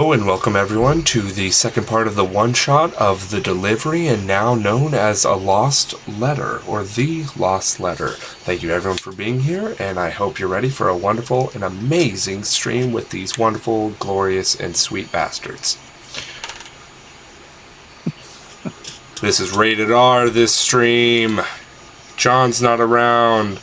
Hello and welcome everyone to the second part of the one-shot of The Delivery, and now known as A Lost Letter, or The Lost Letter. Thank you everyone for being here, and I hope you're ready for a wonderful and amazing stream with these wonderful, glorious, and sweet bastards. This is rated R, this stream. John's not around.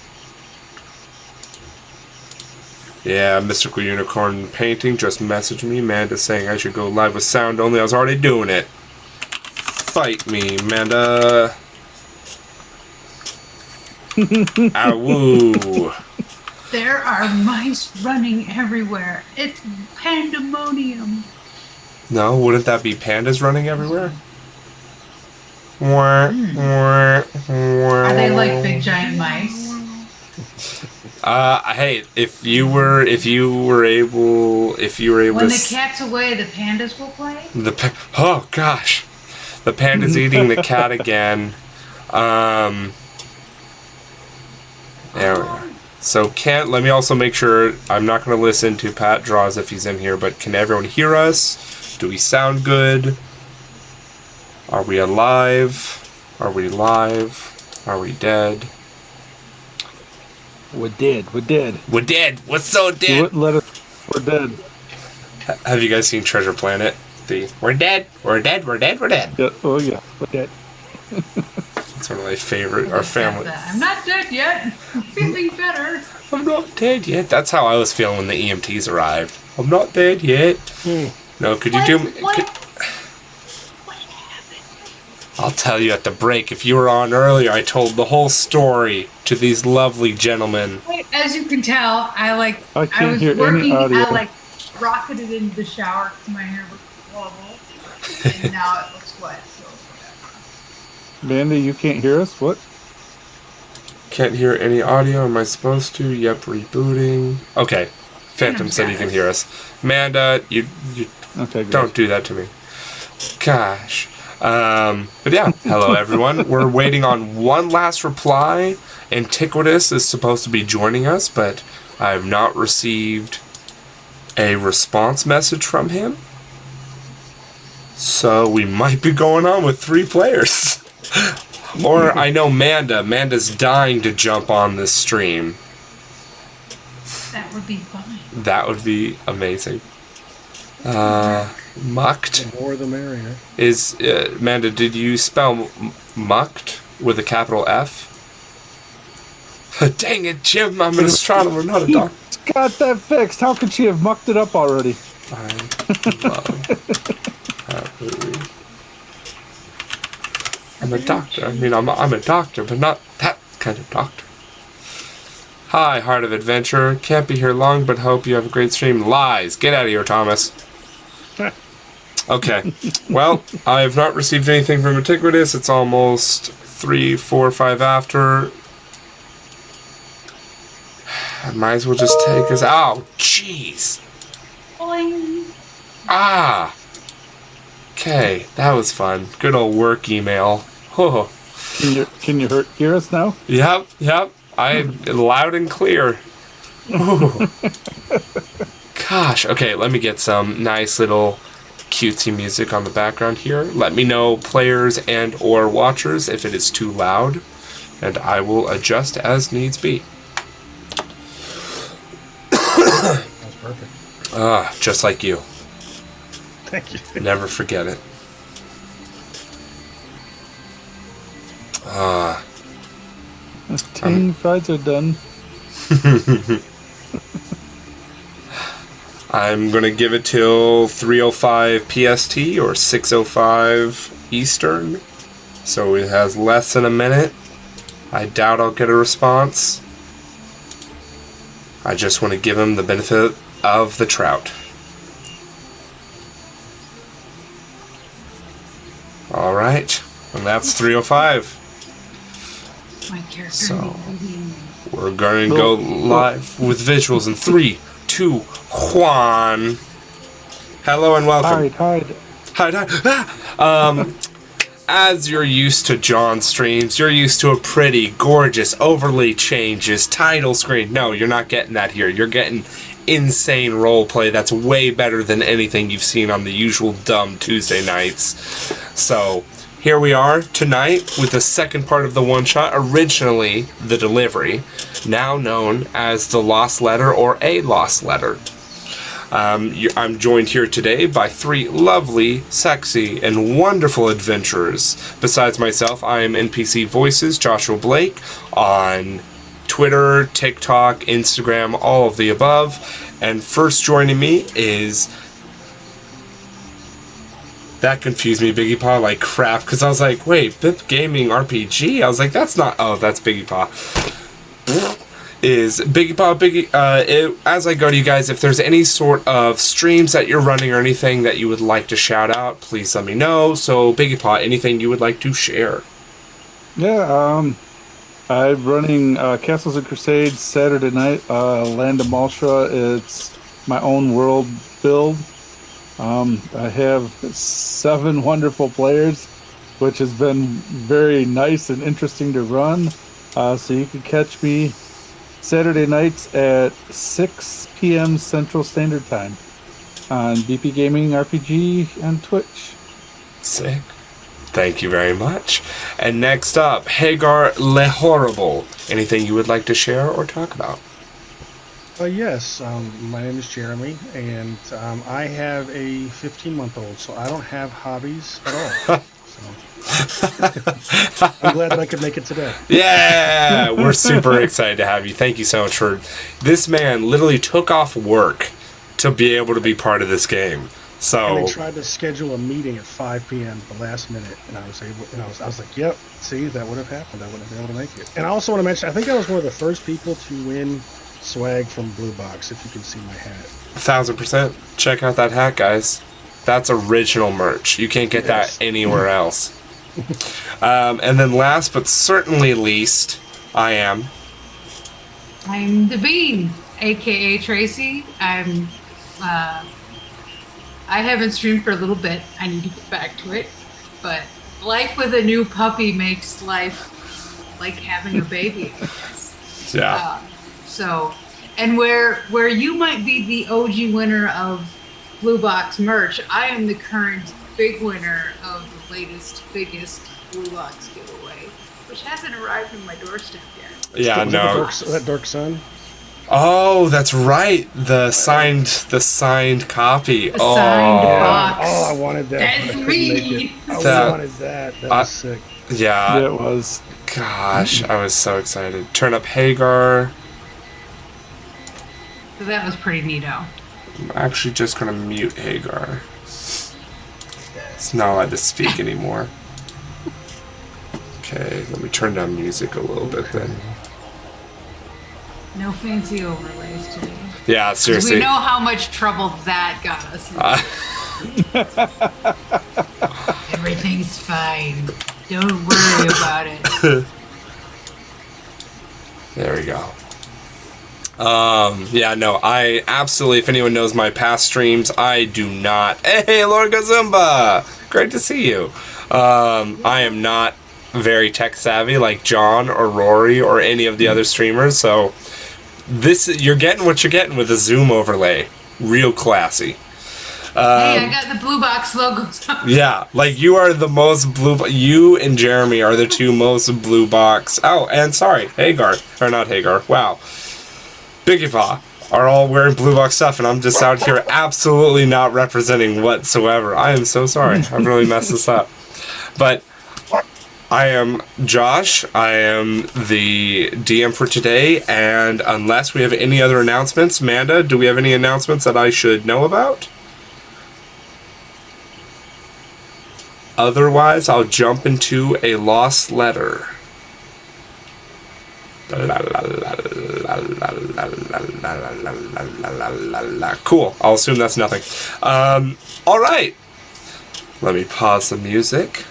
Yeah, Mystical Unicorn Painting just messaged me. Amanda saying I should go live with sound only. I was already doing it. Fight me, Amanda. Awoo. There are mice running everywhere. It's pandemonium. No, wouldn't that be pandas running everywhere? Are they like big giant mice? Hey, if you were able. When the cat's away, the pandas will play? Oh gosh. The panda's eating the cat again. There we go. So let me also make sure I'm not going to listen to Pat Draws if he's in here, but can everyone hear us? Do we sound good? Are we alive? Are we live? Are we dead? We're dead. We're dead. We're dead. We're so dead. We're dead. Have you guys seen Treasure Planet? We're dead. We're dead. We're dead. We're dead. Yeah. Oh yeah. We're dead. It's one of my favorite. Our family. I'm not dead yet. I'm feeling better. I'm not dead yet. That's how I was feeling when the EMTs arrived. I'm not dead yet. No, could you do? I'll tell you at the break. If you were on earlier, I told the whole story to these lovely gentlemen. As you can tell, I was hear working. any audio. I rocketed into the shower because my hair was horrible, and now it looks wet. So whatever. Mandy, you can't hear us? What? Can't hear any audio. Am I supposed to? Yep, rebooting. Okay. Phantom said he can hear us. Amanda, you Okay, don't do that to me. Gosh. But yeah, hello everyone. We're waiting on one last reply. Antiquitous is supposed to be joining us, but I have not received a response message from him. So we might be going on with 3 players. Or I know Amanda's dying to jump on this stream. That would be fun. That would be amazing. Mucked. The more the merrier. Is Amanda, did you spell mucked with a capital F? Dang it, Jim, I'm an astronomer, not a doctor. Got that fixed. How could she have mucked it up already? I love happily. I'm a doctor. I mean, I'm a doctor, but not that kind of doctor. Hi, Heart of Adventure. Can't be here long, but hope you have a great stream. Lies. Get out of here, Thomas. Okay. Well, I have not received anything from Antiquitous. It's almost 3, 4, 5 after. I might as well just take us. Oh, jeez. Ah. Okay, that was fun. Good old work email. Oh. Can you hear us now? Yep. I'm loud and clear. Ooh. Gosh. Okay, let me get some nice little cutesy music on the background here. Let me know, players and or watchers, if it is too loud, and I will adjust as needs be. That's perfect. Just like you. Thank you. Never forget it. Team fights are done. I'm gonna give it till 3:05 PST or 6:05 Eastern, so it has less than a minute. I doubt I'll get a response. I just want to give him the benefit of the trout. All right, and that's 3:05. My character. So we're going to go live with visuals in 3, 2, 1. Hello and welcome. Hide. As you're used to John streams, you're used to a pretty, gorgeous, overly changes title screen. No, you're not getting that here. You're getting insane role play that's way better than anything you've seen on the usual dumb Tuesday nights. So here we are tonight with the second part of the one-shot, originally The Delivery, now known as The Lost Letter or A Lost Letter. I'm joined here today by 3 lovely, sexy, and wonderful adventurers. Besides myself, I am NPC Voices, Joshua Blake, on Twitter, TikTok, Instagram, all of the above. And first joining me is... That confused me, Biggie Paw, like crap, because I was like, wait, BIP Gaming RPG? I was like, that's not... Oh, that's Biggie Paw. Is Biggie Paw, as I go to you guys, if there's any sort of streams that you're running or anything that you would like to shout out, please let me know. So, Biggie Paw, anything you would like to share? Yeah, I'm running Castles and Crusades Saturday night, Land of Malshra. It's my own world build. I have 7 wonderful players, which has been very nice and interesting to run. So you can catch me Saturday nights at 6 p.m. Central Standard Time on BP Gaming RPG and Twitch. Sick. Thank you very much. And next up, Hagar Le Horrible. Anything you would like to share or talk about? Yes, my name is Jeremy, and I have a 15-month-old, so I don't have hobbies at all. So I'm glad that I could make it today. Yeah, we're super excited to have you. Thank you so much for... This man literally took off work to be able to be part of this game. So... And they tried to schedule a meeting at 5 p.m. at the last minute, and I was like, yep, see, that would have happened. I wouldn't have been able to make it. And I also want to mention, I think I was one of the first people to win swag from Blue Box, if you can see my hat. 1000%. Check out that hat, guys. That's original merch. You can't get that anywhere else. And then last but certainly least, I'm Devine, aka Tracy. I haven't streamed for a little bit. I need to get back to it. But life with a new puppy makes life like having a baby, I guess. Yeah. So, and where you might be the OG winner of Blue Box merch, I am the current big winner of the latest, biggest Blue Box giveaway, which hasn't arrived on my doorstep yet. Yeah, no. That Dark Sun? Oh, that's right. The signed copy. The signed box. Oh, I wanted that. That's I couldn't make me. it. I wanted that. That was sick. Yeah. It was. Gosh, I was so excited. Turn up Hagar. So that was pretty neato. I'm actually just going to mute Hagar. It's not allowed to speak anymore. Okay, let me turn down music a little bit then. No fancy overlays today. Yeah, seriously. We know how much trouble that got us. Everything's fine. Don't worry about it. There we go. Yeah, no, I absolutely, if anyone knows my past streams, I do not. Hey, Lord Gazumba! Great to see you. I am not very tech savvy like John or Rory or any of the other streamers, so you're getting what you're getting with a Zoom overlay. Real classy. Hey, I got the Blue Box logos. Yeah, like you are the most you and Jeremy are the 2 most Blue Box. Oh, and sorry, Hagar. Or not Hagar. Wow. Biggie Paw are all wearing Blue Box stuff, and I'm just out here absolutely not representing whatsoever. I am so sorry. I've really messed this up. But I am Josh. I am the DM for today, and unless we have any other announcements, Amanda, do we have any announcements that I should know about? Otherwise, I'll jump into a lost letter. Cool. I'll assume that's nothing. All right. Let me pause the music.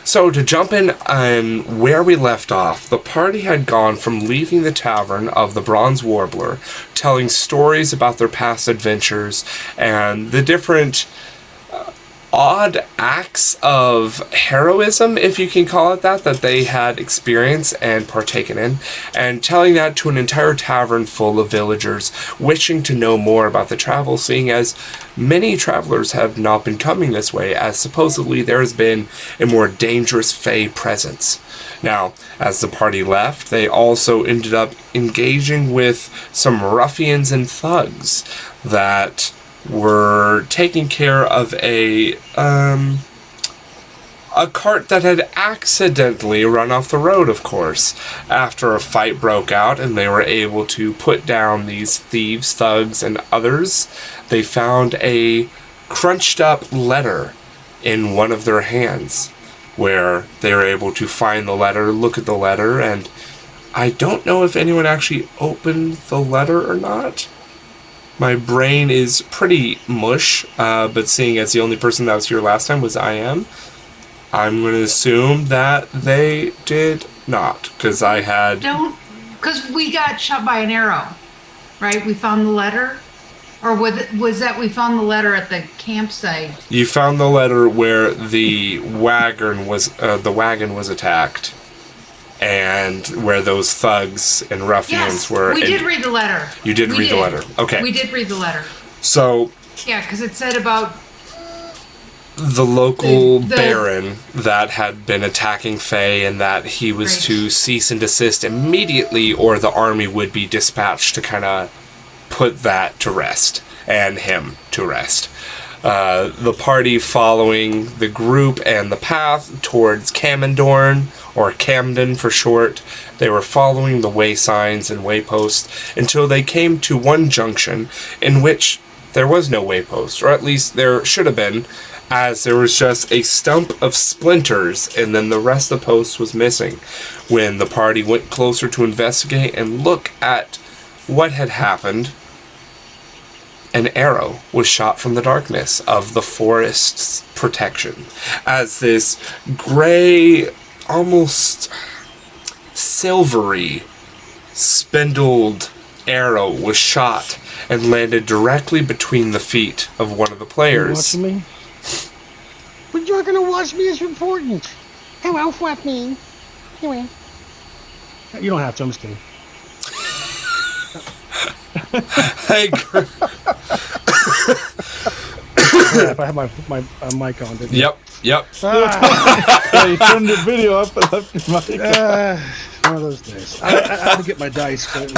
So to jump in on where we left off, the party had gone from leaving the tavern of the Bronze Warbler, telling stories about their past adventures and the different odd acts of heroism, if you can call it that they had experienced and partaken in, and telling that to an entire tavern full of villagers wishing to know more about the travel, seeing as many travelers have not been coming this way, as supposedly there has been a more dangerous Fey presence. Now, as the party left, they also ended up engaging with some ruffians and thugs that were taking care of a cart that had accidentally run off the road, of course. After a fight broke out and they were able to put down these thieves, thugs, and others, they found a crunched up letter in one of their hands, where they were able to find the letter, look at the letter, and I don't know if anyone actually opened the letter or not. My brain is pretty mush, but seeing as the only person that was here last time was I'm going to assume that they did not, because I had... Because we got shot by an arrow, right? We found the letter? Or was that we found the letter at the campsite? You found the letter where the wagon was attacked, and where those thugs and ruffians were. We did read the letter. You did read the letter. Okay. We did read the letter. So. Yeah, because it said about the local baron that had been attacking Faye, and that he was to cease and desist immediately, or the army would be dispatched to kind of put that to rest, and him to rest. The party following the group and the path towards Camendorn, or Camden for short. They were following the way signs and wayposts until they came to one junction in which there was no waypost, or at least there should have been, as there was just a stump of splinters and then the rest of the post was missing. When the party went closer to investigate and look at what had happened, an arrow was shot from the darkness of the forest's protection, as this gray, almost silvery, spindled arrow was shot and landed directly between the feet of one of the players. You watching me? But you're gonna watch me is important. Oh, I'll flap me. Anyway. You don't have to, I'm just kidding. Hey, If I have my mic on, didn't Yep. Yeah, you turned your video up and left your mic on. One of those days. I had to get my dice. But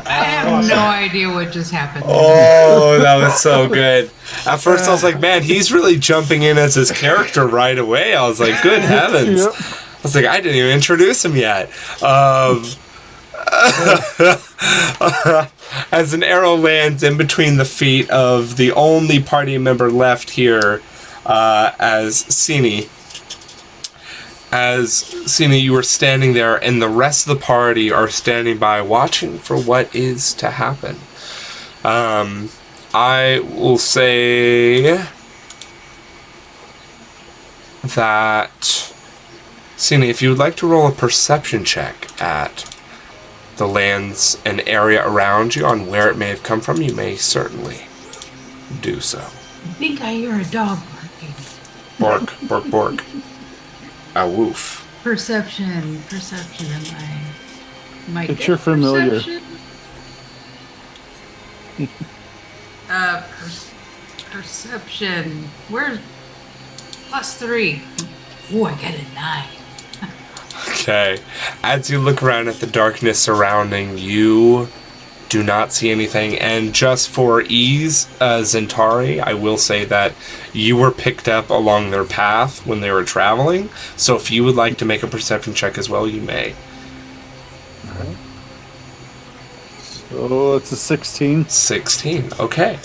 I have no idea what just happened. Oh, that was so good. At first I was like, man, he's really jumping in as his character right away. I was like, good heavens. Yep. I was like, I didn't even introduce him yet. As an arrow lands in between the feet of the only party member left here, as Sini. As Sini, you are standing there, and the rest of the party are standing by watching for what is to happen. I will say that... Sini, if you would like to roll a perception check at the lands and area around you on where it may have come from, you may certainly do so. I think I hear a dog barking. Bark, bark, bark. A woof. Perception. Am I It's your familiar. Perception. Where's +3? Oh, I got a 9. Okay. As you look around at the darkness surrounding, you do not see anything. And just for ease, Zentari, I will say that you were picked up along their path when they were traveling. So if you would like to make a perception check as well, you may. Alright. So it's a 16. 16. Okay.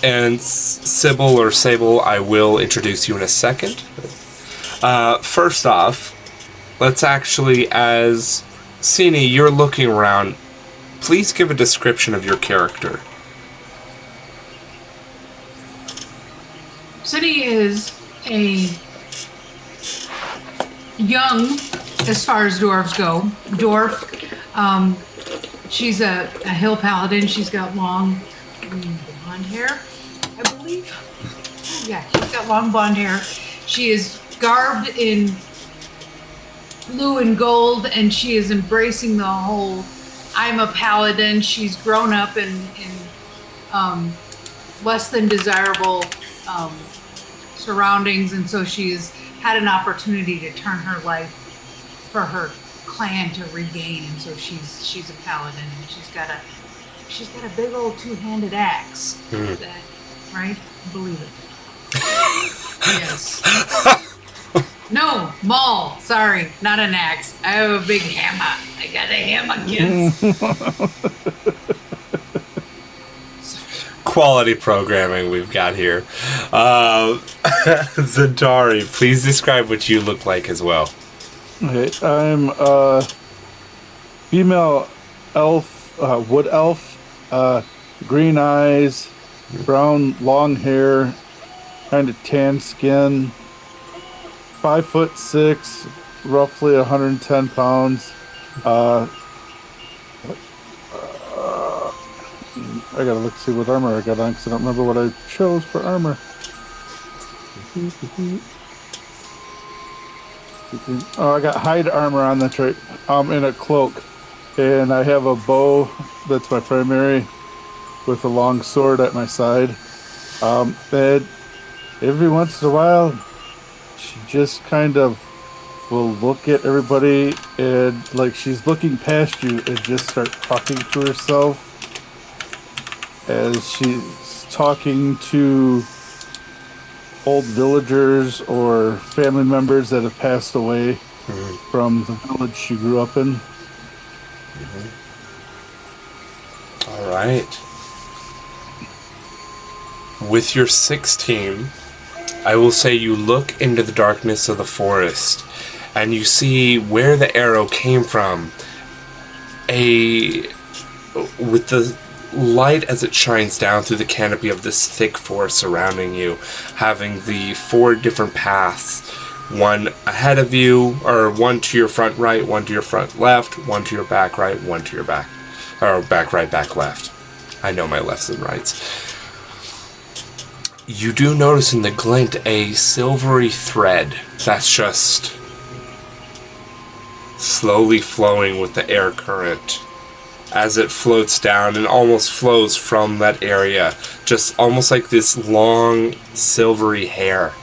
And Sybil or Sable, I will introduce you in a second. First off, let's actually, as Sini, you're looking around, please give a description of your character. City is a young, as far as dwarves go, dwarf, She's a hill paladin. She's got long blonde hair, I believe. Oh, yeah, she's got long blonde hair. She is garbed in blue and gold, and she is embracing the whole I'm a paladin. She's grown up in less than desirable surroundings, and so she's had an opportunity to turn her life for her clan to regain, and so she's a paladin, and she's got a big old two-handed axe. That, right? I believe it. Yes. No, maul. Sorry, not an axe. I have a big hammer. I got a hammer, kids. Quality programming we've got here. Zandari, please describe what you look like as well. Okay, I'm a female elf, wood elf, green eyes, brown long hair, kind of tan skin, 5'6", roughly 110 pounds. I gotta look see what armor I got on because I don't remember what I chose for armor. Oh, I got hide armor on, that's right. I'm in a cloak, and I have a bow that's my primary, with a long sword at my side. And every once in a while, she just kind of will look at everybody and like she's looking past you and just start talking to herself as she's talking to old villagers or family members that have passed away from the village she grew up in. All right. With your 16, I will say you look into the darkness of the forest and you see where the arrow came from. With the light as it shines down through the canopy of this thick forest surrounding you, having the 4 different paths, one ahead of you, or one to your front right, one to your front left, one to your back right, one to your back, or back right, back left. I know my lefts and rights. You do notice in the glint a silvery thread that's just slowly flowing with the air current as it floats down and almost flows from that area, just almost like this long silvery hair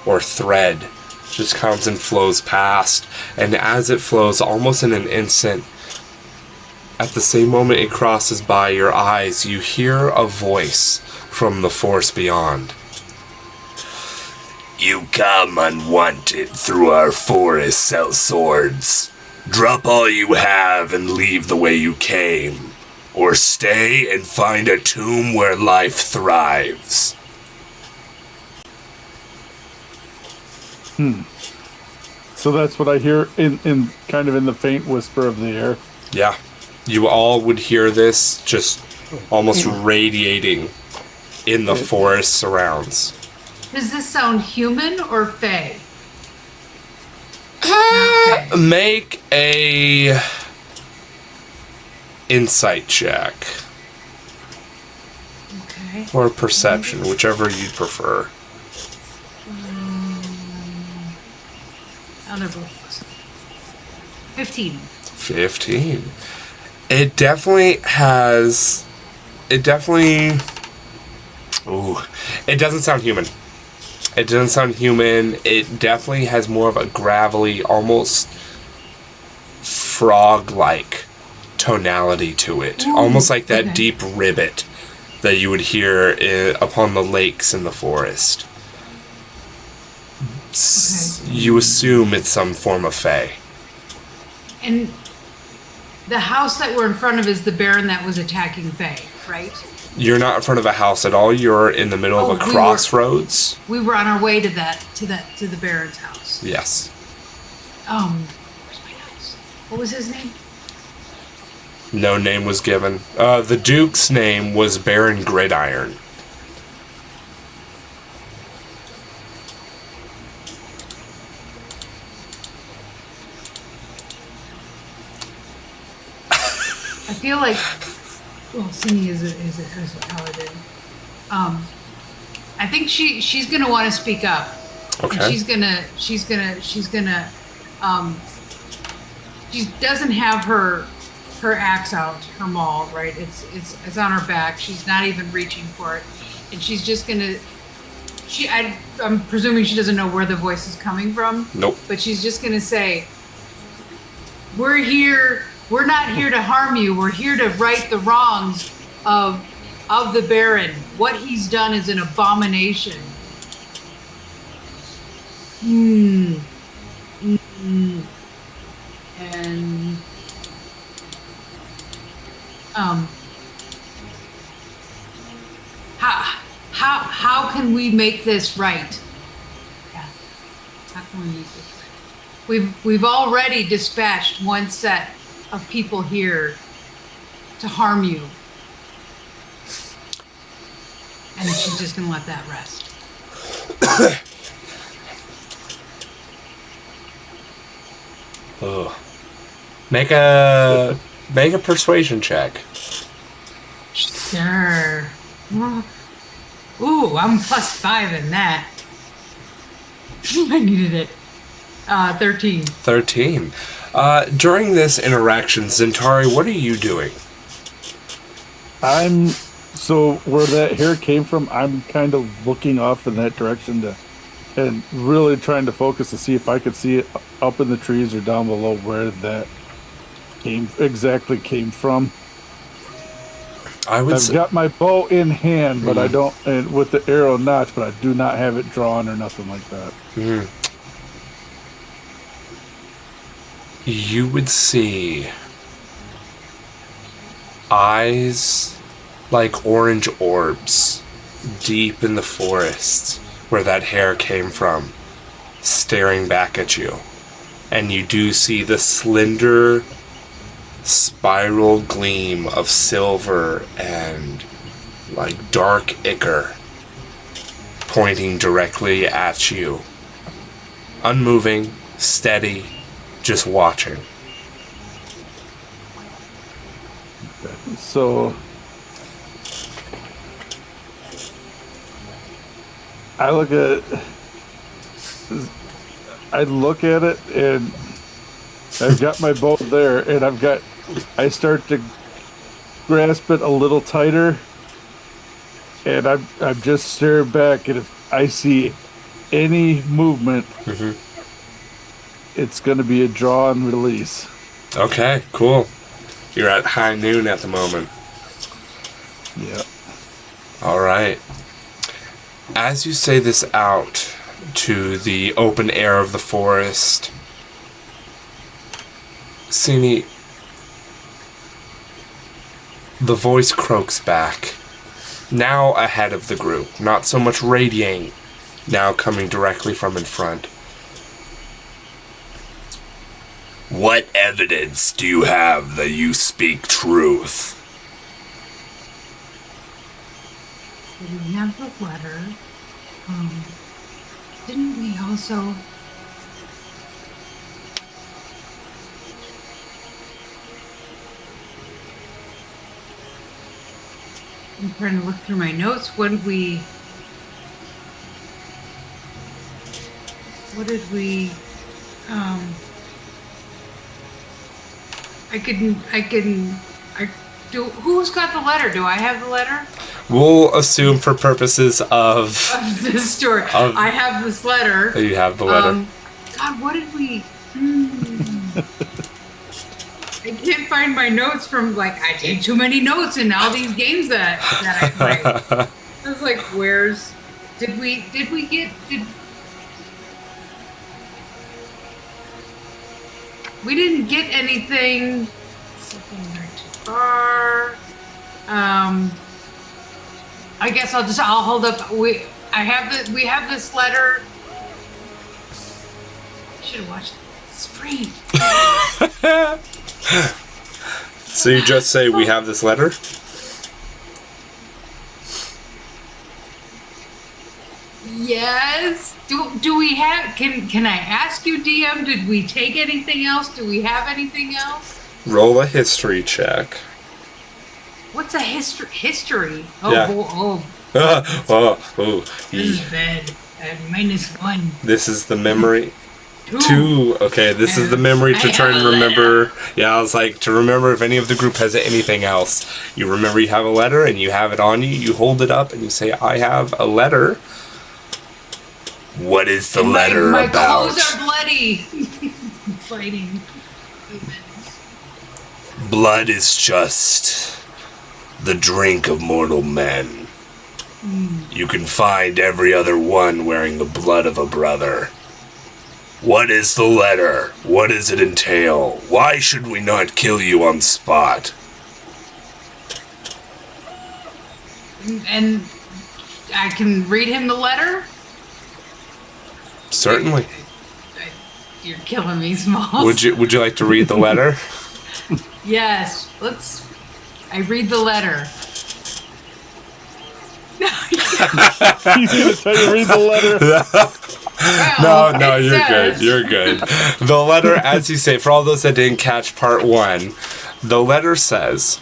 or thread just comes and flows past, and as it flows almost in an instant, at the same moment it crosses by your eyes, you hear a voice from the forest beyond. You come unwanted through our forest, sell swords. Drop all you have and leave the way you came, or stay and find a tomb where life thrives. So that's what I hear in kind of in the faint whisper of the air. Yeah. You all would hear this just almost radiating in the forest surrounds. Does this sound human or fae? Make a insight check. Okay. Or perception, whichever you prefer. Other books. 15. 15. It definitely has... It definitely... Ooh. It doesn't sound human. It doesn't sound human. It definitely has more of a gravelly, almost frog-like tonality to it. Ooh, almost like that okay. deep ribbit that you would hear upon the lakes in the forest. Okay. You assume it's some form of fae. And the house that we're in front of is the Baron that was attacking fae, right? You're not in front of a house at all. You're in the middle of a crossroads. We were on our way to the Baron's house. Yes. Where's my house? What was his name? No name was given. The Duke's name was Baron Gridiron. I feel like, well, Cindy is a paladin. I think she's gonna want to speak up. Okay. And she doesn't have her axe out, her maul, right? It's on her back. She's not even reaching for it, and she's just gonna. I'm presuming she doesn't know where the voice is coming from. Nope. But she's just gonna say, "We're here. We're not here to harm you. We're here to right the wrongs of the Baron. What he's done is an abomination." And how can we make this right? Yeah. How can we make this right? We've already dispatched one set of people here to harm you. And she's just gonna let that rest. Oh. Make a persuasion check. Sure. Ooh, I'm +5 in that. I needed it. 13. 13. During this interaction, Zentari, what are you doing? So where that hair came from, I'm kind of looking off in that direction and really trying to focus to see if I could see it up in the trees or down below where that exactly came from. I've got my bow in hand, but I don't, and with the arrow notch, but I do not have it drawn or nothing like that. You would see eyes like orange orbs deep in the forest where that hair came from, staring back at you. And you do see the slender spiral gleam of silver and like dark ichor pointing directly at you. Unmoving, steady, just watching. So I look at it and I've got my bow there and I start to grasp it a little tighter and I'm just staring back, and if I see any movement, it's going to be a draw and release. Okay, cool. You're at high noon at the moment. Yeah. All right. As you say this out to the open air of the forest, Sini, the voice croaks back, now ahead of the group, not so much radiating, now coming directly from in front. What evidence do you have that you speak truth? We have the letter. Didn't we also... I'm trying to look through my notes. What did we... who's got the letter? Do I have the letter? We'll assume for purposes of this story. I have this letter. You have the letter. God, what did we... I can't find my notes from, I take too many notes in all these games that I play. I was like, did we get... We didn't get anything. Something right too far. I guess I'll hold up. We have this letter. I should have watched the screen. So you just say we have this letter? Yes. Do we have? Can I ask you, DM? Did we take anything else? Do we have anything else? Roll a history check. What's a history? Oh, Yeah. This is bad. -1. This is the memory. 2. Okay, this is the memory to I try have and a remember. Yeah, I was like, to remember if any of the group has anything else. You remember you have a letter and you have it on you. You hold it up and you say, I have a letter. What is the letter my about? clothes are bloody. Fighting. Blood is just the drink of mortal men. You can find every other one wearing the blood of a brother. What is the letter? What does it entail? Why should we not kill you on spot? And I can read him the letter? Certainly. You're killing me, Smalls. Would you like to read the letter? Yes. I read the letter. He's going to tell you to read the letter. No, you're good. You're good. The letter, as you say, for all those that didn't catch part 1, the letter says,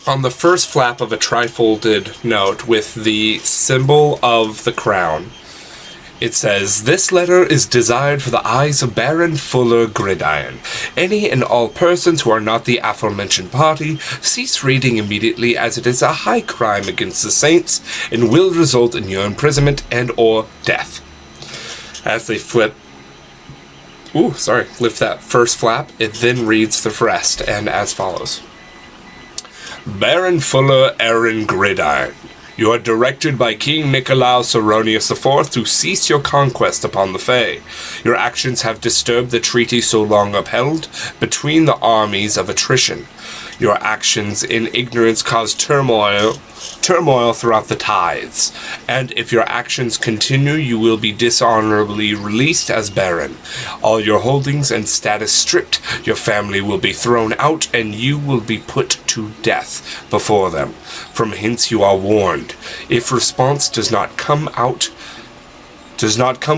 on the first flap of a trifolded note with the symbol of the crown, it says, this letter is desired for the eyes of Baron Fuller Gridiron. Any and all persons who are not the aforementioned party, cease reading immediately, as it is a high crime against the saints, and will result in your imprisonment and or death. As they lift that first flap, it then reads the rest, and as follows. Baron Fuller Aaron Gridiron, you are directed by King Nicolaus Aronius IV to cease your conquest upon the Fae. Your actions have disturbed the treaty so long upheld between the armies of attrition. Your actions in ignorance cause turmoil throughout the tithes, and if your actions continue, you will be dishonorably released as Baron. All your holdings and status stripped, your family will be thrown out, and you will be put to death before them. From hence you are warned. If response does not come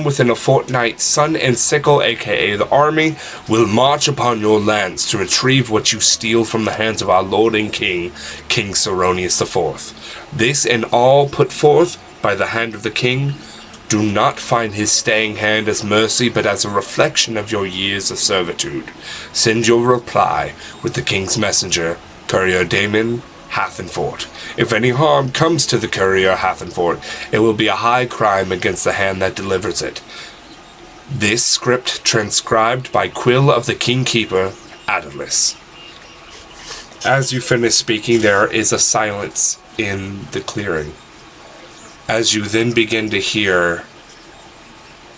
within a fortnight, Sun and Sickle, aka the army, will march upon your lands to retrieve what you steal from the hands of our Lord and King, King Saronius IV. This and all put forth by the hand of the King, do not find his staying hand as mercy, but as a reflection of your years of servitude. Send your reply with the King's messenger, Courier Damon, Hathenfort. If any harm comes to the courier Hathenfort, it will be a high crime against the hand that delivers it. This script transcribed by Quill of the Kingkeeper, Adolis. As you finish speaking, there is a silence in the clearing. As you then begin to hear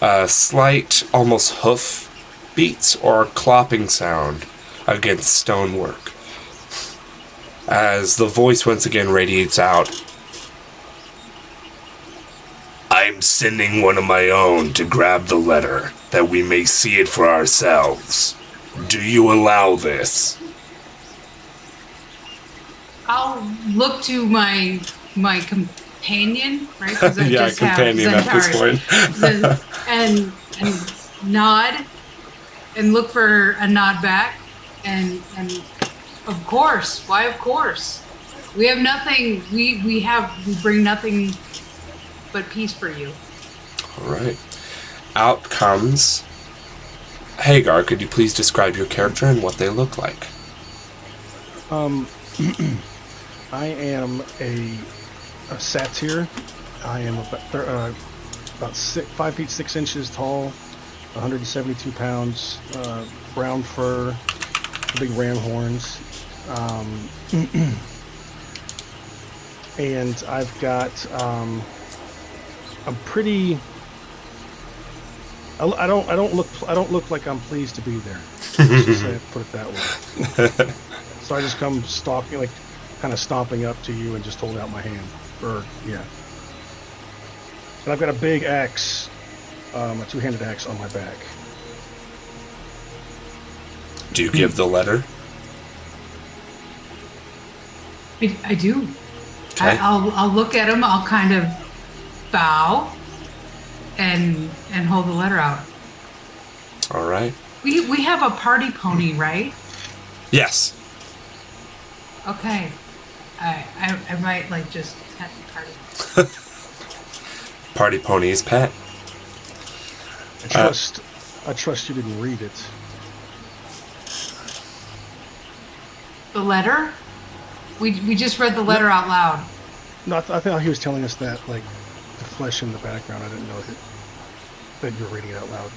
a slight, almost hoof beats or clopping sound against stonework. As the voice once again radiates out, I'm sending one of my own to grab the letter, that we may see it for ourselves. Do you allow this? I'll look to my companion, right? 'Cause I Yeah, just have companion at this Zentaris. point. and nod and look for a nod back and of course, why of course? We have nothing, we bring nothing but peace for you. All right. Out comes Hagar. Could you please describe your character and what they look like? I am a satyr. I am about 5 feet 6 inches tall, 172 pounds, brown fur, big ram horns, and I've got I'm pretty. I don't look like I'm pleased to be there. Let's just say, put it that way. So I just come stalking, like kind of stomping up to you and just holding out my hand. And I've got a big axe, a two-handed axe on my back. Do you give the letter? I do. Okay. I'll look at him. I'll kind of bow and hold the letter out. All right. We have a party pony, right? Yes. Okay. I might like just pet the party. Party pony's pet. I trust you didn't read it. The letter? We just read the letter out loud. No, I thought he was telling us that, like, the flesh in the background. I didn't know that you were reading it out loud.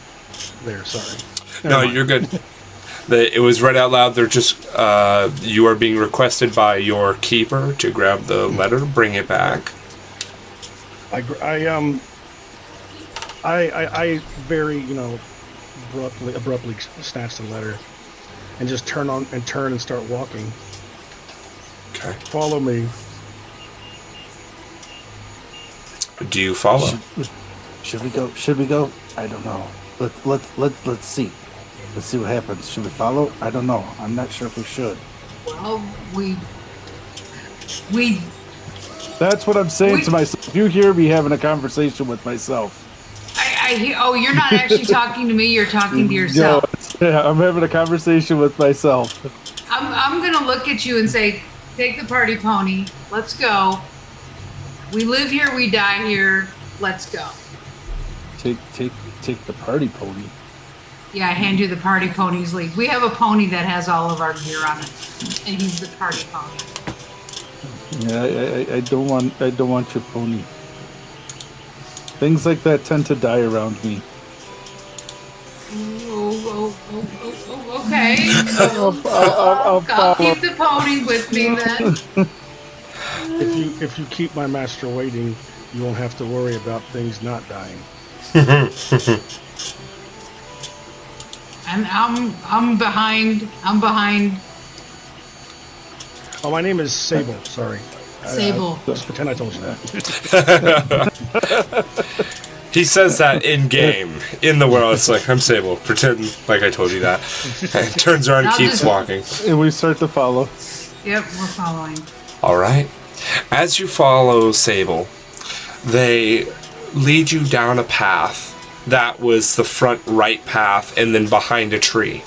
There, sorry. No, you're good. It was read out loud. They're just you are being requested by your keeper to grab the letter, bring it back. I very, abruptly snatch the letter and just turn and start walking. Okay. Follow me. Do you follow? Should we go? Should we go? I don't know. Let's see. Let's see what happens. Should we follow? I don't know. I'm not sure if we should. Well, we. That's what I'm saying to myself. You hear me having a conversation with myself. I hear. Oh, you're not actually talking to me. You're talking to yourself. Yeah, I'm having a conversation with myself. I'm gonna look at you and say, "Take the party pony. Let's go. We live here. We die here. Let's go." Take the party pony. Yeah, I hand you the party pony's lead. We have a pony that has all of our gear on it, and he's the party pony. Yeah, I don't want your pony. Things like that tend to die around me. Okay. I'll keep the pony with me then. If you keep my master waiting, you won't have to worry about things not dying. And I'm behind. Oh, my name is Sable. Sorry. Sable. Just pretend I told you that. He says that in game. In the world, it's like, I'm Sable. Pretend like I told you that. And turns around and keeps walking. And we start to follow. Yep, we're following. All right. As you follow Sable, they lead you down a path that was the front right path and then behind a tree.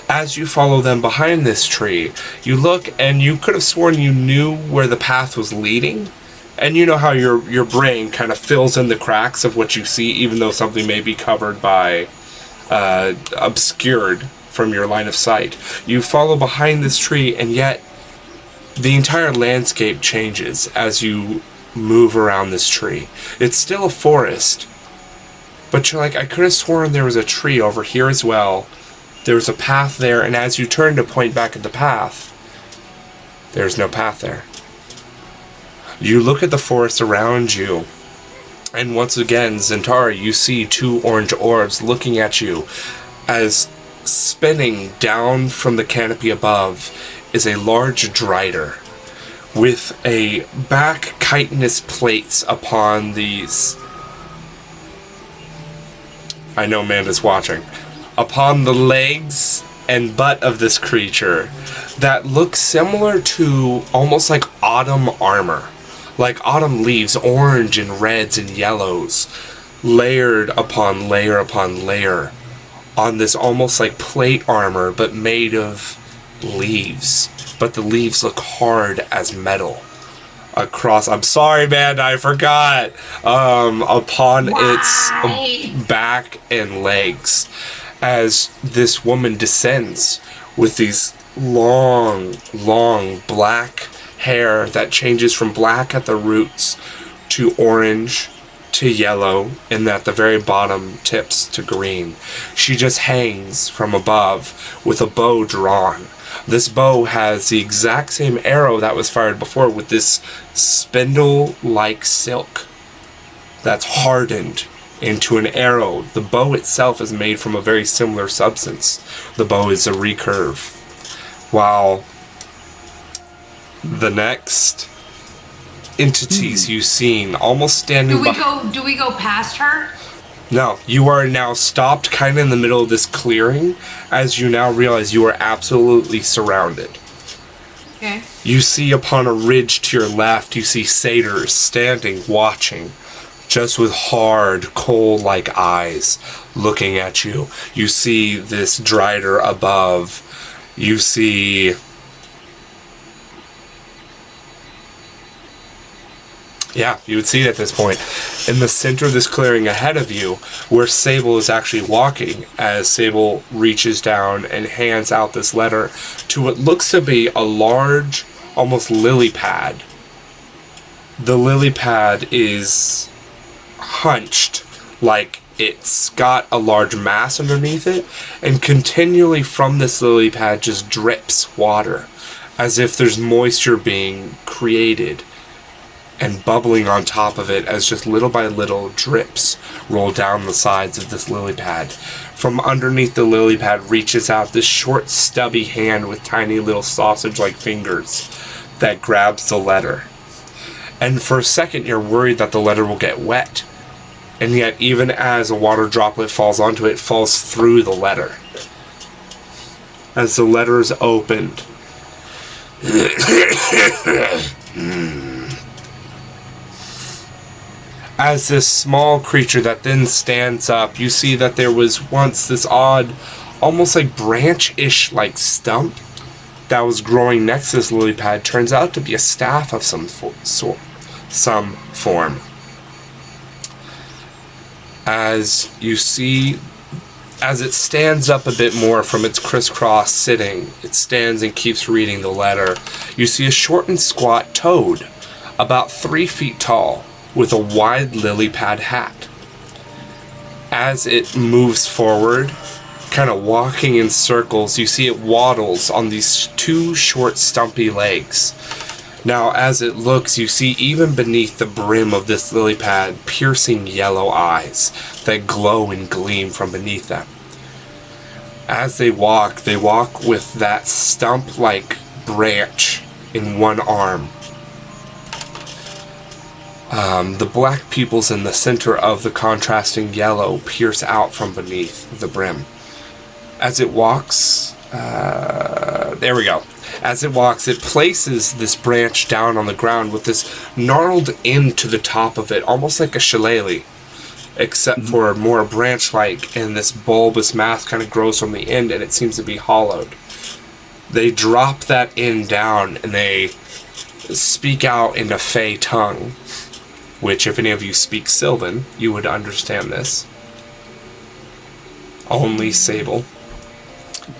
As you follow them behind this tree, you look and you could have sworn you knew where the path was leading. And you know how your brain kind of fills in the cracks of what you see, even though something may be covered by, obscured from your line of sight. You follow behind this tree, and yet the entire landscape changes as you move around this tree. It's still a forest, but you're like, I could have sworn there was a tree over here as well. There was a path there, and as you turn to point back at the path, there's no path there. You look at the forest around you, and once again, Zentari, you see two orange orbs looking at you as spinning down from the canopy above is a large drider with a back chitinous plates upon these. I know Amanda's watching. Upon the legs and butt of this creature that looks similar to almost like autumn armor. Like autumn leaves, orange and reds and yellows, layered upon layer upon layer on this almost like plate armor, but made of leaves. But the leaves look hard as metal. Across, I'm sorry, man, I forgot. Upon its back and legs, as this woman descends with these long black hair that changes from black at the roots to orange to yellow, and at the very bottom tips to green. She just hangs from above with a bow drawn. This bow has the exact same arrow that was fired before, with this spindle-like silk that's hardened into an arrow. The bow itself is made from a very similar substance. The bow is a recurve. While the next entities you've seen almost standing Do we go past her? No, you are now stopped kind of in the middle of this clearing as you now realize you are absolutely surrounded. Okay. You see upon a ridge to your left, you see satyrs standing, watching, just with hard, coal-like eyes looking at you. You see this drider above. You see Yeah, you would see it at this point. In the center of this clearing ahead of you, where Sable is actually walking, as Sable reaches down and hands out this letter to what looks to be a large, almost lily pad. The lily pad is hunched like it's got a large mass underneath it, and continually from this lily pad just drips water, as if there's moisture being created and bubbling on top of it as just little by little drips roll down the sides of this lily pad. From underneath the lily pad reaches out this short stubby hand with tiny little sausage-like fingers that grabs the letter. And for a second you're worried that the letter will get wet. And yet even as a water droplet falls onto it, it falls through the letter. As the letter is opened, as this small creature that then stands up, you see that there was once this odd, almost like branch-ish like stump that was growing next to this lily pad. Turns out to be a staff of some form. As you see, as it stands up a bit more from its crisscross sitting, it stands and keeps reading the letter. You see a short and squat toad, about 3 feet tall, with a wide lily pad hat. As it moves forward, kind of walking in circles, you see it waddles on these 2 short stumpy legs. Now as it looks, you see even beneath the brim of this lily pad piercing yellow eyes that glow and gleam from beneath them. As they walk with that stump-like branch in one arm. The black pupils in the center of the contrasting yellow pierce out from beneath the brim. As it walks, there we go. As it walks, it places this branch down on the ground with this gnarled end to the top of it, almost like a shillelagh, except for more branch-like, and this bulbous mass kind of grows from the end, and it seems to be hollowed. They drop that end down, and they speak out in a Fey tongue, which, if any of you speak Sylvan, you would understand this. Only Sable.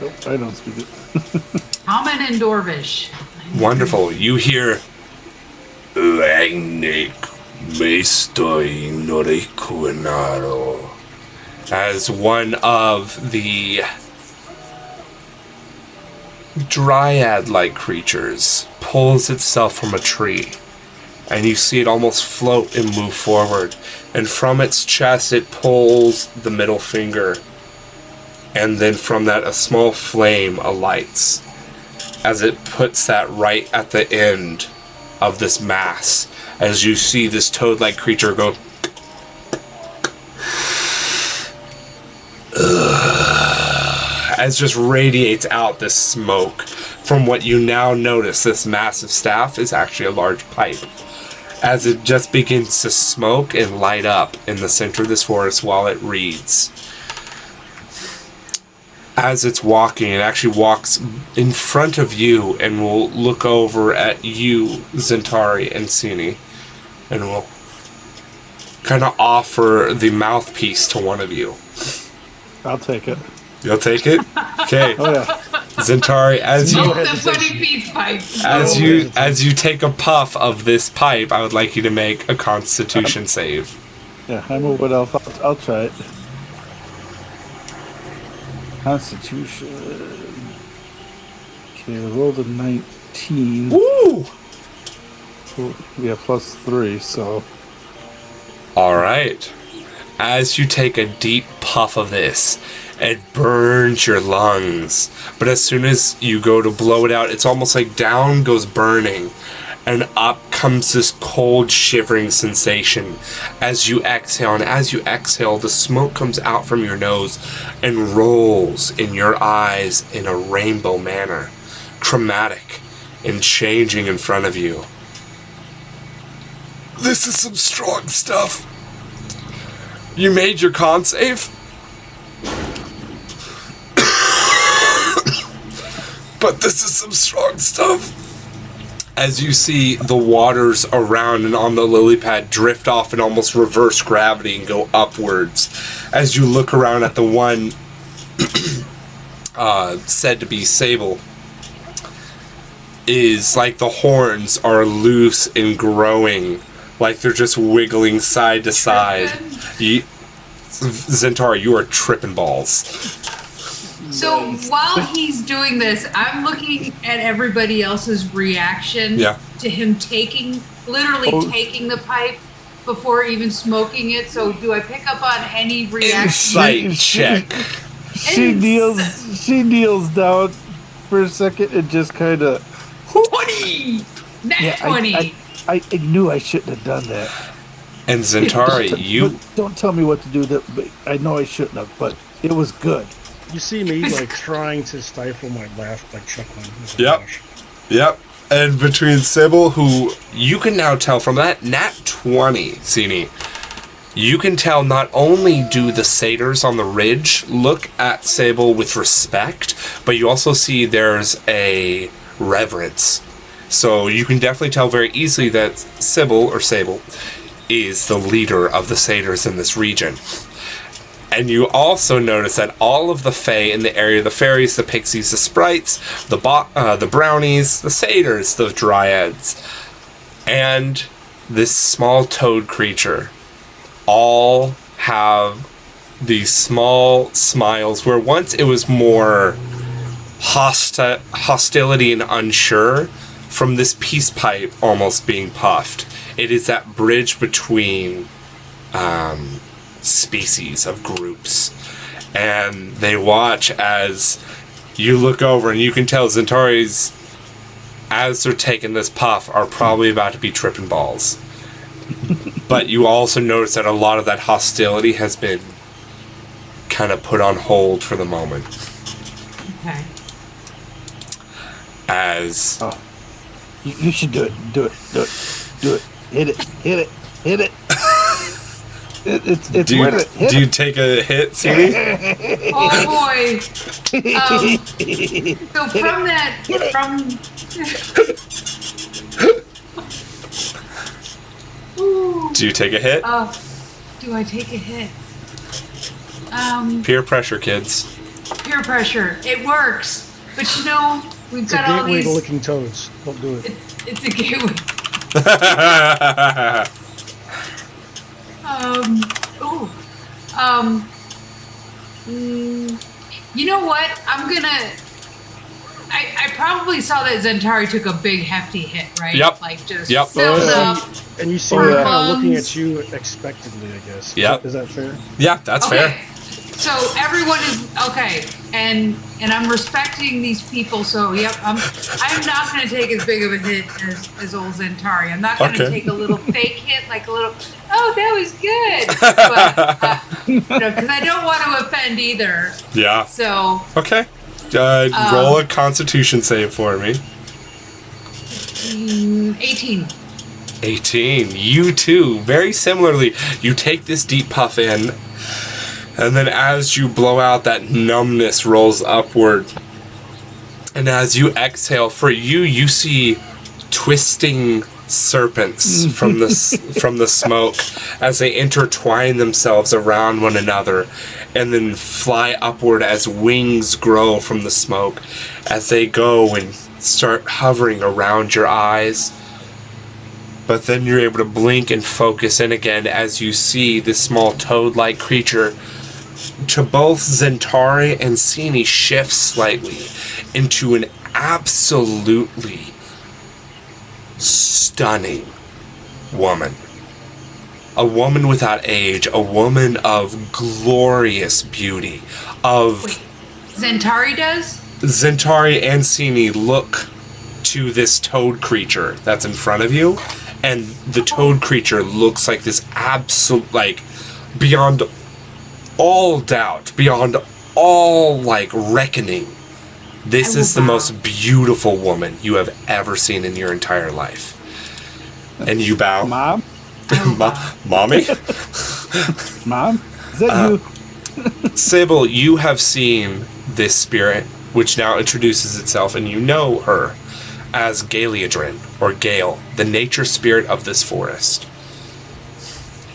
Nope, I don't speak it. Common and Dorvish. Wonderful. You hear Langnik Mestoi Norikuinaro as one of the dryad-like creatures pulls itself from a tree, and you see it almost float and move forward, and from its chest it pulls the middle finger, and then from that a small flame alights as it puts that right at the end of this mass, as you see this toad-like creature go as just radiates out this smoke from what you now notice. This massive staff is actually a large pipe, as it just begins to smoke and light up in the center of this forest while it reads. As it's walking, it actually walks in front of you and will look over at you, Zentari and Sini, and will kind of offer the mouthpiece to one of you. I'll take it. You'll take it? Okay. Oh yeah. Zentari, as you Smoke the funny peace pipe. as you take a puff of this pipe, I would like you to make a Constitution save. Yeah, I'm a wood elf. I'll try it. Constitution. Okay, I rolled a 19. Woo! Yeah, +3, so. Alright. As you take a deep puff of this, it burns your lungs. But as soon as you go to blow it out, it's almost like down goes burning, and up comes this cold, shivering sensation as you exhale. And as you exhale, the smoke comes out from your nose and rolls in your eyes in a rainbow manner, chromatic and changing in front of you. This is some strong stuff. You made your con save? But this is some strong stuff. as you see the waters around and on the lily pad drift off in almost reverse gravity and go upwards. As you look around at the one said to be Sable, is like the horns are loose and growing, like they're just wiggling side to side. Zentari, you are tripping balls. So while he's doing this, I'm looking at everybody else's reaction to him literally taking the pipe before even smoking it. So do I pick up on any reaction? Insight check. She kneels down for a second and just kind of 20. Nat 20. I knew I shouldn't have done that. And Zentari, don't tell me what to do. But I know I shouldn't have, but it was good. You see me like trying to stifle my laugh, like chuckling. Yep. And between Sybil, who you can now tell from that nat 20, Sini, you can tell not only do the satyrs on the ridge look at Sable with respect, but you also see there's a reverence. So you can definitely tell very easily that Sable is the leader of the satyrs in this region. And you also notice that all of the fae in the area, the fairies, the pixies, the sprites, the brownies, the satyrs, the dryads, and this small toad creature all have these small smiles where once it was more hostility and unsure from this peace pipe almost being puffed. It is that bridge between species of groups, and they watch as you look over and you can tell Zentari's, as they're taking this puff, are probably about to be tripping balls. But you also notice that a lot of that hostility has been kind of put on hold for the moment. Okay. As you should do it. Hit it. It's worth it. Do you take a hit, Siri? Oh boy. So Do you take a hit? Do I take a hit? Peer pressure, kids. Peer pressure. It works. But we've got all these... It's a gateway to licking toads. Don't do it. It's a gateway. You know what? I probably saw that Zentari took a big hefty hit, right? Yep. Like just Yep. filled up. And you see me kind of lungs. looking at you expectantly, I guess. Yep. Is that fair? Yeah, that's fair. So everyone is okay, and I'm respecting these people. So I'm not going to take as big of a hit as old Zentari. I'm not going to take a little fake hit, like a little. Oh, that was good. But because I don't want to offend either. Yeah. So. Okay. Roll a Constitution save for me. 18. 18. You too. Very similarly, you take this deep puff in, and then as you blow out, that numbness rolls upward. And as you exhale, for you see twisting serpents from the smoke as they intertwine themselves around one another and then fly upward as wings grow from the smoke as they go and start hovering around your eyes. But then you're able to blink and focus in again as you see this small toad-like creature to both Zentari and Sini shift slightly into an absolutely stunning woman. A woman without age, a woman of glorious beauty. Wait, Zentari does? Zentari and Sini look to this toad creature that's in front of you, and the toad creature looks like this absolute, like, beyond all doubt, beyond all, like, reckoning. This is the most beautiful woman you have ever seen in your entire life. And you bow. Mom? Mommy? Mom? Is that you? Sybil, you have seen this spirit, which now introduces itself, and you know her as Galeodrin, or Gale, the nature spirit of this forest.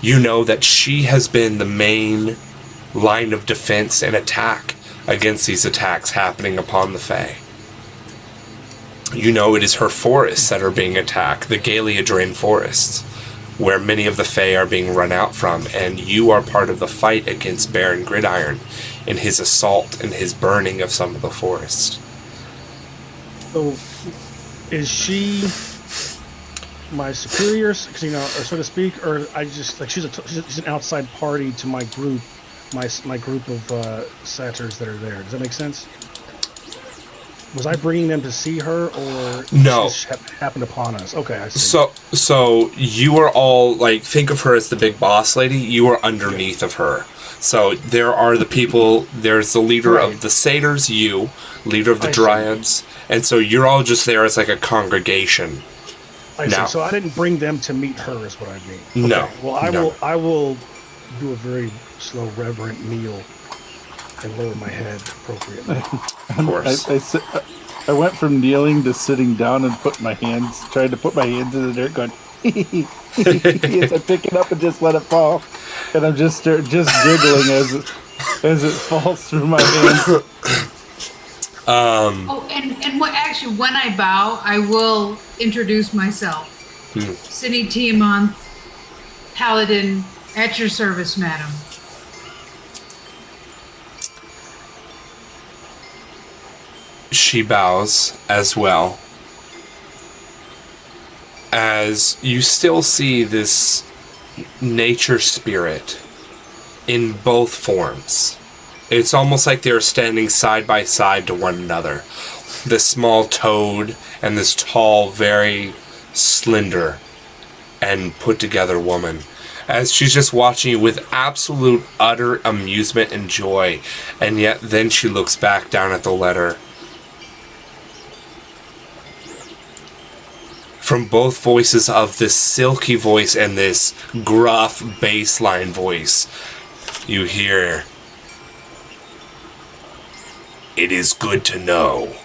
You know that she has been the main line of defense and attack against these attacks happening upon the Fae. You know it is her forests that are being attacked, the Galeodrin forests, where many of the Fae are being run out from, and you are part of the fight against Baron Gridiron in his assault and his burning of some of the forest. So, is she my superior, or so to speak, or I just like she's an outside party to my group, my group of satyrs that are there? Does that make sense? Was I bringing them to see her, or no? It just happened upon us? Okay, I see. So you are all like, think of her as the big boss lady. You are underneath of her. So there are the people. There's the leader of the satyrs, you, leader of the dryads, and so you're all just there as like a congregation. I see. So I didn't bring them to meet her, is what I mean. Okay. No. Well, I will do a very slow, reverent kneel and lower my head appropriately. Of course. I went from kneeling to sitting down and tried to put my hands in the dirt, going, as I pick it up and just let it fall, and I'm just giggling as it falls through my hands. Actually, when I bow, I will introduce myself. Cine Tiamonth, Paladin, at your service, madam. She bows as well, as you still see this nature spirit in both forms. It's almost like they're standing side by side to one another. This small toad and this tall, very slender and put together woman, as she's just watching you with absolute utter amusement and joy, and yet then she looks back down at the letter. From both voices of this silky voice and this gruff bassline voice, you hear, "It is good to know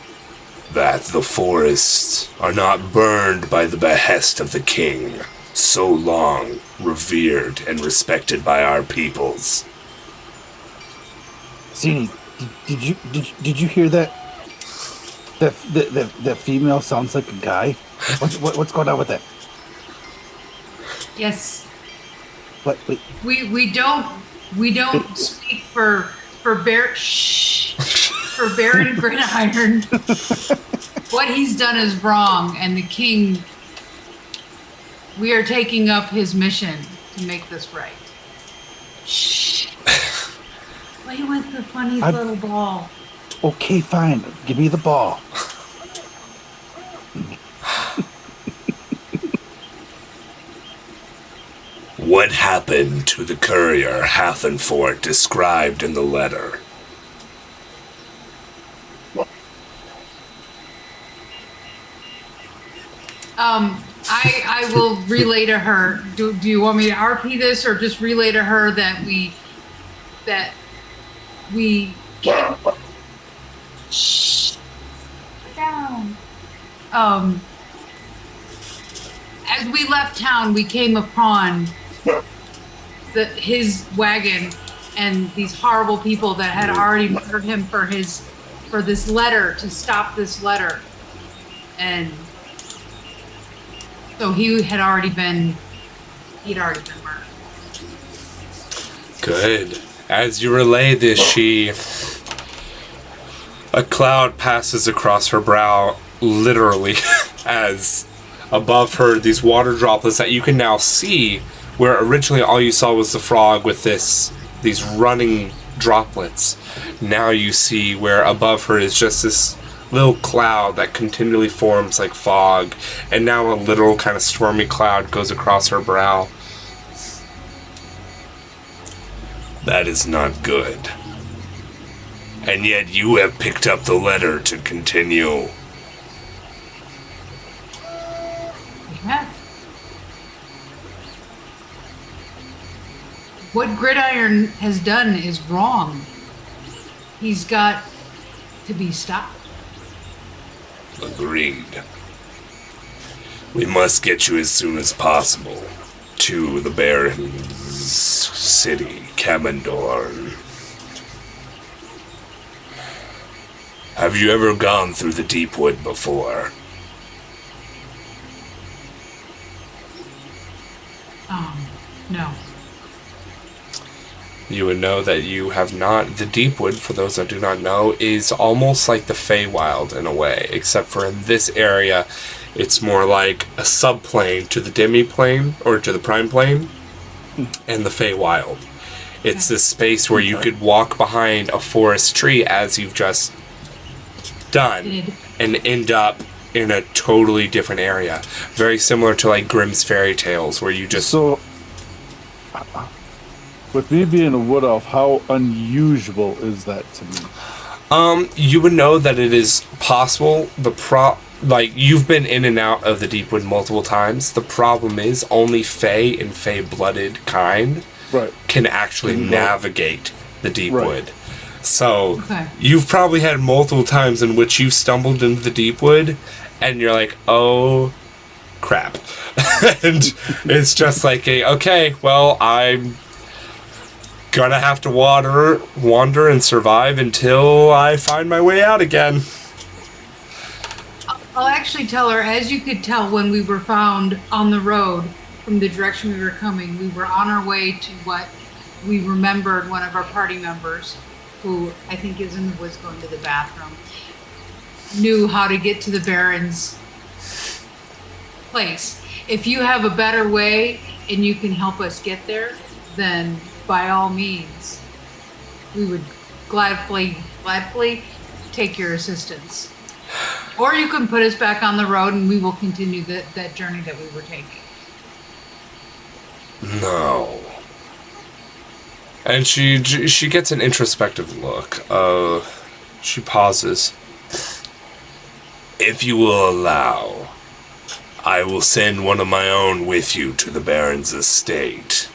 that the forests are not burned by the behest of the king, so long revered and respected by our peoples." Zini, did you hear that? That female sounds like a guy. What's going on with that? Yes. What? Wait. We don't speak for Baron Gridiron. What he's done is wrong, and the king. We are taking up his mission to make this right. Shh. Play with the funny little ball. Okay, fine. Give me the ball. What happened to the courier Hathenfort described in the letter? I will relay to her. Do you want me to RP this, or just relay to her that we shh down. As we left town, we came upon his wagon and these horrible people that had already murdered him for this letter, to stop this letter, and so he'd already been murdered. Good. As you relay this, a cloud passes across her brow, literally, as above her, these water droplets that you can now see, where originally all you saw was the frog with these running droplets. Now you see where above her is just this little cloud that continually forms like fog, and now a literal kind of stormy cloud goes across her brow. That is not good. And yet you have picked up the letter to continue. Yeah. What Gridiron has done is wrong. He's got to be stopped. Agreed. We must get you as soon as possible to the Baron's city, Kamendorn. Have you ever gone through the Deepwood before? No. You would know that you have not. The Deepwood, for those that do not know, is almost like the Feywild in a way, except for in this area, it's more like a subplane to the demi-plane, or to the prime plane, and the Feywild. It's this space where you could walk behind a forest tree, as you've just done, and end up in a totally different area. Very similar to like Grimm's fairy tales, where you just... So, with me being a wood elf, how unusual is that to me? You would know that it is possible. Like, you've been in and out of the Deepwood multiple times. The problem is only Fey and Fey-blooded kind can actually navigate the Deepwood. So, you've probably had multiple times in which you've stumbled into the Deepwood, and you're like, oh, crap. And it's just like, okay, well, I'm gonna have to wander and survive until I find my way out again. I'll actually tell her, as you could tell when we were found on the road from the direction we were coming, we were on our way to what we remembered one of our party members, who I think is in the woods going to the bathroom, knew how to get to the Baron's place. If you have a better way and you can help us get there, then by all means, we would gladly take your assistance. Or you can put us back on the road and we will continue that journey that we were taking. No. And she gets an introspective look. She pauses. If you will allow, I will send one of my own with you to the Baron's estate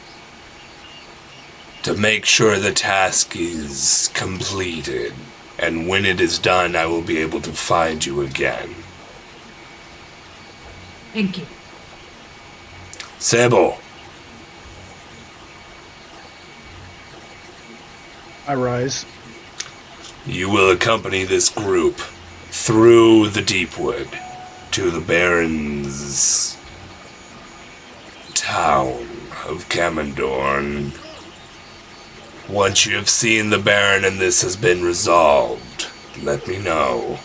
to make sure the task is completed. And when it is done, I will be able to find you again. Thank you. Sable. I rise. You will accompany this group through the Deepwood to the Baron's town of Kamendorn. Once you have seen the Baron and this has been resolved, let me know.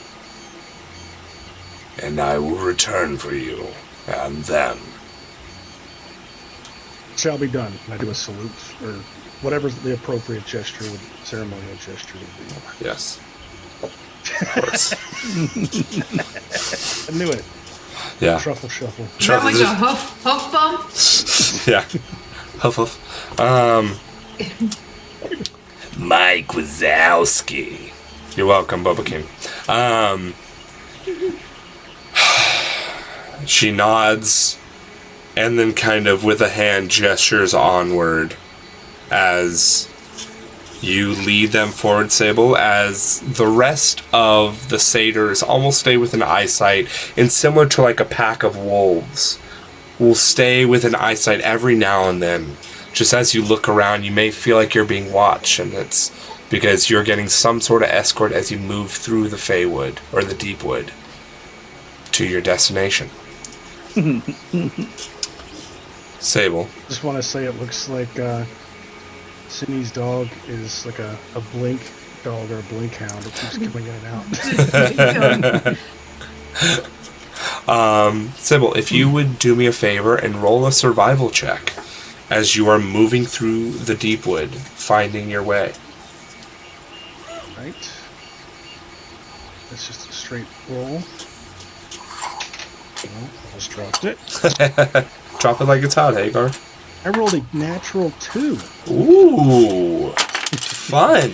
And I will return for you and them. Shall be done. And I do a salute, or whatever the appropriate ceremonial gesture would be. Yes. Of course. I knew it. Yeah. Truffle shuffle. Is that like a hoof bump? Yeah. Huff huff. Mike Wazowski. You're welcome, Bubba King. She nods and then kind of with a hand gestures onward as you lead them forward, Sable, as the rest of the satyrs almost stay within eyesight, and similar to like a pack of wolves will stay within eyesight every now and then. Just as you look around, you may feel like you're being watched, and it's because you're getting some sort of escort as you move through the Feywood, or the Deepwood, to your destination. Sable. Just want to say it looks like Sydney's dog is like a blink dog or a blink hound. It keeps coming in and out. Sybil, if you would do me a favor and roll a survival check as you are moving through the Deepwood, finding your way. Right. That's just a straight roll. Well, I just dropped it. Drop it like it's hot, Hagar. I rolled a natural 2. Ooh, fun.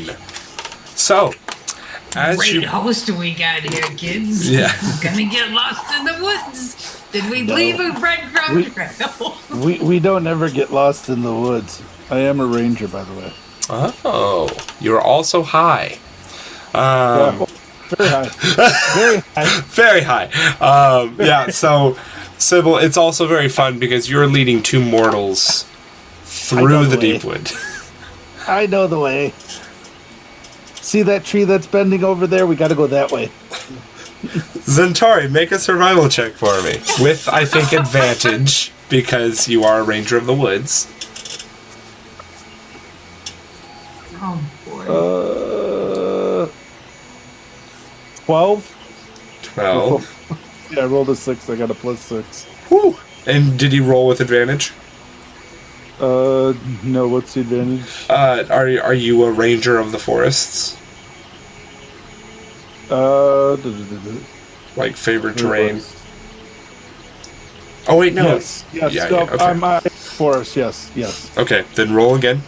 So, as Great you... host we got here, kids. Yeah. We're gonna get lost in the woods. Did we leave a breadcrumb trail? We don't ever get lost in the woods. I am a ranger, by the way. Oh, you're also high. Very high. Very high. Very high. Yeah, so Sybil, it's also very fun because you're leading two mortals through the deep wood. I know the way. See that tree that's bending over there? We got to go that way. Zentari, make a survival check for me. With, I think, advantage, because you are a ranger of the woods. Oh, boy. 12? 12. Yeah, I rolled a 6. I got a +6. Whew. And did he roll with advantage? No, what's the advantage? Are you a ranger of the forests? Like favorite terrain? Oh wait, no. Yes. Yeah, okay. I'm forest. Yes. Okay, then roll again.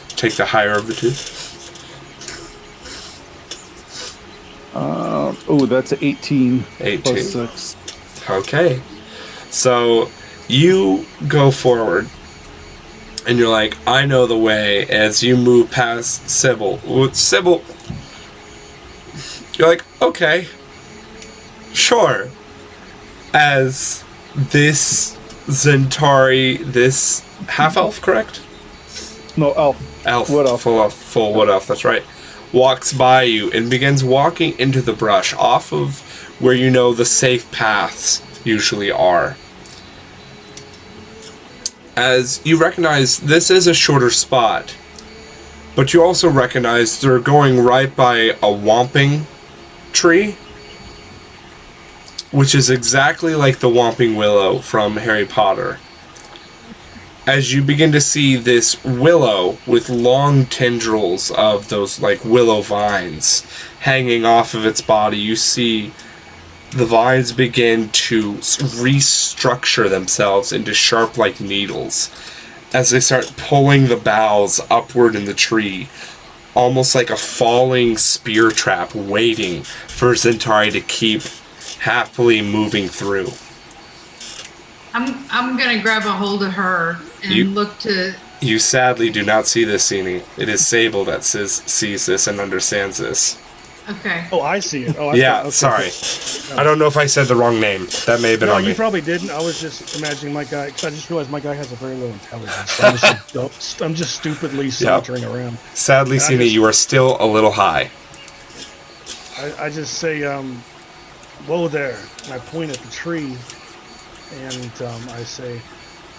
Take the higher of the two. That's 18. 18. +6. Okay. So you go forward. And you're like, I know the way. As you move past Sybil. Sybil. You're like, okay. Sure. As this Zentari, this half-elf, correct? No, elf. Elf. Wood elf. Full wood elf, that's right. Walks by you and begins walking into the brush off of where you know the safe paths usually are. As you recognize this is a shorter spot, but you also recognize they're going right by a whomping tree, which is exactly like the whomping willow from Harry Potter. As you begin to see this willow with long tendrils of those like willow vines hanging off of its body, you see the vines begin to restructure themselves into sharp like needles as they start pulling the boughs upward in the tree, almost like a falling spear trap waiting for Zentari to keep happily moving through. I'm gonna grab a hold of her and look to... You sadly do not see this, Sini. It is Sable that sees this and understands this. Okay. Oh, I see it. Oh, Yeah, okay. sorry. I don't know if I said the wrong name. That may have been No, on me. you probably didn't. I was just imagining my guy, because I just realized my guy has a very low intelligence. So I'm just stupidly sauntering around. Sadly, And Sini, you are still a little high. I just say, whoa there. And I point at the tree, and I say,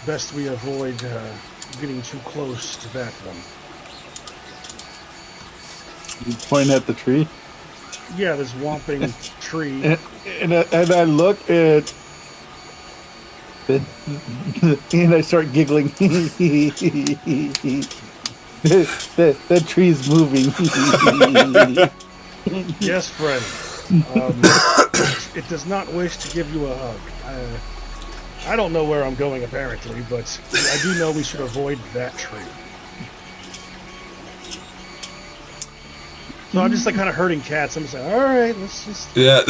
best we avoid getting too close to that one. You point at the tree? Yeah, this whomping tree. And I look at and I start giggling. that tree's moving. Yes, friend. It does not wish to give you a hug. I don't know where I'm going, apparently, but I do know we should avoid that tree. So I'm just like kind of herding cats. I'm just like, all right, let's just go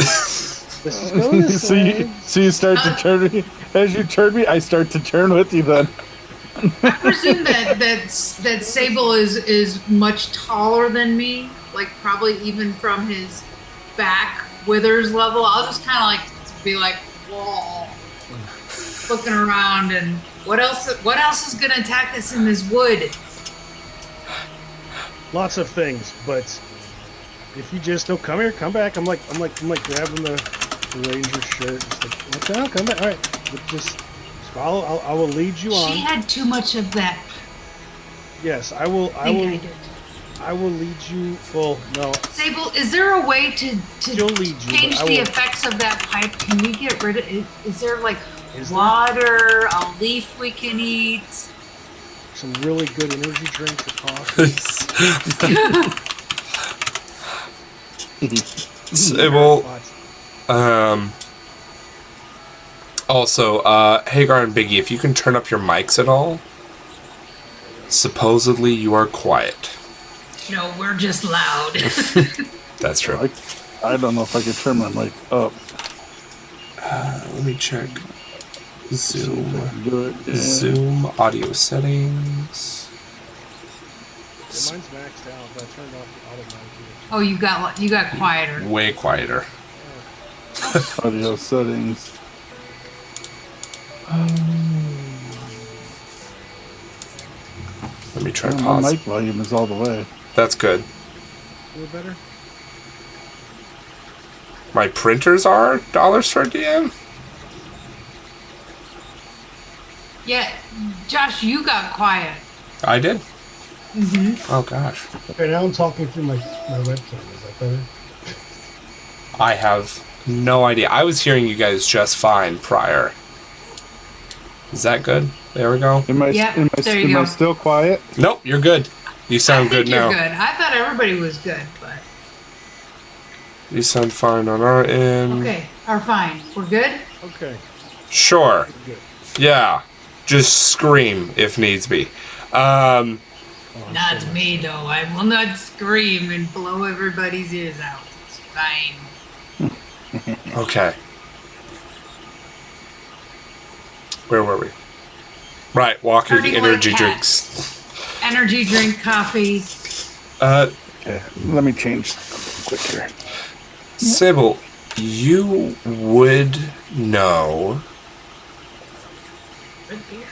this way. So you start to turn me. As you turn me, I start to turn with you. Then I presume that Sable is much taller than me, like probably even from his back withers level. I'll just kind of like be like, whoa, looking around, and what else is gonna attack us in this wood? Lots of things, but if you just come here, come back. I'm like grabbing the ranger shirt. Just like, what the hell? Come back. All right, but just follow. I will lead you on. She had too much of that. Yes, I will. I will lead you. Well, no. Sable, is there a way to She'll lead you, change but I the will- effects of that pipe? Can we get rid of it? Is there like Is there? water, a leaf we can eat? Some really good energy drinks at cost. Sybil, also, Hagar and Biggie, if you can turn up your mics at all. Supposedly you are quiet. No, we're just loud. That's true. I don't know if I could turn my mic up. Let me check. Zoom. Do it. Yeah. Zoom audio settings. Mine's maxed out, but I turned off the automatic. Oh, you got quieter. Way quieter. Audio settings. Let me try My pause. mic volume is all the way. That's good. A little better. My printers are dollars for DM? Yeah, Josh, you got quiet. I did. Mm-hmm. Oh, gosh. Okay, now I'm talking through my webcam. Is that better? I have no idea. I was hearing you guys just fine prior. Is that good? There we go. Am I, Yep, am I, there you am I go. still quiet? Nope, you're good. You sound I think good you're now. good. I thought everybody was good, but You sound fine on our end. okay, are fine. We're good. Okay. Sure. Good. Yeah. Just scream if needs be. Oh, I'm Not sorry. me though. I will not scream and blow everybody's ears out. It's fine. Okay. Where were we? Right, walking Herding like energy cats. drinks. Energy drink, coffee. Okay, let me change quick here. Sybil, you would know. Good beer.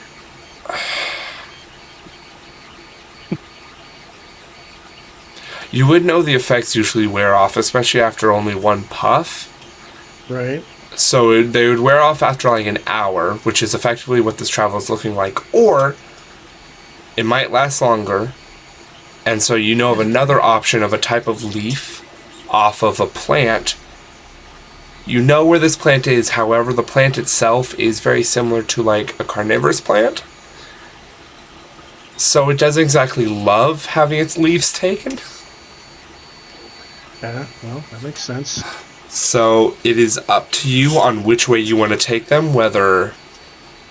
You would know the effects usually wear off, especially after only one puff. Right. So they would wear off after like an hour, which is effectively what this travel is looking like. Or it might last longer. And so you know of another option of a type of leaf off of a plant. You know where this plant is, however, the plant itself is very similar to like a carnivorous plant. So it doesn't exactly love having its leaves taken. Yeah. Well, that makes sense. So it is up to you on which way you want to take them, whether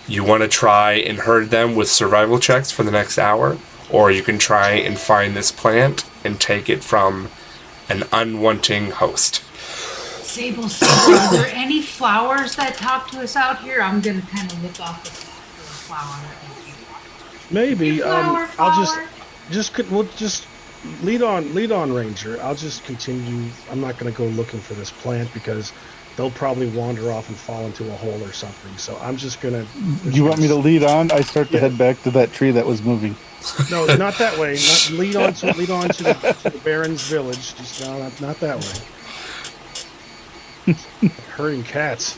you want to try and herd them with survival checks for the next hour, or you can try and find this plant and take it from an unwanting host. Sable, are there any flowers that talk to us out here? I'm gonna kind of look off the flower. Maybe. Flower, I'll we'll just lead on, Ranger. I'll just continue. I'm not going to go looking for this plant because they'll probably wander off and fall into a hole or something. So I'm just gonna. You want me to lead on? I start to head back to that tree that was moving. No, not that way. Lead on to the Baron's village. Just not that way. Herding cats.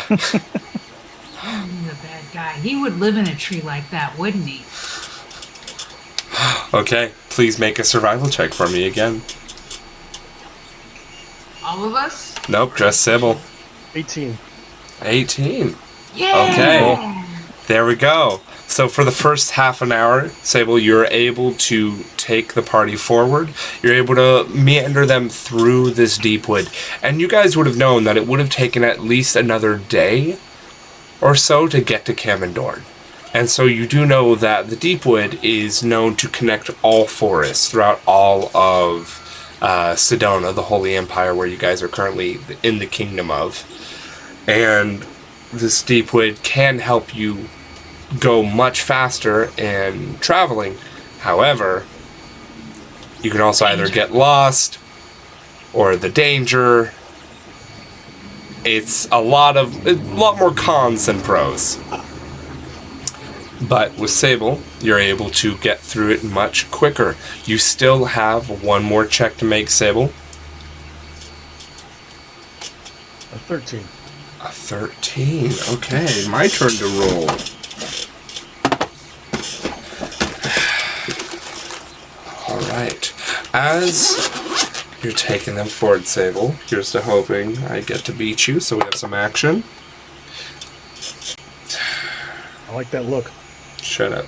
He's a bad guy. He would live in a tree like that, wouldn't he? Okay, please make a survival check for me again. All of us? Nope, just Sybil. 18. 18. Yeah. Okay. There we go. So for the first half an hour, Sable, you're able to take the party forward. You're able to meander them through this deep wood. And you guys would have known that it would have taken at least another day or so to get to Kamendorn. And so you do know that the Deepwood is known to connect all forests throughout all of Sedona, the Holy Empire, where you guys are currently in the kingdom of. And this Deepwood can help you go much faster in traveling. However, you can also either get lost or the danger. It's a lot more cons than pros. But with Sable, you're able to get through it much quicker. You still have one more check to make, Sable. A 13. A 13. Okay, my turn to roll. Alright. As you're taking them forward, Sable, here's to hoping I get to beat you, so we have some action. I like that look. Shut up.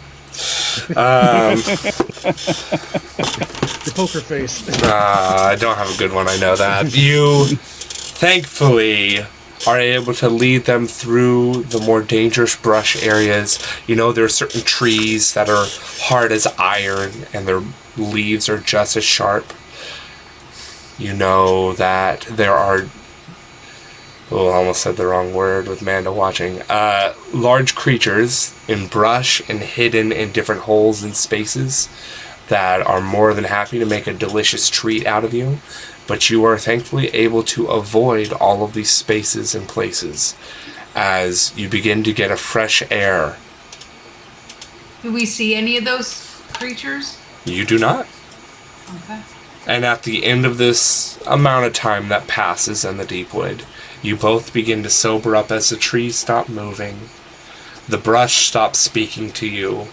The poker face. I don't have a good one, I know that. You, thankfully, are able to lead them through the more dangerous brush areas. You know, there are certain trees that are hard as iron, and their leaves are just as sharp. You know that there are... Oh, I almost said the wrong word with Manda watching. Large creatures in brush and hidden in different holes and spaces that are more than happy to make a delicious treat out of you. But you are thankfully able to avoid all of these spaces and places. as you begin to get a fresh air. Do we see any of those creatures? You do not. Okay. And at the end of this amount of time that passes in the deep wood, you both begin to sober up as the trees stop moving. The brush stops speaking to you.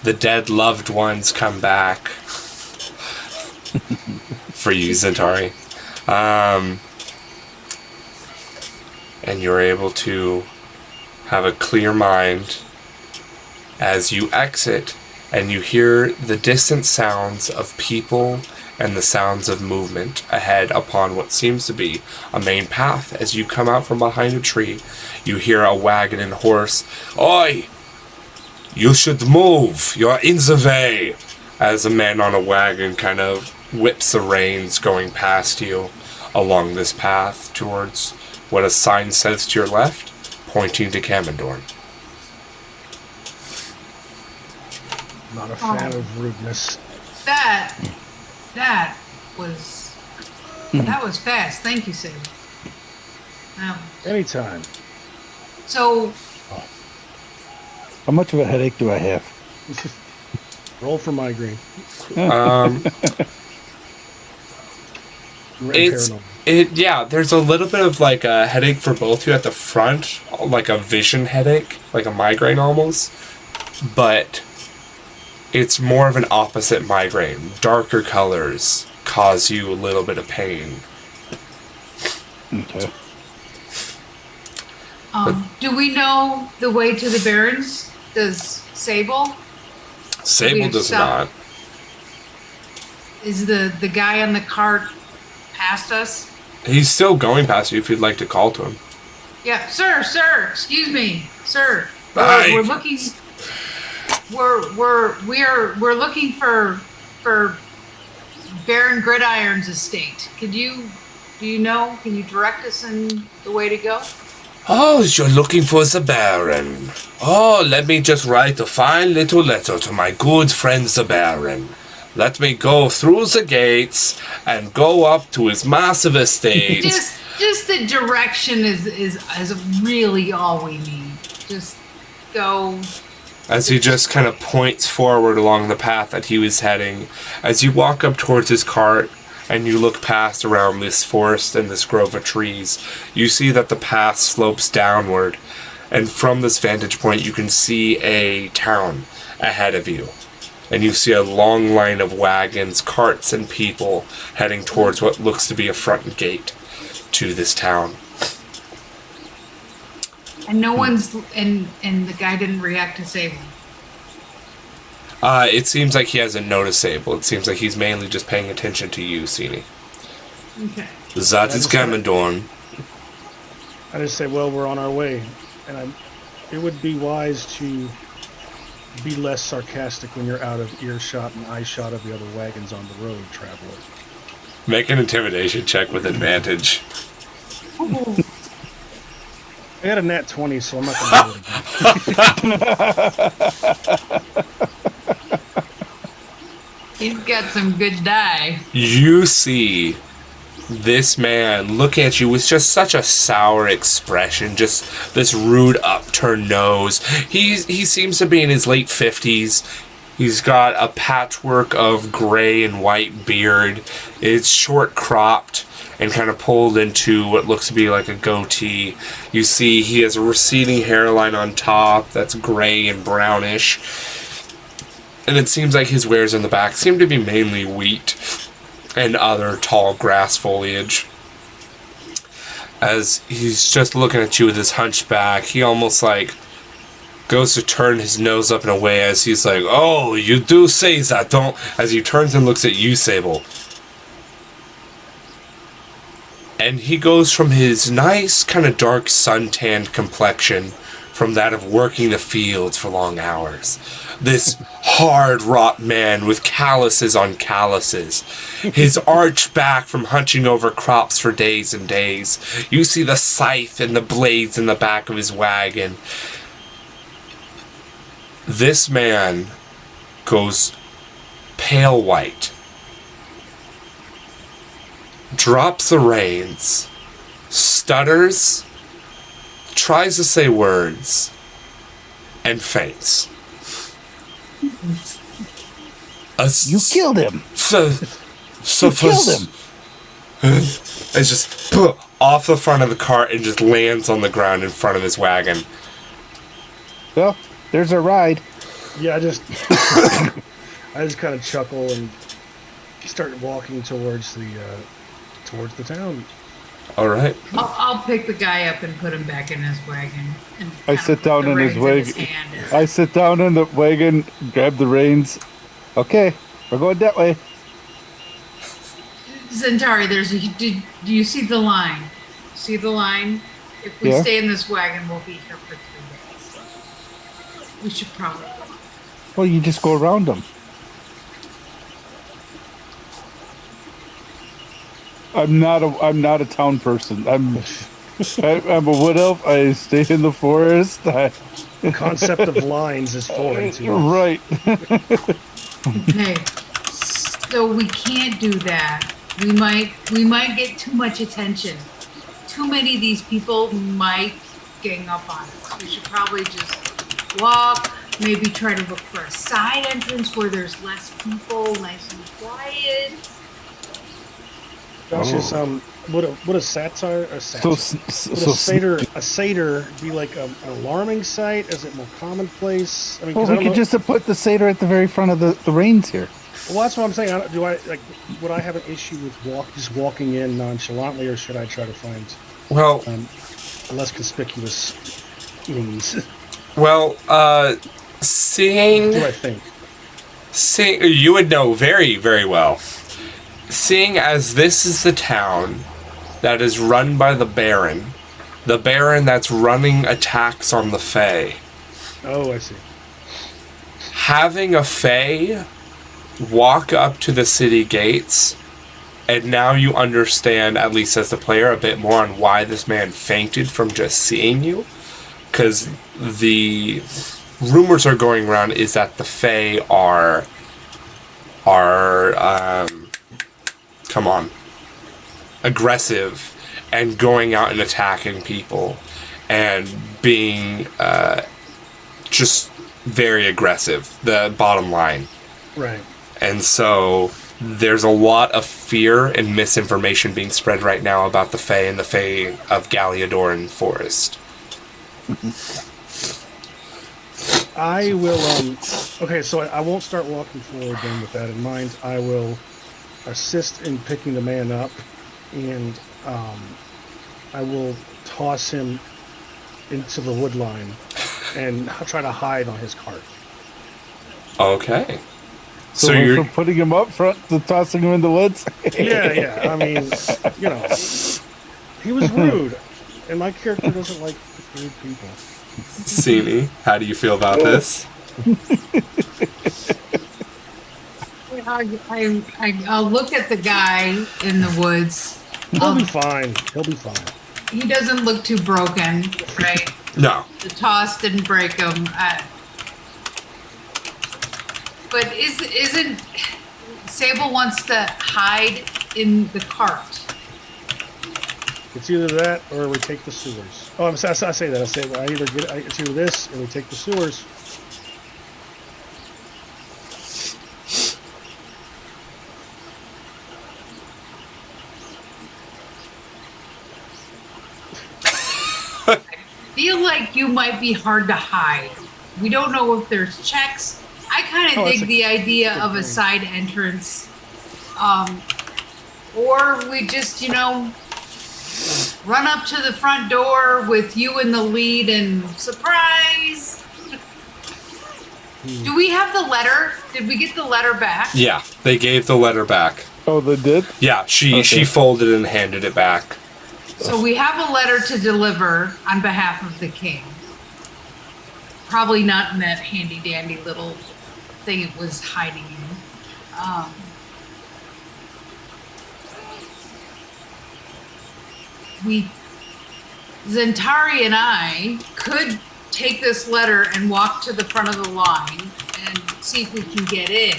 The dead loved ones come back. For you, Zentari. And you're able to have a clear mind as you exit and you hear the distant sounds of people and the sounds of movement ahead upon what seems to be a main path. As you come out from behind a tree, you hear a wagon and horse. Oi! You should move! You're in the way! As a man on a wagon kind of whips the reins going past you along this path towards what a sign says to your left, pointing to Kamendorn. Not a fan of rudeness. That was fast. Thank you, Sam. Anytime. So How much of a headache do I have? Roll for migraine. Yeah, there's a little bit of like a headache for both of you at the front, like a vision headache, like a migraine almost, but it's more of an opposite migraine. Darker colors cause you a little bit of pain. Okay. do we know the way to the Barrens? Does Sable? Sable does not. Is the guy on the cart past us? He's still going past you if you'd like to call to him. Yeah, sir, excuse me, sir. Hi. We're looking. We're looking for Baron Gridiron's estate. Do you know? Can you direct us in the way to go? Oh, you're looking for the Baron. Oh, let me just write a fine little letter to my good friend the Baron. Let me go through the gates and go up to his massive estate. Just the direction is really all we need. Just go. As he just kind of points forward along the path that he was heading. As you walk up towards his cart and you look past around this forest and this grove of trees, you see that the path slopes downward. And from this vantage point, you can see a town ahead of you. And you see a long line of wagons, carts, and people heading towards what looks to be a front gate to this town. And no one's and the guy didn't react to Sable. It seems like he hasn't noticed Sable. It seems like he's mainly just paying attention to you, Sini. Okay. That is Kamendorn. I just say, well, we're on our way, and it would be wise to be less sarcastic when you're out of earshot and eyeshot of the other wagons on the road, traveler. Make an intimidation check with advantage. I had a nat 20, so I'm not going to do it again. He's got some good die. You see this man look at you with just such a sour expression, just this rude upturned nose. He seems to be in his late 50s. He's got a patchwork of gray and white beard. It's short cropped and kind of pulled into what looks to be like a goatee. You see he has a receding hairline on top that's gray and brownish. And it seems like his wares in the back seem to be mainly wheat and other tall grass foliage. As he's just looking at you with his hunchback, he almost like goes to turn his nose up in a way as he's like, oh, you do say that, don't... As he turns and looks at you, Sable. And he goes from his nice, kind of dark, sun-tanned complexion from that of working the fields for long hours. This hard-wrought man with calluses on calluses. His arched back from hunching over crops for days and days. You see the scythe and the blades in the back of his wagon. This man goes pale white. Drops the reins. Stutters. tries to say words and faints. You killed him. So You killed him. It's just off the front of the cart and just lands on the ground in front of his wagon. Well, there's a ride. Yeah, I just kind of chuckle and start walking towards the town. All right. I'll pick the guy up and put him back in his wagon. And I kind of sit put down the in his reins wagon. hand. I sit down in the wagon, grab the reins. Okay, we're going that way. Zentari, do you see the line? See the line? If we Yeah. stay in this wagon, we'll be here for 3 days. We should probably go. Well, you just go around them. I'm not a town person. I'm a wood elf. I stay in the forest. The concept of lines is foreign to you. Right. Okay. So we can't do that. We might get too much attention. Too many of these people might gang up on us. We should probably just walk, maybe try to look for a side entrance where there's less people, nice and quiet. That's just would a satire a So, satire would a satyr be like an alarming sight? Is it more commonplace? I mean, 'cause well, I we don't could know- just have put the satyr at the very front of the reins here. Well, that's what I'm saying. Would I have an issue with just walking in nonchalantly, or should I try to find Well, a less conspicuous means? well, Do seeing I think? you would know very, very well. Seeing as this is the town that is run by the Baron that's running attacks on the Fae. Oh, I see. Having a Fae walk up to the city gates, and now you understand, at least as the player, a bit more on why this man fainted from just seeing you. Because the rumors are going around is that the Fae are aggressive and going out and attacking people and being just very aggressive, the bottom line. Right. And so there's a lot of fear and misinformation being spread right now about the Fae and the Fae of Galliadoran Forest. I will. Okay, so I won't start walking forward then with that in mind. I will assist in picking the man up, and I will toss him into the wood line and try to hide on his cart. Okay. So, So we're you're from putting him up front to tossing him in the woods. Yeah. I mean, he was rude, and my character doesn't like rude people. Sini, how do you feel about this? I'll look at the guy in the woods. He'll be fine. He'll be fine. He doesn't look too broken, right? No. The toss didn't break him. But isn't Sable wants to hide in the cart? It's either that or we take the sewers. Oh, I say that. I say I either it's either this or we take the sewers. I feel like you might be hard to hide. We don't know if there's checks. I kind of dig the idea of a side entrance. Or we just, run up to the front door with you in the lead and surprise. Do we have the letter? Did we get the letter back? Yeah, they gave the letter back. Oh, they did? Yeah, she folded and handed it back. So we have a letter to deliver on behalf of the king. Probably not in that handy dandy little thing it was hiding in. Zentari and I could take this letter and walk to the front of the line and see if we can get in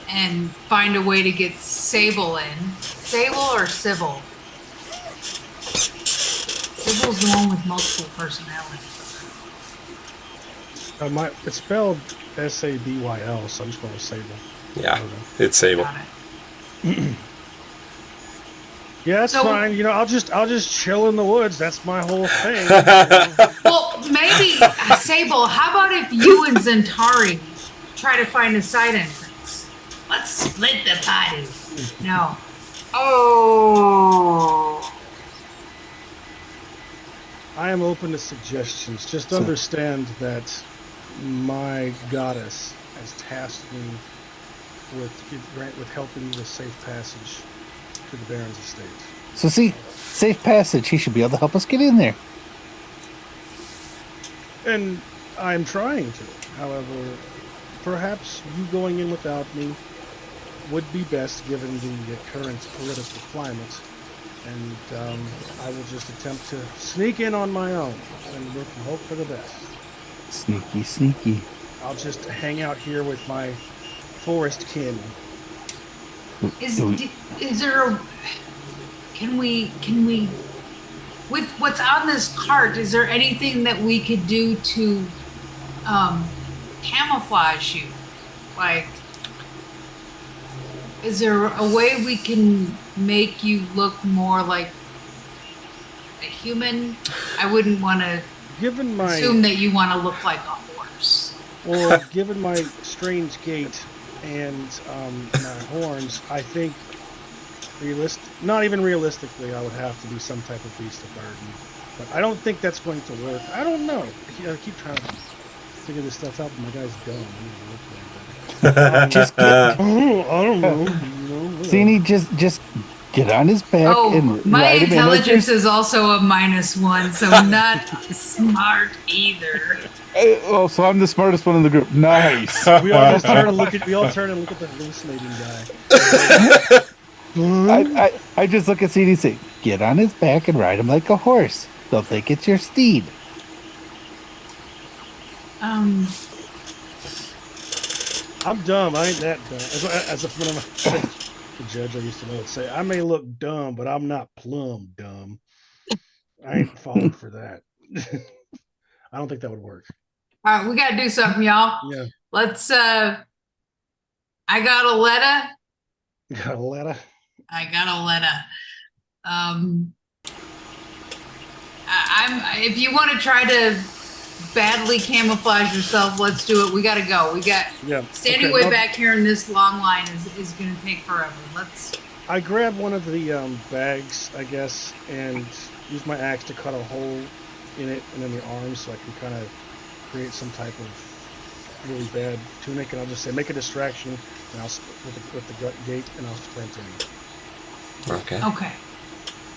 and find a way to get Sable in. Sable or Sybil? Sybil? Sable's the one with multiple personalities. It's spelled Sabyl, so I'm just going with Sable. Yeah, it's Sable. Got it. Yeah, that's So- fine. You know, I'll just chill in the woods. That's my whole thing. Well, maybe, Sable, how about if you and Zentari try to find a side entrance? Let's split the party. No. Oh. I am open to suggestions. Just understand that my goddess has tasked me with helping you with safe passage to the Baron's estate. So see, safe passage. He should be able to help us get in there. And I'm trying to. However, perhaps you going in without me would be best given the current political climate. And I will just attempt to sneak in on my own and look and hope for the best. Sneaky, sneaky. I'll just hang out here with my forest kin. Is there a... Can we... With what's on this cart, is there anything that we could do to camouflage you? Like, is there a way we can make you look more like a human? I wouldn't want to Given my assume that you want to look like a horse. well, given my strange gait and my horns, I think not even realistically, I would have to be some type of beast of burden. But I don't think that's going to work. I don't know. I keep trying to figure this stuff out, but my guy's dumb. He doesn't look like that. Just get, I don't know. Zini, just get on his back Oh, and my ride him in like intelligence this. is also a -1, so not smart either. Oh, so I'm the smartest one in the group. Nice. We all just turn and look at the hallucinating guy. I just look at Zini and say, get on his back and ride him like a horse. They'll think it's your steed. I'm dumb. I ain't that dumb. As one of the judge I used to know would say, I may look dumb, but I'm not plumb dumb. I ain't falling for that. I don't think that would work. All right, we got to do something, y'all. Yeah. Let's, I got a letter. Got a letter? I got a letter. If you want to try to badly camouflage yourself, let's do it. We got to go. We got standing way back here in this long line is going to take forever. Let's. I grab one of the bags, I guess, and use my axe to cut a hole in it and in the arms so I can kind of create some type of really bad tunic, and I'll just say make a distraction, and I'll with the gate, and I'll sprint in. Okay.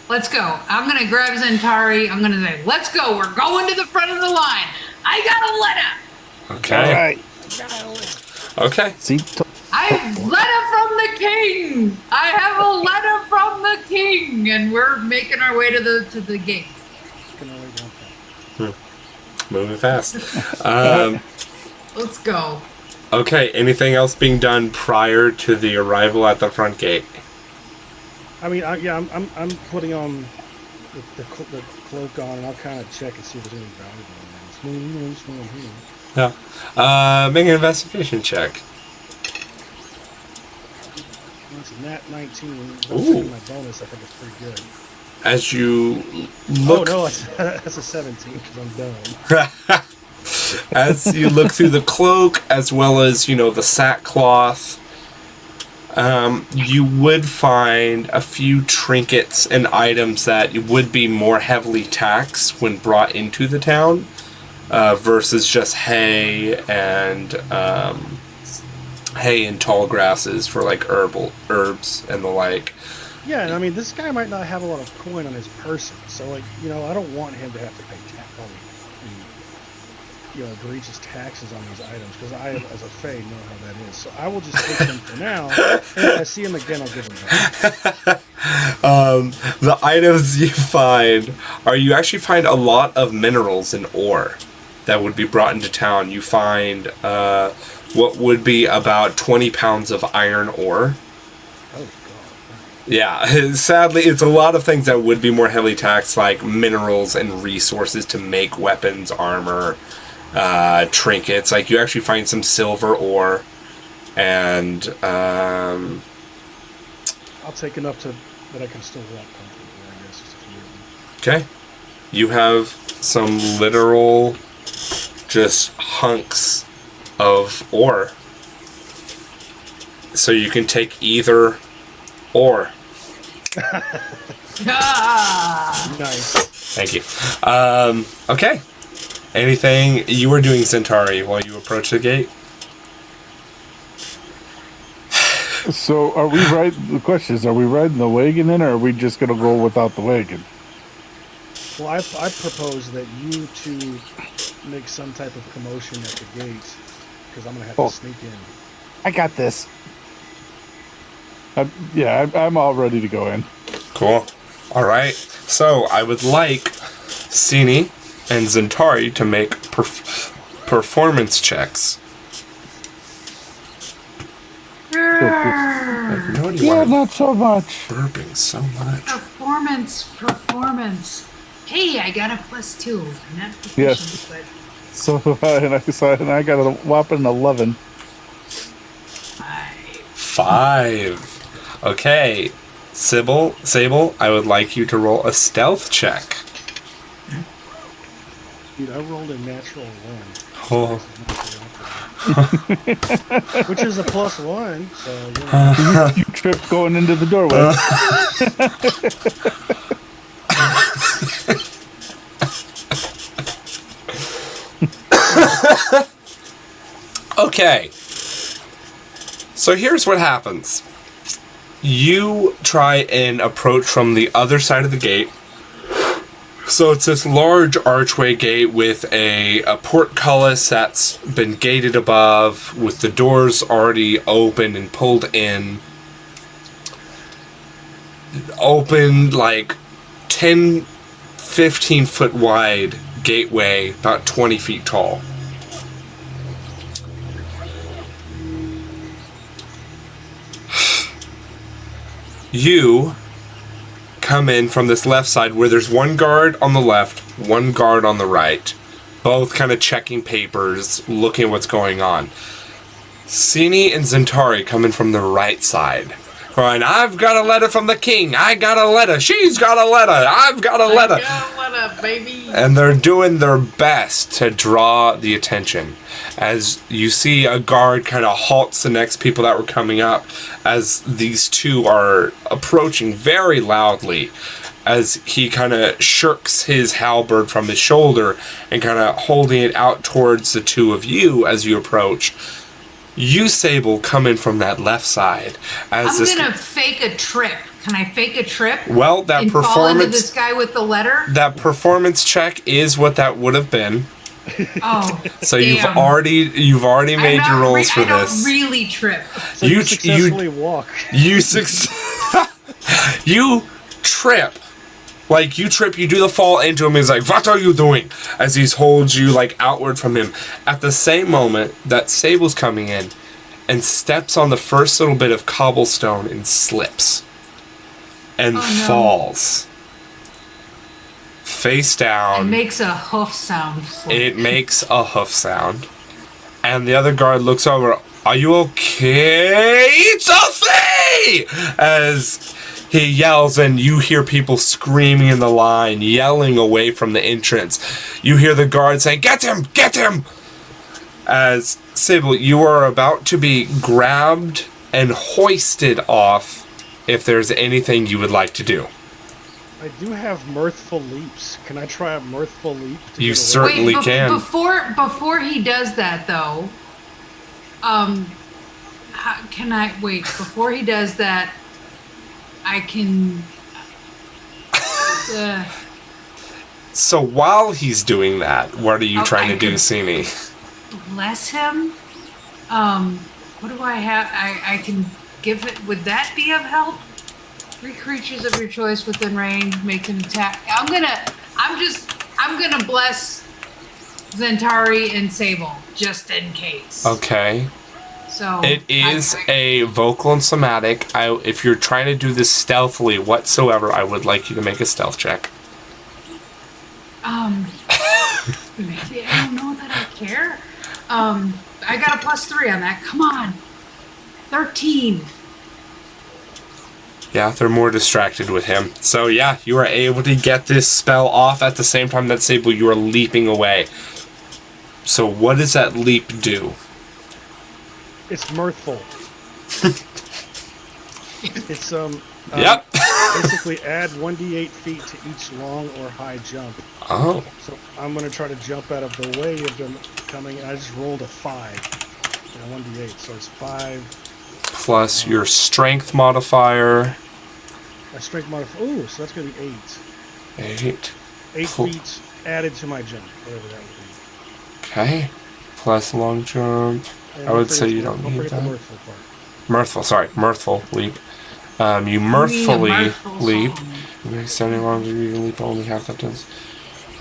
Let's go. I'm going to grab Zentari. I'm going to say, let's go. We're going to the front of the line. I got a letter. Okay. All right. Okay. See, I have letter from the king. I have a letter from the king, and we're making our way to the gate. Moving fast. Let's go. Okay. Anything else being done prior to the arrival at the front gate? I mean, I'm putting on the cloak on, and I'll kind of check and see if there's any valuable in it. Yeah. Make an investigation check. It's a nat 19. Ooh. My bonus, I think it's pretty good. As you look, Oh no, that's a 17 because I'm dumb. as you look through the cloak, as well as the sackcloth, you would find a few trinkets and items that would be more heavily taxed when brought into the town, versus just hay and tall grasses for like herbs and the like. Yeah, and I mean, this guy might not have a lot of coin on his person, so like, I don't want him to have to pay egregious taxes on these items, because I, as a Fae, know how that is. So I will just take them for now, and if I see him again, I'll give them back. The items you find are, you actually find a lot of minerals and ore that would be brought into town. You find what would be about 20 pounds of iron ore. Oh, Yeah, sadly, it's a lot of things that would be more heavily taxed, like minerals and resources to make weapons, armor, trinkets. Like, you actually find some silver ore, and I'll take enough that I can still walk comfortably, I guess, just a few of them. okay, you have some literal just hunks of ore. So you can take either or. Ah! Nice. Thank you. Okay. Anything you were doing, Centauri, while you approach the gate? So are we riding? The question is, are we riding the wagon in, or are we just gonna go without the wagon? Well, I propose that you two make some type of commotion at the gate, because I'm gonna have to sneak in. I got this. I'm all ready to go in. Cool. All right. So I would like Sini and Centauri to make performance checks. I know you Yeah, want not so much. burping so much. Performance. Hey, I got a +2. I'm not proficient, Yes. but So and I got a whopping 11. 5. Okay. Sable, I would like you to roll a stealth check. Dude, I rolled a natural 1. Oh. Which is a +1, so, you know. You tripped going into the doorway. Okay. So here's what happens. You try and approach from the other side of the gate. So it's this large archway gate with a portcullis that's been gated above, with the doors already open and pulled in. Open like 10, 15 foot wide gateway, about 20 feet tall. You come in from this left side where there's one guard on the left, one guard on the right. Both kind of checking papers, looking at what's going on. Sini and Centauri come in from the right side. Going, I've got a letter from the king. I got a letter. She's got a letter. I've got a letter. I got a letter, baby. And they're doing their best to draw the attention. As you see a guard kind of halts the next people that were coming up as these two are approaching very loudly, as he kind of shirks his halberd from his shoulder and kind of holding it out towards the two of you as you approach. You, Sable, come in from that left side. As I'm gonna fake a trip. Can I fake a trip? Well, that and fall into performance. this guy with the letter? That performance check is what that would have been. Oh, So damn. you've already made your rolls for I don't this. really trip. So you successfully walk. You trip. Like, you trip, you do the fall into him, he's like, what are you doing? As he holds you, like, outward from him. At the same moment that Sable's coming in and steps on the first little bit of cobblestone and slips. And falls. Face down. It makes a hoof sound. It makes a hoof sound. And the other guard looks over. Are you okay? It's Sophie! As he yells, and you hear people screaming in the line, yelling away from the entrance. You hear the guard saying, get him! Get him! As Sable, you are about to be grabbed and hoisted off if there's anything you would like to do. I do have mirthful leaps. Can I try a mirthful leap? You certainly can. Before he does that, though, can I wait? Before he does that, I can. So while he's doing that, what are you trying to do, can Sini? Bless him. What do I have? I can give it. Would that be of help? 3 creatures of your choice within range make an attack. I'm gonna bless Centauri and Sable just in case. Okay. So It is a vocal and somatic. If you're trying to do this stealthily whatsoever, I would like you to make a stealth check. Maybe I don't know that I care. I got a +3 on that. Come on. 13. Yeah, they're more distracted with him. So yeah, you are able to get this spell off at the same time that Sable, you are leaping away. So what does that leap do? It's mirthful. It's Yep. basically add 1d8 feet to each long or high jump. Oh. So I'm going to try to jump out of the way of them coming, and I just rolled a 5. 1d8, so it's 5. Plus your strength modifier. My strength modifier. Ooh, so that's going to be 8. 8. 8 feet added to my jump, whatever that would be. Okay. Plus long jump. And I would say you don't need that. Mirthful leap. You mirthfully leap. Extending longer, you can leap only half that does.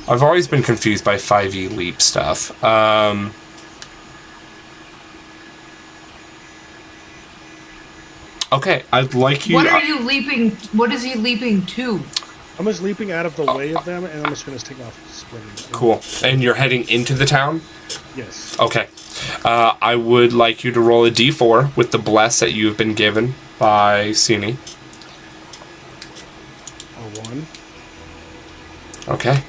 I've always been confused by 5e leap stuff. Okay, I'd like you. What are you leaping? What is he leaping to? I'm just leaping out of the way of them, and I'm just going to take off sprinting. Cool. And you're heading into the town? Yes. Okay. I would like you to roll a d4 with the bless that you've been given by Sini. A 1. Okay.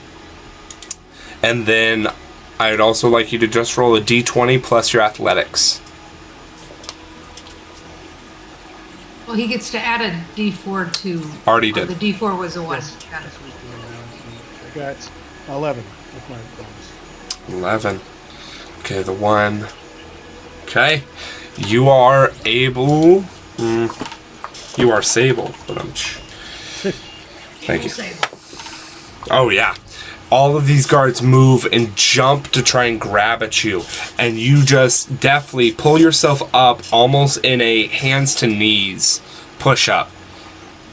And then I'd also like you to just roll a d20 plus your athletics. Well, he gets to add a D4 to. Already did. The D4 was a 1. Yes. Got it. I got 11 with my bonus. 11. Okay, the 1. Okay. You are able... you are Sable. Thank you. Oh, yeah. All of these guards move and jump to try and grab at you. And you just deftly pull yourself up almost in a hands to knees push-up.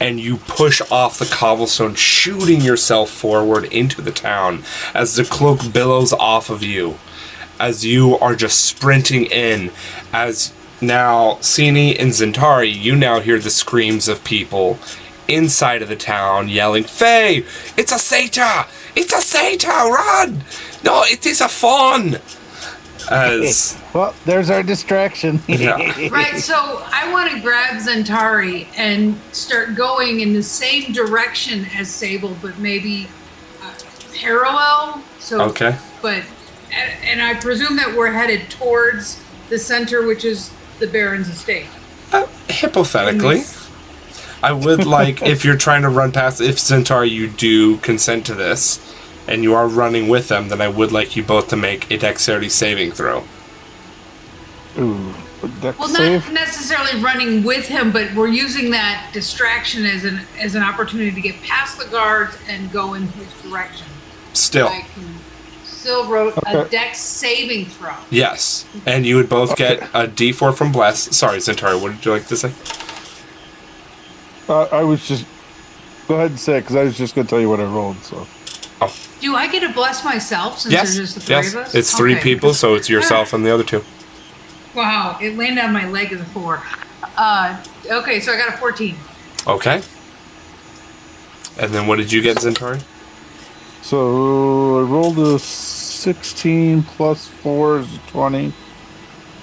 And you push off the cobblestone, shooting yourself forward into the town as the cloak billows off of you. As you are just sprinting in. As now, Sini and Zentari, you now hear the screams of people inside of the town yelling, "Faye, it's a satyr! It's a satyr! Run! No, it is a fawn!" As well, there's our distraction. Yeah. Right, so I want to grab Zentari and start going in the same direction as Sable, but maybe parallel. So, Okay. But, and I presume that we're headed towards the center, which is the Baron's estate. Hypothetically, I would like, if you're trying to run past, if Zentari, you do consent to this, and you are running with them, then I would like you both to make a dexterity saving throw. Ooh, dex Well, save? not necessarily running with him, but we're using that distraction as an opportunity to get past the guards and go in his direction. Still. I can still wrote a dex saving throw. Yes. And you would both get a d4 from Bless. Sorry, Zentari, what did you like to say? I was just... Go ahead and say it, because I was just going to tell you what I rolled, so... Do I get to bless myself since Yes. there's just the three Yes. of us? It's 3 Okay. people, so it's yourself and the other 2. Wow, it landed on my leg as a 4. Okay, so I got a 14. Okay. And then what did you get, Zentari? So I rolled a 16 plus 4 is 20.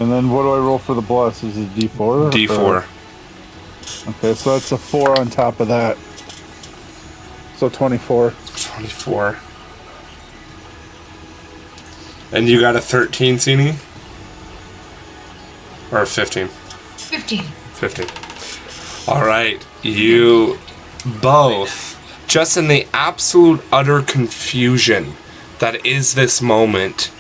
And then what do I roll for the bless? Is it D4? D4. Okay, so that's a 4 on top of that. So 24. 24. And you got a 13, Sini? Or a 15? 15. 15. Alright, you both, just in the absolute utter confusion that is this moment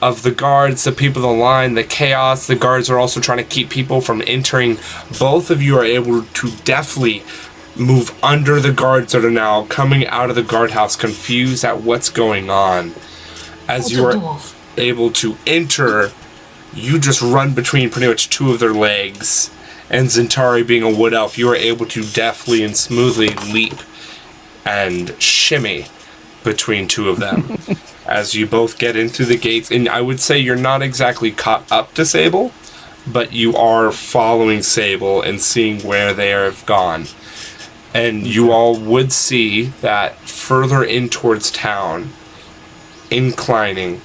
of the guards, the people in the line, the chaos, the guards are also trying to keep people from entering. Both of you are able to deftly move under the guards that are now coming out of the guardhouse, confused at what's going on. As you are able to enter, you just run between pretty much 2 of their legs. And Zentari, being a wood elf, you are able to deftly and smoothly leap and shimmy between 2 of them. As you both get in through the gates. And I would say you're not exactly caught up to Sable, but you are following Sable and seeing where they have gone. And you all would see that further in towards town, inclining,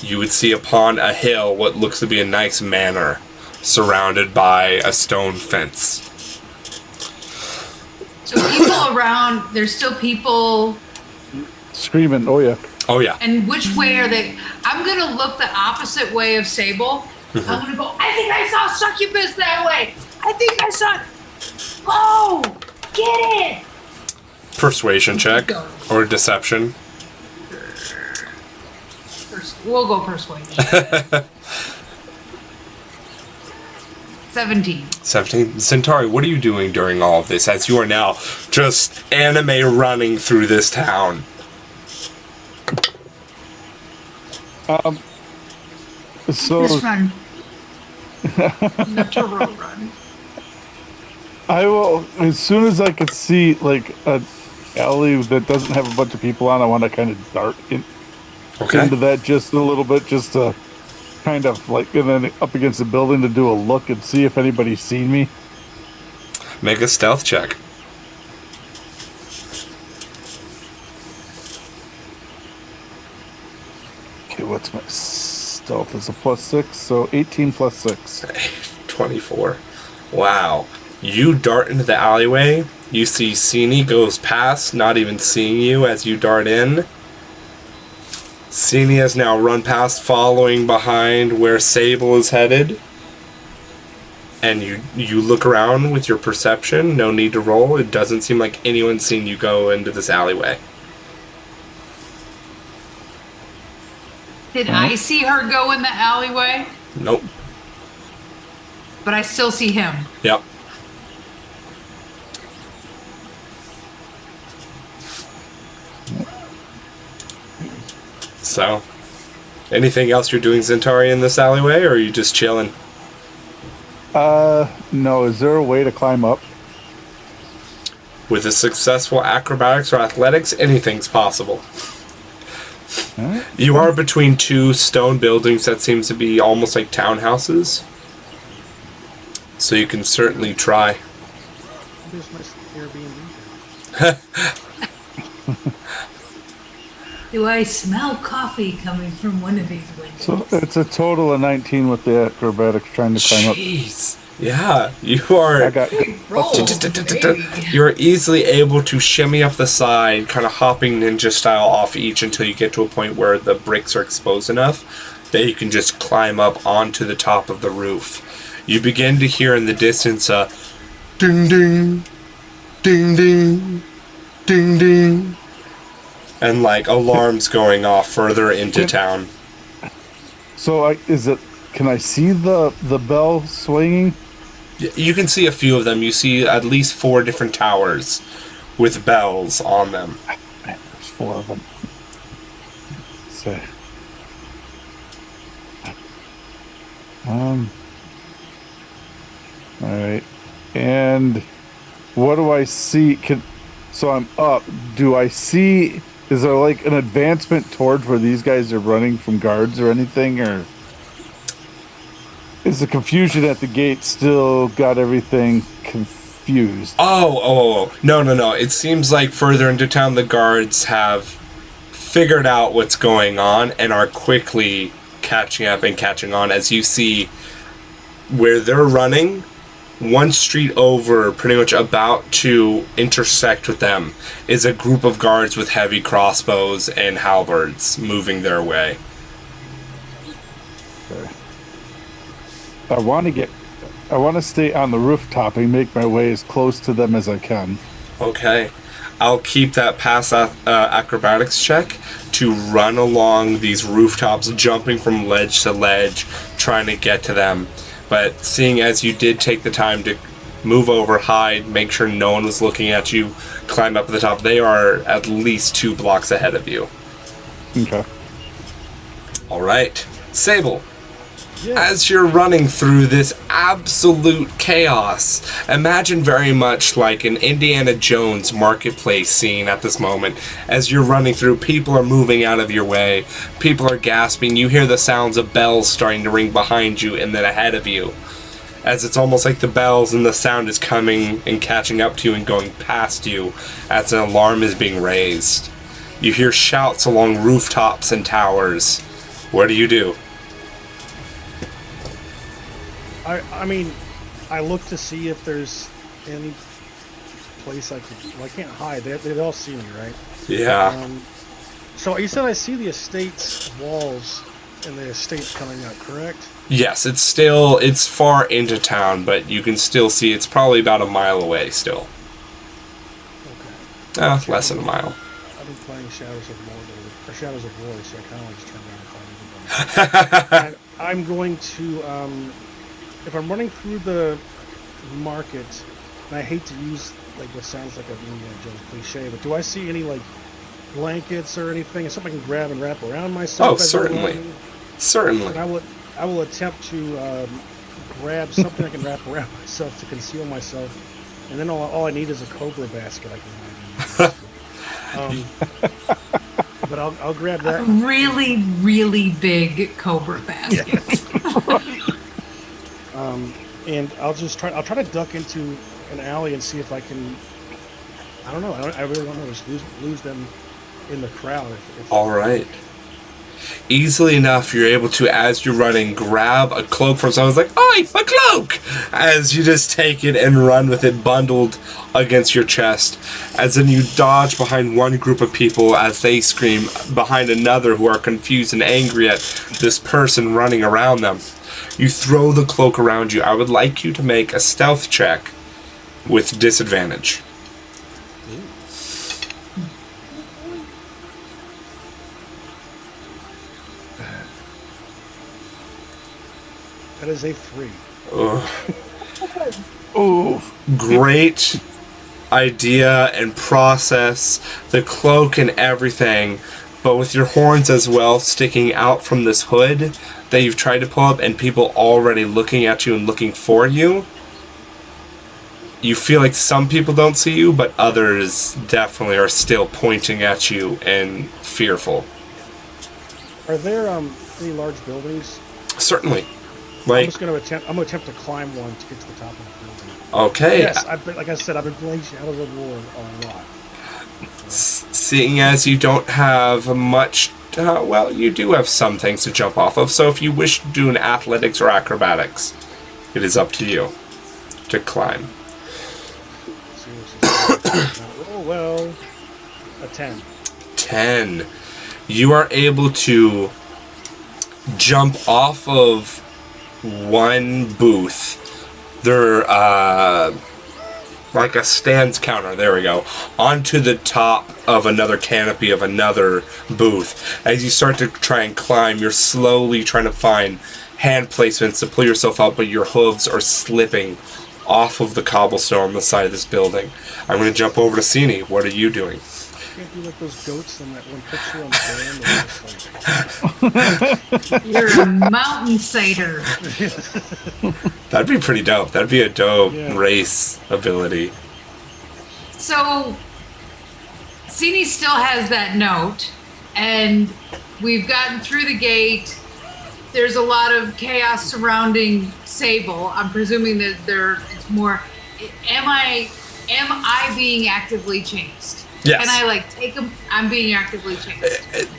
you would see upon a hill what looks to be a nice manor surrounded by a stone fence. So people around, there's still people. Screaming, oh yeah. Oh yeah. And which way are they? I'm going to look the opposite way of Sable. I'm going to go, I think I saw Succubus that way. I think I saw. Oh, get it. Persuasion check or deception. We'll go persuasion. 17. 17. Centauri, what are you doing during all of this as you are now just anime running through this town? So Just run. Natural run. I will, as soon as I can see like a alley that doesn't have a bunch of people on, I want to kind of dart into that just a little bit, just to kind of like, and then up against the building to do a look and see if anybody's seen me. Make a stealth check. Okay, what's my stealth? Is a +6, so 18 + 6. 24. Wow. You dart into the alleyway. You see Sini goes past, not even seeing you as you dart in. Sini has now run past, following behind where Sable is headed. And you look around with your perception. No need to roll. It doesn't seem like anyone's seen you go into this alleyway. Did I see her go in the alleyway? Nope. But I still see him. Yep. So, anything else you're doing, Centauri, in this alleyway, or are you just chilling? No, is there a way to climb up? With a successful acrobatics or athletics, anything's possible. You are between two stone buildings that seems to be almost like townhouses. So you can certainly try. There's my Airbnb. Do I smell coffee coming from one of these windows? So it's a total of 19 with the acrobatics trying to climb up. Jeez. Yeah, you are. I got Roll, baby. You're easily able to shimmy up the side, kind of hopping ninja style off each until you get to a point where the bricks are exposed enough that you can just climb up onto the top of the roof. You begin to hear in the distance a ding ding, ding ding, ding ding, and like alarms going off further into town. So can I see the bell swinging? You can see a few of them. You see at least 4 different towers with bells on them. Man, there's 4 of them. So, all right. And what do I see? So I'm up. Do I see? Is there like an advancement towards where these guys are running from guards or anything, or is the confusion at the gate still got everything confused? Oh. No. It seems like further into town the guards have figured out what's going on and are quickly catching up and catching on as you see where they're running. One street over, pretty much about to intersect with them, is a group of guards with heavy crossbows and halberds moving their way. Okay. I want to stay on the rooftop and make my way as close to them as I can. Okay. I'll keep that pass acrobatics check to run along these rooftops, jumping from ledge to ledge, trying to get to them. But seeing as you did take the time to move over, hide, make sure no one was looking at you, climb up to the top, they are at least 2 blocks ahead of you. Okay. All right. Sable. Yeah. As you're running through this absolute chaos, imagine very much like an Indiana Jones marketplace scene at this moment. As you're running through, people are moving out of your way, people are gasping, you hear the sounds of bells starting to ring behind you and then ahead of you. As it's almost like the bells and the sound is coming and catching up to you and going past you as an alarm is being raised. You hear shouts along rooftops and towers. What do? I mean, I look to see if there's any place I could. Well, I can't hide. They all see me, right? Yeah. So you said I see the estate's walls and the estate's coming up, correct? Yes, it's far into town, but you can still see it's probably about a mile away still. Okay. Less than a mile. I've been playing Shadows of Mordor, or Shadows of War, so I kind of like just turn around and find everybody. I'm going to, if I'm running through the market, and I hate to use like what sounds like a Indiana Jones cliche, but do I see any like blankets or anything, something I can grab and wrap around myself? Oh, certainly. Certainly. And I will attempt to grab something I can wrap around myself to conceal myself, and then all I need is a Cobra basket I can hide in. But I'll grab that. A really, really big Cobra basket. And I'll try to duck into an alley and see if I can. I don't know. I really don't know. Just lose them in the crowd. All right. Easily enough, you're able to, as you're running, grab a cloak from someone. It's like, "Oi, a cloak!" As you just take it and run with it bundled against your chest. As then you dodge behind one group of people as they scream behind another who are confused and angry at this person running around them. You throw the cloak around you. I would like you to make a stealth check with disadvantage. That is a 3. Ooh. Great idea and process, the cloak and everything, but with your horns as well sticking out from this hood that you've tried to pull up and people already looking at you and looking for you, you feel like some people don't see you, but others definitely are still pointing at you and fearful. Are there any large buildings? Certainly. I'm Like, just going to attempt to climb one to get to the top of the building. okay. Yes, like I said, I've been playing Shadows of War a lot. Seeing as you don't have much, well, you do have some things to jump off of, so if you wish to do an athletics or acrobatics, it is up to you to climb. Oh, well, a 10. 10. You are able to jump off of one booth. They're like a stands counter, there we go, onto the top of another canopy of another booth. As you start to try and climb, you're slowly trying to find hand placements to pull yourself up, but your hooves are slipping off of the cobblestone on the side of this building. I'm going to jump over to Cini. What are you doing? Can't be like those goats in that one picture on the band. You're a mountain satyr. That'd be pretty dope. That'd be a dope Yeah. race ability. So, Cini still has that note, and we've gotten through the gate. There's a lot of chaos surrounding Sable. I'm presuming that it's more. Am I being actively chased? Yes. Can I take him? I'm being actively chased.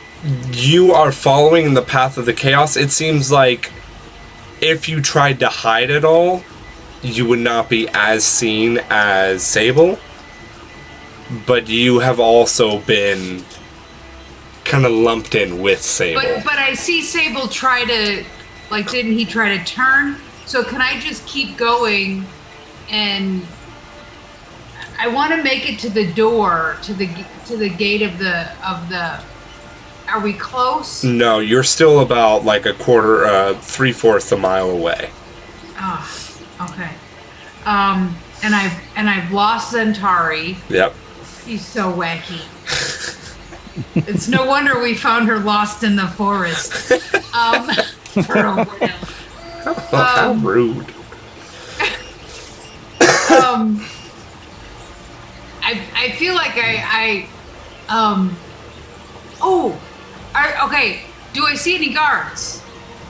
You are following the path of the chaos. It seems like if you tried to hide it all, you would not be as seen as Sable. But you have also been kind of lumped in with Sable. But I see Sable try to, didn't he try to turn? So can I just keep going, and I want to make it to the door, to the gate of the. Are we close? No, you're still about like a quarter, 3/4 a mile away. Oh, okay. And I've lost Zentari. Yep. He's so wacky. It's no wonder we found her lost in the forest. For a widow. How rude. I feel like okay. Do I see any guards?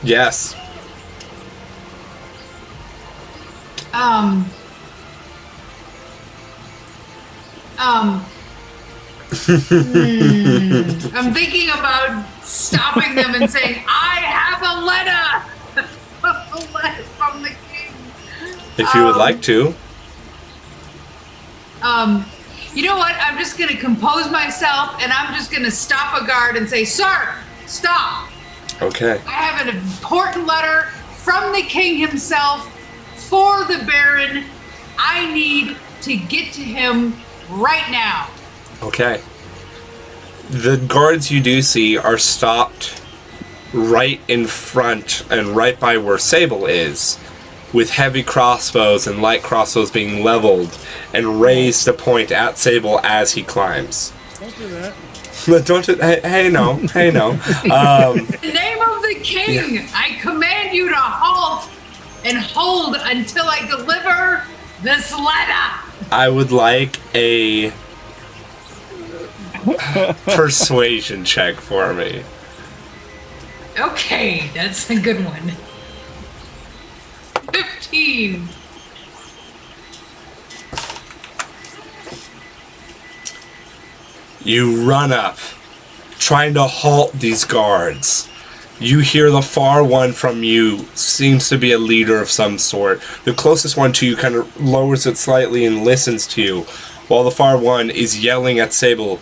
Yes. I'm thinking about stopping them and saying, I have a letter! A letter from the king. If you would like to. You know what? I'm just going to compose myself and I'm just going to stop a guard and say, Sir, stop. Okay. I have an important letter from the king himself for the Baron. I need to get to him right now. Okay. The guards you do see are stopped right in front and right by where Sable is, with heavy crossbows and light crossbows being leveled and raised to point at Sable as he climbs. Don't do that. Don't you, hey no. In the name of the king, I command you to halt and hold until I deliver this letter. I would like a persuasion check for me. Okay, that's a good one. 15. You run up, trying to halt these guards. You hear the far one from you seems to be a leader of some sort. The closest one to you kind of lowers it slightly and listens to you, while the far one is yelling at Sable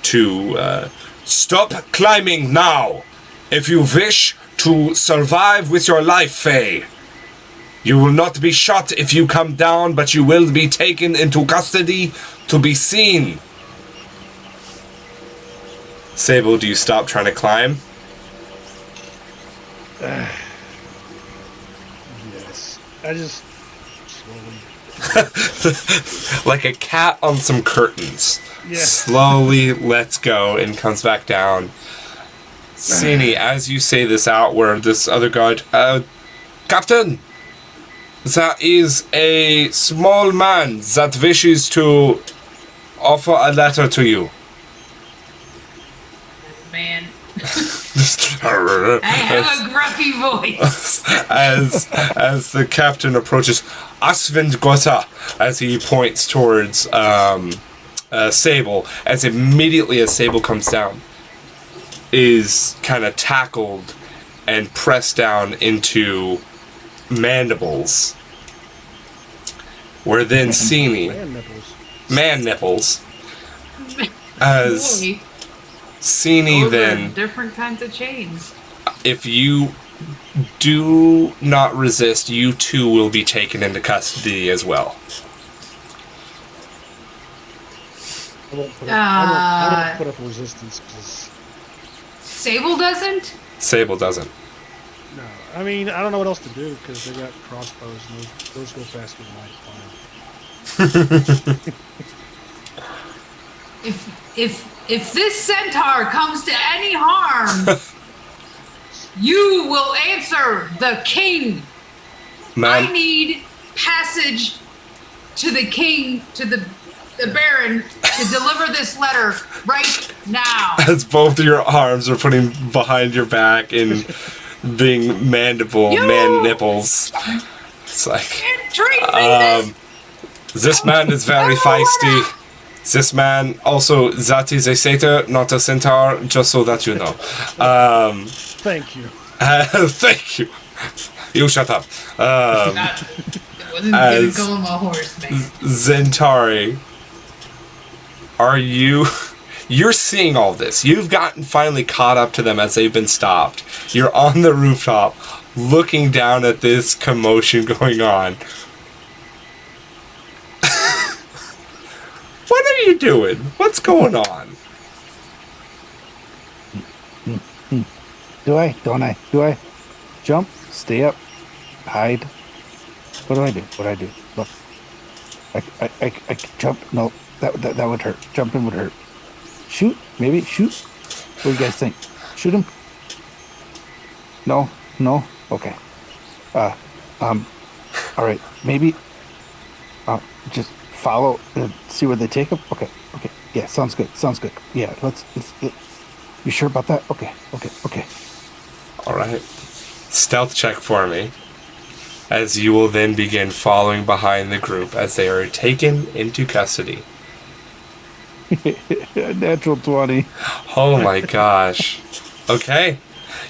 to stop climbing now. If you wish to survive with your life, Faye, you will not be shot if you come down, but you will be taken into custody to be seen. Sable, do you stop trying to climb? Yes. I just slowly. Like a cat on some curtains. Yeah. Slowly lets go and comes back down. Sini, as you say this out, where this other guard, Captain, there is a small man that wishes to offer a letter to you. Man. I have a gruffy voice. as the captain approaches, Asvind Gota, as he points towards Sable, as immediately as Sable comes down, is kind of tackled and pressed down into mandibles. Where then Sini, man nipples, as Boy, Sini those then, are different kinds of chains. if you do not resist, you too will be taken into custody as well. I won't put up resistance because Sable doesn't? Sable doesn't. no. I mean, I don't know what else to do because they got crossbows and those go faster than light fire. If this centaur comes to any harm, you will answer the king. I Ma'am, need passage to the king, to the Baron, to deliver this letter right now. as both of your arms are putting behind your back and being man nipples. It's like, Treat me this man is very feisty. This man, also, that is a satyr, not a centaur, just so that you know. Thank you. Thank you. You shut up. I wasn't gonna call him a horse, man. Zentari, are you're seeing all this. You've gotten finally caught up to them as they've been stopped. You're on the rooftop looking down at this commotion going on. What are you doing? What's going on? Do I? Don't I? Do I? Jump? Stay up? Hide? What do I do? What do I do? Look. I jump. No, that would hurt. Jumping would hurt. Shoot? Maybe shoot? What do you guys think? Shoot him? No? No? Okay. All right. Maybe just follow and see where they take them. Okay. Okay. Yeah. Sounds good. Sounds good. Yeah. You sure about that? Okay. Okay. Okay. All right. Stealth check for me, as you will then begin following behind the group as they are taken into custody. Natural 20. Oh my gosh. Okay.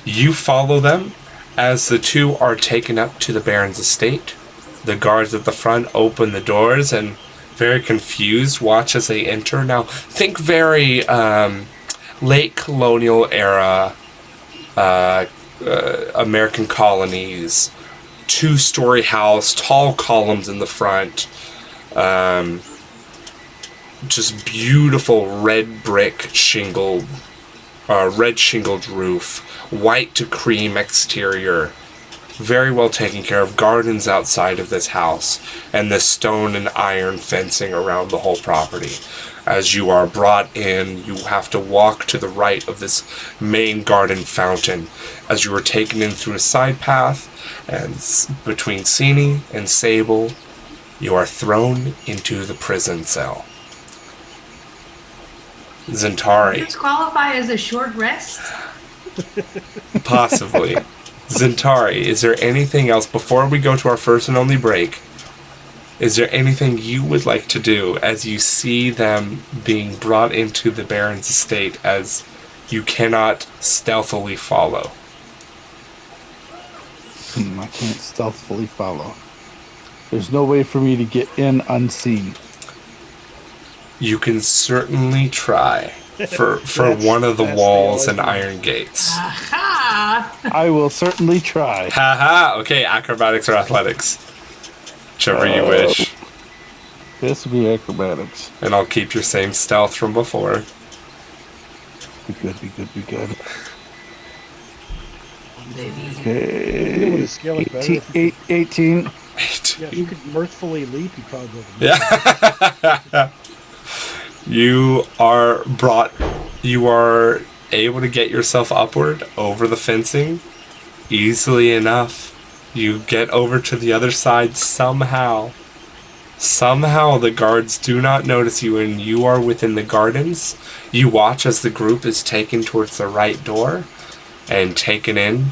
You follow them as the two are taken up to the Baron's estate. The guards at the front open the doors and, very confused, watch as they enter. Now, think very late colonial era American colonies. 2-story house, tall columns in the front. Just beautiful red shingled roof, white to cream exterior, very well taken care of, gardens outside of this house, and the stone and iron fencing around the whole property. As you are brought in, you have to walk to the right of this main garden fountain, as you are taken in through a side path, and between Sini and Sable, you are thrown into the prison cell. Zentari. Does this qualify as a short rest? Possibly. Zentari, is there anything else before we go to our first and only break? Is there anything you would like to do as you see them being brought into the Baron's estate as you cannot stealthily follow? I can't stealthily follow. There's no way for me to get in unseen. You can certainly try for one of the walls and iron gates. Aha! I will certainly try. Haha, okay, acrobatics or athletics. Whichever you wish. This will be acrobatics. And I'll keep your same stealth from before. Be good, be good, be good. You would Okay. scale it better 18. if you 18. Yeah, if you could mirthfully leap, you probably go. Yeah. You are able to get yourself upward over the fencing easily enough. You get over to the other side somehow. Somehow the guards do not notice you and you are within the gardens. You watch as the group is taken towards the right door and taken in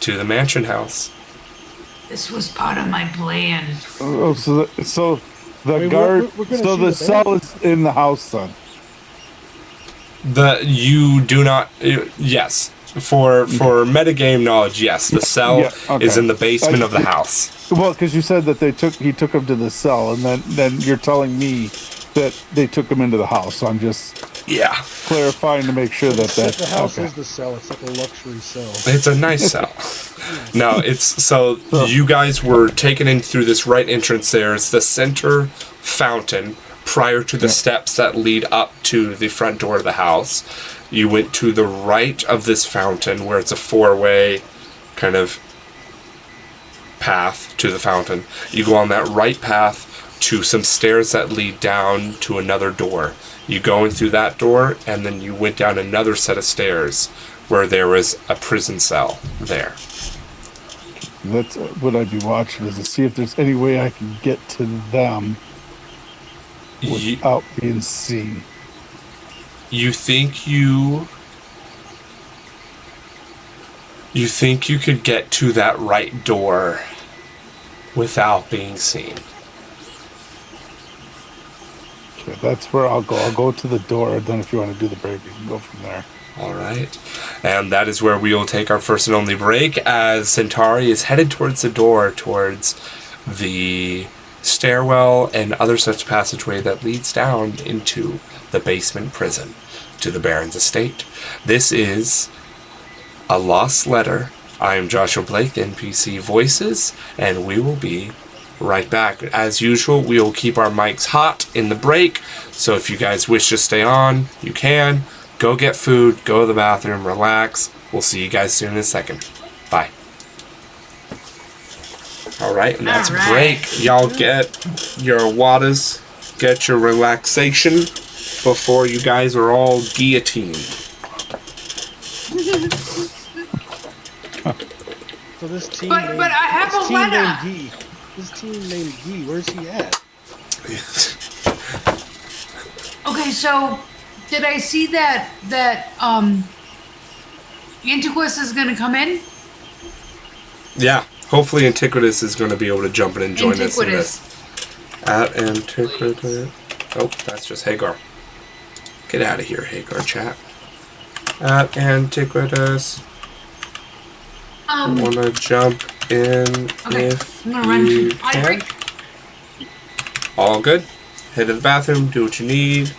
to the mansion house. This was part of my plan. Oh, so the Wait, guard. we're gonna So see the the cell bed? is in the house, then. You do not. Yes, for metagame knowledge, yes, the cell Yeah, okay. is in the basement of the house. Well, because you said that he took him to the cell, and then you're telling me that they took him into the house. So I'm just Yeah, clarifying to make sure that that's The house okay. is the cell. It's like a luxury cell. it's a nice cell. No, it's so you guys were taken in through this right entrance. There's the center fountain prior to the steps that lead up to the front door of the house. You went to the right of this fountain where it's a 4-way kind of path to the fountain. You go on that right path to some stairs that lead down to another door. You go in through that door, and then you went down another set of stairs where there was a prison cell there. That's what I'd be watching, is to see if there's any way I can get to them You, without being seen. you think you could get to that right door without being seen. Okay, that's where I'll go. I'll go to the door, then if you want to do the break, you can go from there. All right. And that is where we will take our first and only break as Centauri is headed towards the door, towards the stairwell and other such passageway that leads down into the basement prison to the Baron's estate. This is A Lost Letter. I am Joshua Blake, NPC Voices, and we will be right back. As usual, we will keep our mics hot in the break, so if you guys wish to stay on, you can. Go get food, go to the bathroom, relax. We'll see you guys soon in a second. Bye. Alright, and that's All right. break. Y'all get your waters, get your relaxation before you guys are all guillotined. So this team But I have this a team letter. named Guy. This team named Guy, where's he at? Okay, so did I see that Antiquus is gonna come in? Yeah, hopefully Antiquitous is going to be able to jump in and join us in Antiquitous. this. At Antiquitous. Oh, that's just Hagar. Get out of here, Hagar chat. At Antiquitous. Want to jump in Okay, if I'm gonna run you to potty can. break. All good. Head to the bathroom, do what you need.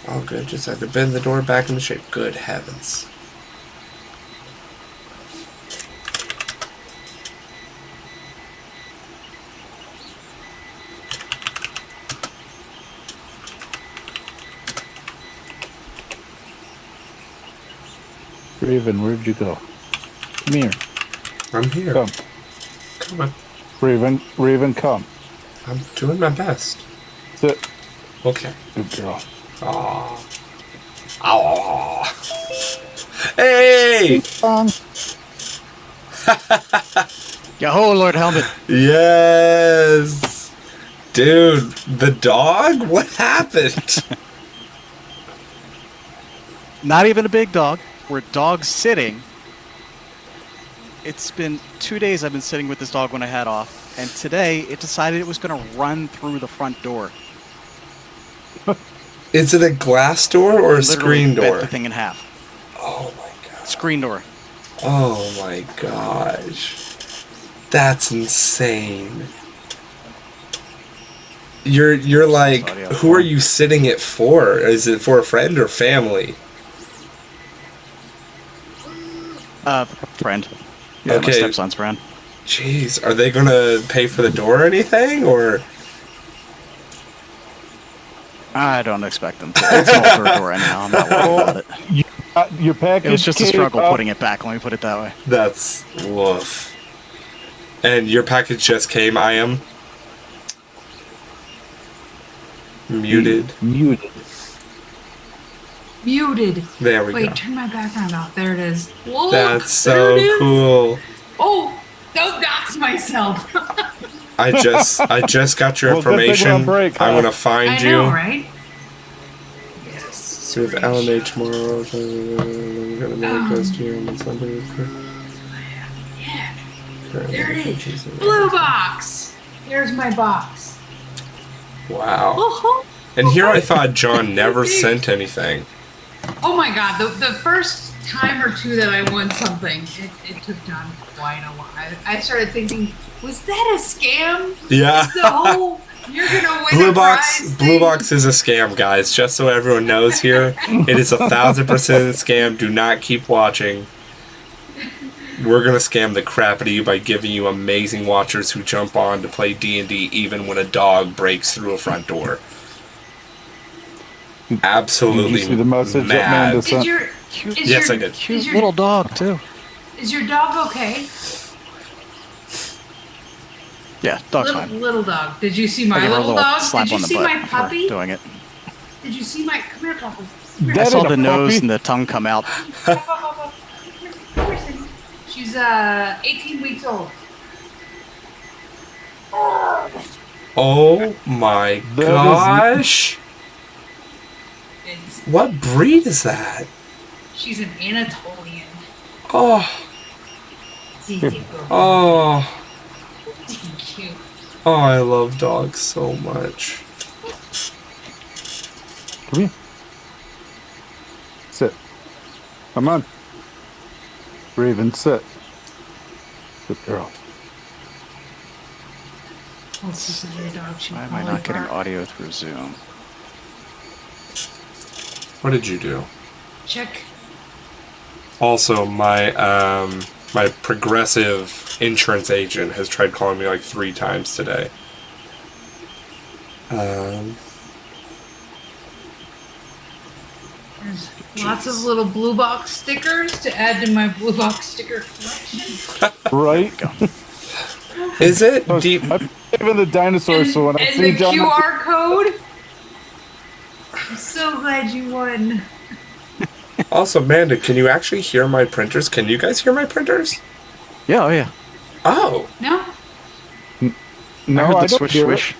All good. Just have to bend the door back into shape. Good heavens. Raven, where'd you go? Come here. I'm here. Come. Come on. Raven, come. I'm doing my best. Sit. Okay. Good girl. Aww. Aww. Hey! Yo, Lord Helmet. Yes! Dude, the dog? What happened? Not even a big dog. We're dog sitting. It's been 2 days I've been sitting with this dog when I had off, and today it decided it was going to run through the front door. Is it a glass door or a Literally screen bent door? the thing in half. Oh my god. Screen door. Oh my gosh. That's insane. You're like, who are you sitting it for? Is it for a friend or family? Friend. Yeah, Okay. my stepson's friend. Jeez, are they gonna pay for the door or anything, or? I don't expect them to. It's an old third door anyhow. I'm not worried about it. Your package. It was just a came struggle up. putting it back, let me put it that way. That's woof. And your package just came, I am muted. Muted. Muted. There we Wait, go. turn my background off. There it is. Look, That's there so it is. cool. Oh, don't dox myself. I just got your Well, good thing we're information. on break, huh? I'm gonna find I you. know, right? Yes. We have LNA tomorrow. We're gonna make us to you on Sunday. Yeah. There it is. Blue box. Here's my box. Wow. Oh, And here I thought John never sent anything. oh my god, the first time or two that I won something, it took John quite a while. I started thinking, was that a scam? Yeah. The whole, you're gonna win Blue a Box prize Blue thing? Box is a scam, guys. Just so everyone knows here, it is 1,000% a scam. Do not keep watching. We're gonna scam the crap out of you by giving you amazing watchers who jump on to play D&D even when a dog breaks through a front door. Absolutely Did you see the message that mad. Amanda Is sent? your, Cute, is Yes, your, I did. cute Is your, little dog, too. is your dog okay? Yeah, dog's fine. Little dog. Did you see I my give her a little little dog? slap Did you on the see butt my for puppy? doing it. Did you see my, come here, puppy. I That saw ain't a the nose puppy. and the tongue come out. She's 18 weeks old. Oh my That gosh. It's, What breed is that? she's an Anatolian. Oh, Oh. oh, Cute. oh, I love dogs so much. Come here. Sit. Come on. Raven, sit. Good girl. Oh, this is your dog. She Why am I not getting audio through Zoom? What did you do? Check. Also, my progressive insurance agent has tried calling me like 3 times today. There's lots of little blue box stickers to add to my blue box sticker collection. Right? Is it Oh, deep? I'm saving the dinosaurs, so when I and see the John, QR code. I'm so glad you won. Also, Amanda, can you actually hear my printers? Can you guys hear my printers? Yeah, oh yeah. Oh, No, No, I heard the don't swish hear it. swish.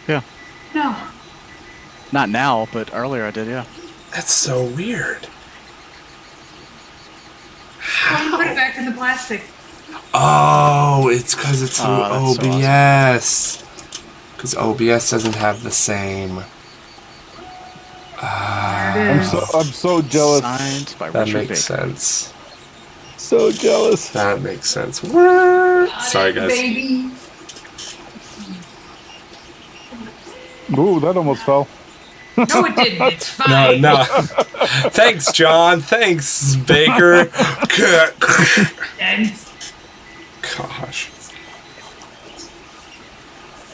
Yeah. no. Not now, but earlier I did, yeah. that's so weird. Why don't you put it back in the plastic? Oh, it's because it's through Oh, that's so OBS. Because OBS doesn't have the same. There it is. I'm so jealous. Signed by That Richard makes Baker. sense. So jealous. That makes sense. What? Got Sorry, it, guys. baby. Ooh, that almost fell. No, it didn't. It's No, fine. no. Thanks, John. Thanks, Baker. And Gosh.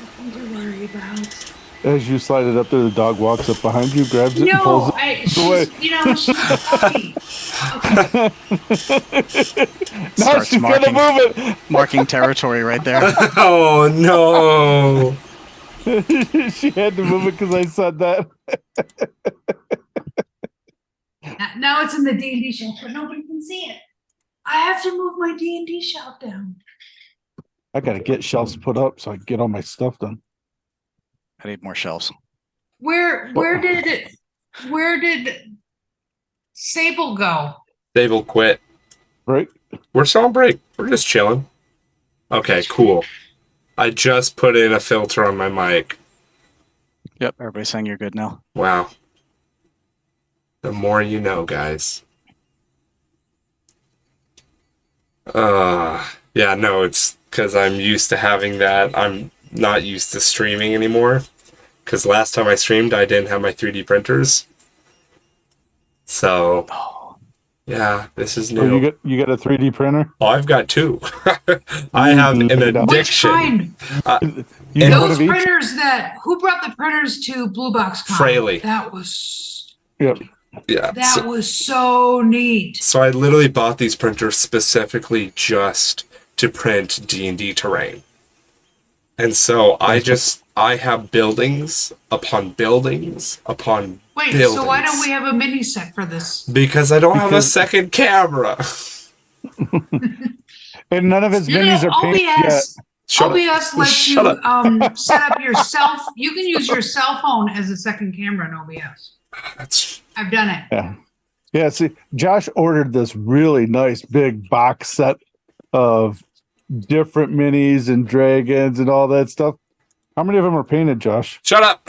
nothing to worry about. As you slide it up there, the dog walks up behind you, grabs it, and No, pulls away. she's a puppy. Okay. Now Starts she's gonna move it. marking territory right there. Oh, no. She had to move it because I said that. Now it's in the D&D shelf, but nobody can see it. I have to move my D&D shelf down. I gotta get shelves put up so I can get all my stuff done. I need more shelves. Where did Sable go? Dave will quit. Right? We're still on break. We're just chilling. Okay, cool. I just put in a filter on my mic. Yep, everybody's saying you're good now. Wow. The more you know, guys. Yeah, no, it's because I'm used to having that. I'm not used to streaming anymore. Because last time I streamed, I didn't have my 3D printers. So, yeah, this is Oh, new. you got a 3D printer? Oh, I've got two. I have an Which Which addiction. kind? You And- got one Those of each? printers who brought the printers to Blue Box Con? Fraley. That was Yep. Yeah. that was so neat. So I literally bought these printers specifically just to print D&D terrain. And so I have buildings upon buildings upon Wait, buildings. so why don't we have a mini set for this? Because I don't have a Because- second camera. And none of his You know, minis are painted yet. OBS lets Shut you up. set up your you can use your cell phone as a second camera in OBS. That's I've done it. Yeah. Yeah, see, Josh ordered this really nice big box set of different minis and dragons and all that stuff. How many of them are painted, Josh? shut up.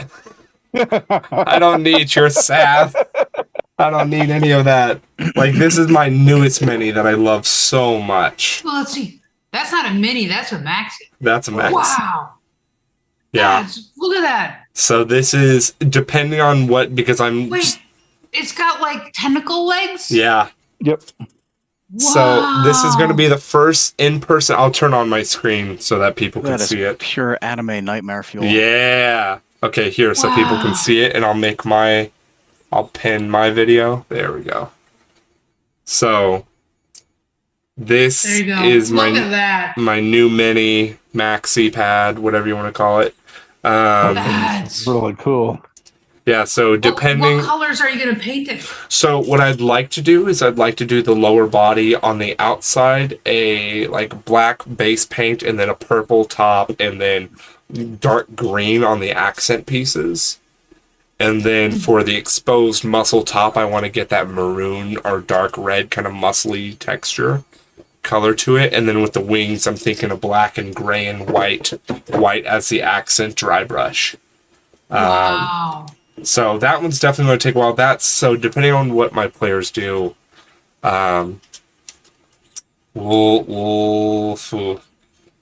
I don't need your sass. I don't need any of that. Like, this is my newest mini that I love so much. Well, let's see. That's not a mini. That's a maxi. That's a max. Wow. Yeah. Look at that. So this is depending on what, because I'm. Wait, it's got like tentacle legs? Yeah. Yep. So this is going to Wow. be the first in-person. I'll turn on my screen so that people can That is see it. pure anime nightmare fuel. Yeah. Okay, here, so people Wow. can see it, and I'll pin my video. There we go. So this There you go. is Look at that. my new mini maxi pad, whatever you want to call it. That's Really cool. Yeah, so depending. What colors are you going to paint it? So what I'd like to do is I'd like to do the lower body on the outside, a like black base paint, and then a purple top, and then dark green on the accent pieces. And then for the exposed muscle top, I want to get that maroon or dark red kind of muscly texture color to it. And then with the wings, I'm thinking of black and gray and white as the accent dry brush. Wow. So that one's definitely going to take a while. That's so depending on what my players do, we'll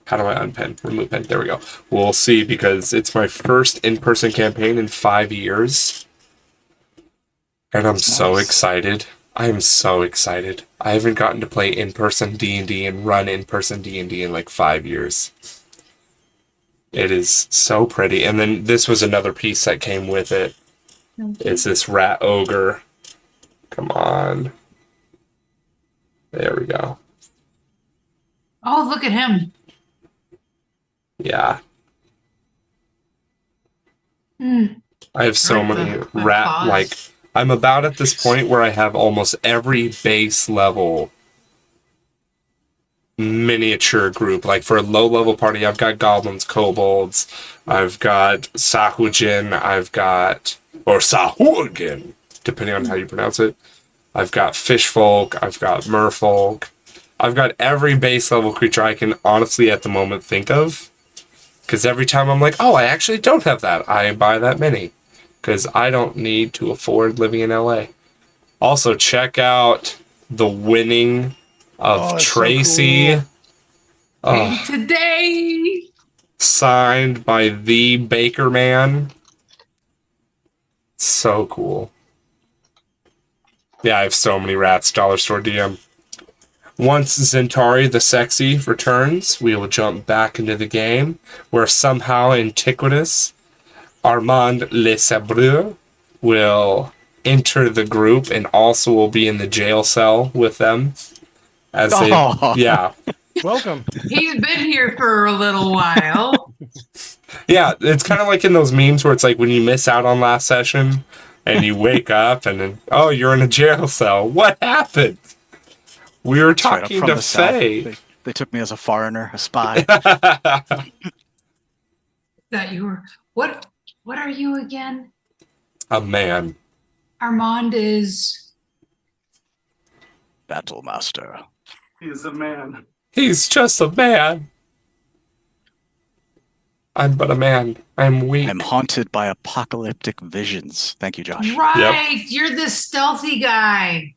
how do I unpin? Remove pin. There we go. We'll see, because it's my first in-person campaign in 5 years, and I'm so excited. I am so excited. I haven't gotten to play in-person D&D and run in-person D&D in like 5 years. It is so pretty. And then this was another piece that came with it. It's this rat ogre. Come on. There we go. Oh, look at him. Yeah. Mm. I have so Right, many the rat, claws. like, I'm about at this point where I have almost every base level miniature group. Like for a low level party, I've got goblins, kobolds, I've got Sahujin, or Sahurgin, depending on how you pronounce it. I've got fishfolk, I've got merfolk, I've got every base level creature I can honestly at the moment think of. Because every time I'm like, oh, I actually don't have that, I buy that mini. Because I don't need to afford living in LA. Also, check out the winning of that's Tracy. so cool. And today, Signed by the Baker Man. So cool. Yeah, I have so many rats. Dollar Store DM. Once Zentari the Sexy returns, we will jump back into the game, where somehow Antiquitous Armand Le Sabreur will enter the group and also will be in the jail cell with them. As they, yeah. Welcome. he's been here for a little while. Yeah, it's kind of like in those memes where it's like when you miss out on last session and you wake up and then, oh, you're in a jail cell. What happened? We were Straight up talking from to the south. Faye. They took me as a foreigner, a spy. That you were what are you again? A man. Armand is Battle Master. He's a man. He's just a man. I'm but a man. I'm weak. I'm haunted by apocalyptic visions. Thank you, Josh. right. You're the stealthy guy.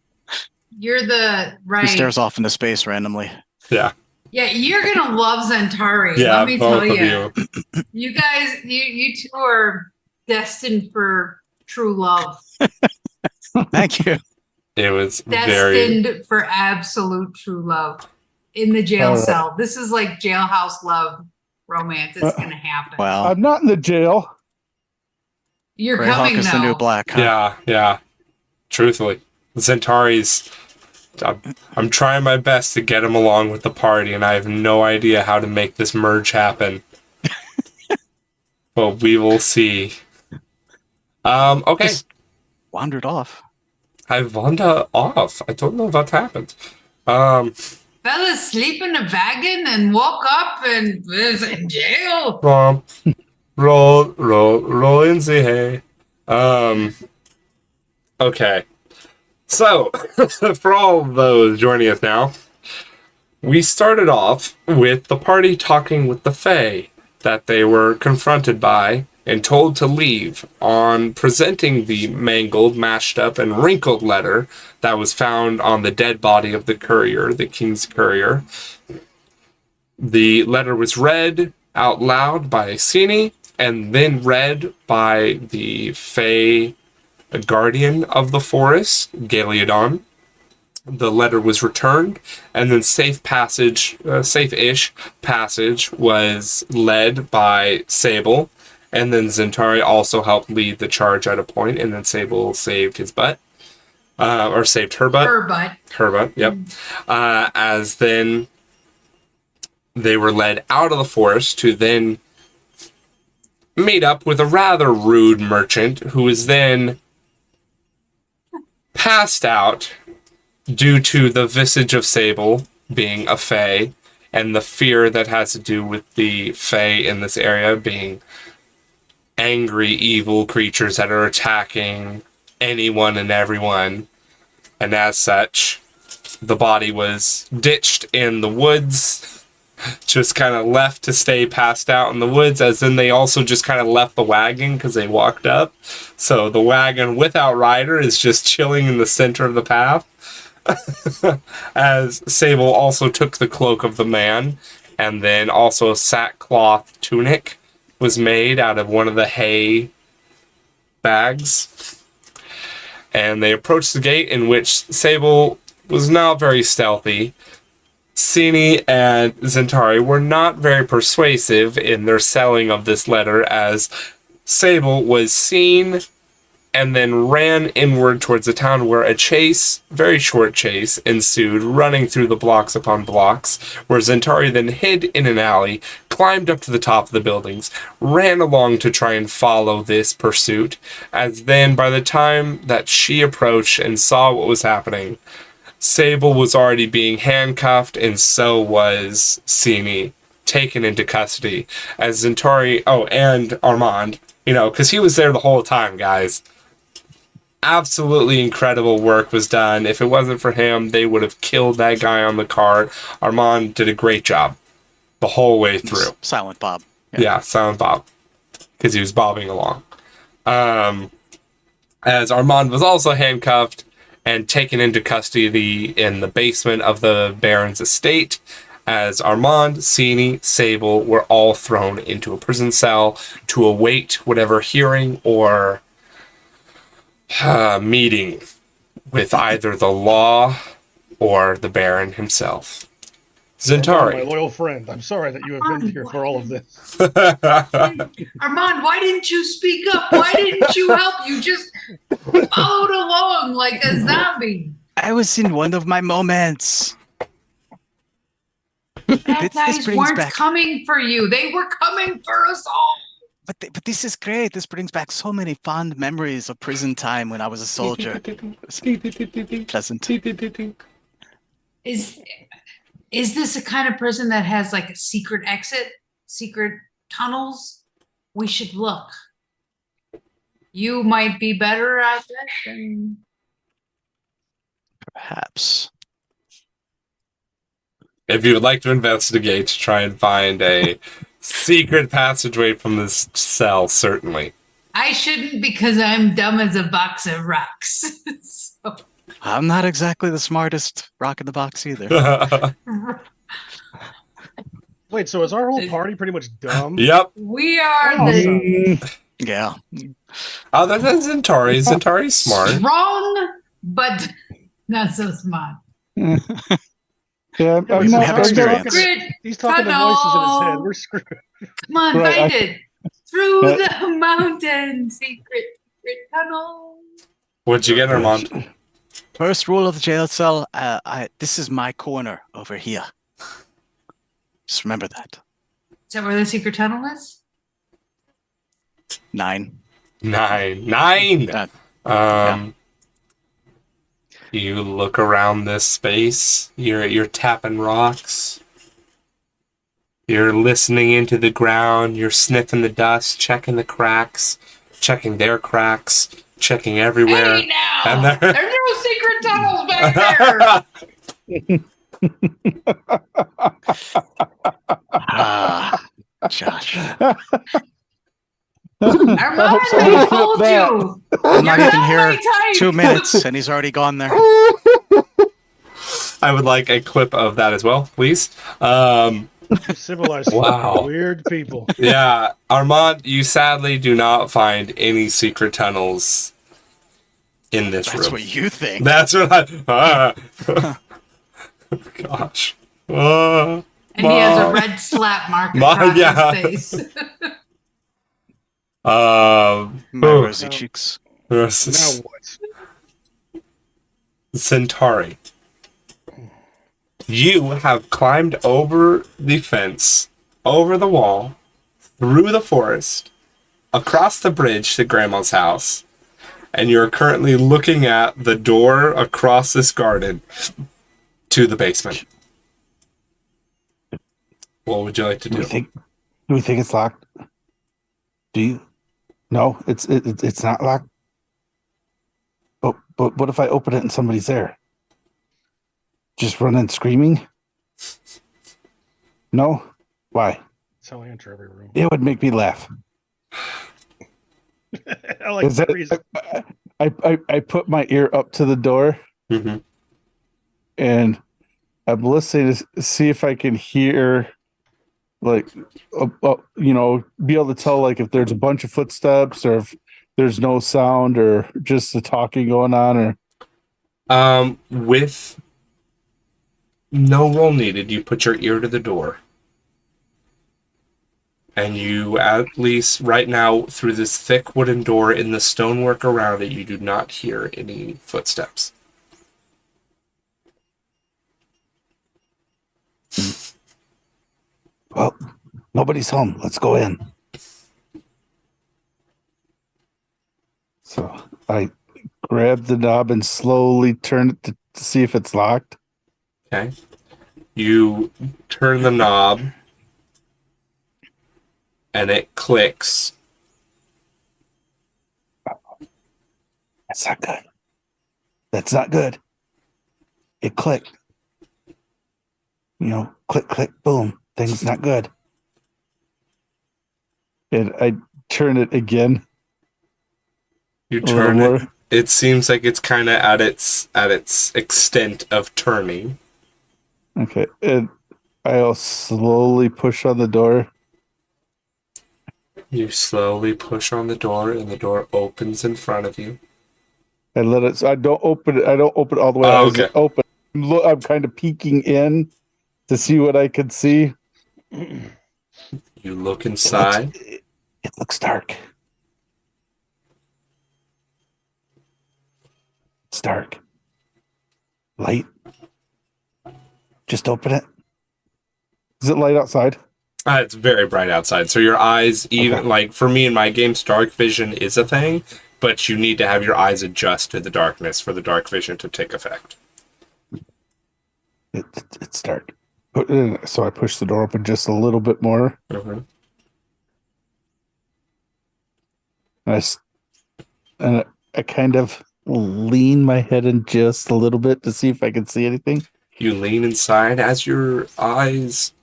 You're the He right. stares off into space randomly. Yeah. Yeah, you're gonna love Zentari. Yeah, Let me both tell of you. you. You guys, you two are destined for true love. Thank you. It was very... Destined for absolute true love in the jail All right. cell. This is like jailhouse love romance. It's gonna happen. Wow. I'm not in the jail. You're Greyhawk coming is though. the new black. Huh? Yeah, yeah. Truthfully. Zentari's... I'm trying my best to get him along with the party, and I have no idea how to make this merge happen. But we will see. Okay. Just wandered off. I've wandered off. I don't know what happened. Fell asleep in a wagon and woke up and was in jail. Romp. Roll in the hay. Okay. So, for all of those joining us now, we started off with the party talking with the Fae that they were confronted by and told to leave on presenting the mangled, mashed up, and wrinkled letter that was found on the dead body of the courier, the king's courier. The letter was read out loud by Sini and then read by the Fae guardian of the forest, Galeodon. The letter was returned, and then safe-ish passage was led by Sable, and then Zentari also helped lead the charge at a point, and then Sable saved his butt. Or saved her butt. Her butt. Her butt, yep. As then they were led out of the forest to then meet up with a rather rude merchant who was then passed out due to the visage of Sable being a Fae and the fear that has to do with the Fae in this area being angry, evil creatures that are attacking anyone and everyone. And as such, the body was ditched in the woods, just kind of left to stay passed out in the woods, as in they also just kind of left the wagon because they walked up. So the wagon without rider is just chilling in the center of the path. As Sable also took the cloak of the man, and then also a sackcloth tunic was made out of one of the hay bags. And they approached the gate, in which Sable was not very stealthy. Sini and Zentari were not very persuasive in their selling of this letter, as Sable was seen and then ran inward towards the town, where a chase, very short chase, ensued, running through the blocks upon blocks, where Zentari then hid in an alley, climbed up to the top of the buildings, ran along to try and follow this pursuit, as then by the time that she approached and saw what was happening, Sable was already being handcuffed, and so was Sini, taken into custody. As Centauri, and Armand, because he was there the whole time, guys. Absolutely incredible work was done. If it wasn't for him, they would have killed that guy on the cart. Armand did a great job the whole way through. Silent Bob. Yeah, Silent Bob. Because he was bobbing along. As Armand was also handcuffed and taken into custody in the basement of the Baron's estate, as Armand, Sini, Sable were all thrown into a prison cell to await whatever hearing or meeting with either the law or the Baron himself. Centauri. My loyal friend, I'm sorry that you have been here for all of this. Armand, why didn't you speak up? Why didn't you help? You just followed along like a zombie. I was in one of my moments. Bad guys brings weren't back- coming for you. They were coming for us all. But this is great. This brings back so many fond memories of prison time when I was a soldier. Pleasant. Is this a kind of prison that has like a secret exit, secret tunnels? We should look. You might be better at that than... Perhaps. If you would like to investigate to try and find a secret passageway from this cell, certainly. I shouldn't because I'm dumb as a box of rocks. So. I'm not exactly the smartest rock in the box either. Wait, so is our whole party pretty much dumb? Yep. We are the Yeah. Other than Centauri. Centauri's smart. strong, but not so smart. Yeah, Yeah, we have experience. Secret He's talking to voices in his head. We're screwed. Come on, Right, find it. Through the mountain, secret tunnel. What'd you get, Armand? First rule of the jail cell, this is my corner over here. Just remember that. Is that where the secret tunnel is? 9. 9. Yeah. You look around this space. You're tapping rocks. You're listening into the ground. You're sniffing the dust, checking the cracks, checking their cracks, checking everywhere. Hey now! And There's no secret tunnels back there! Josh. Armand, I told you! I'm not You're even not here my type. 2 minutes and he's already gone there. I would like a clip of that as well, please. Civilized, Wow. weird people. Yeah, Armand, you sadly do not find any secret tunnels in this That's room. what you think. That's what I. Gosh. And he has a red slap mark across Yeah. his face. My rosy No. cheeks. Now what? Centauri. You have climbed over the fence, over the wall, through the forest, across the bridge to Grandma's house, and you're currently looking at the door across this garden to the basement. What would you like to Do do? we think it's locked? Do you? No, it's not locked. But what if I open it and somebody's there? Just run in screaming? No? Why? That's how I enter every room. It would make me laugh. I like Is the that- reason. I put my ear up to the door Mhm. and I'm listening to see if I can hear, like, be able to tell, like, if there's a bunch of footsteps or if there's no sound or just the talking going on. Or With no roll needed, you put your ear to the door. And you, at least right now, through this thick wooden door in the stonework around it, you do not hear any footsteps. Well, nobody's home. Let's go in. So I grab the knob and slowly turn it to to see if it's locked. Okay. You turn the knob, and it clicks. That's not good. That's not good. It clicked. Click, click, boom. Thing's not good. And I turn it again. You A little turn more. it. It seems like it's kind of at its extent of turning. Okay. And I'll slowly push on the door. You slowly push on the door, and the door opens in front of you. I let it. So I don't open it. I don't open it all the way. Oh, I okay. just open. I'm kind of peeking in to see what I can see. You look inside. It looks dark. It's dark. Light. Just open it. Is it light outside? It's very bright outside, so your eyes, even Okay. like for me in my games, dark vision is a thing, but you need to have your eyes adjust to the darkness for the dark vision to take effect. It's dark. So I push the door open just a little bit more. Mm-hmm. And I kind of lean my head in just a little bit to see if I can see anything. You lean inside as your eyes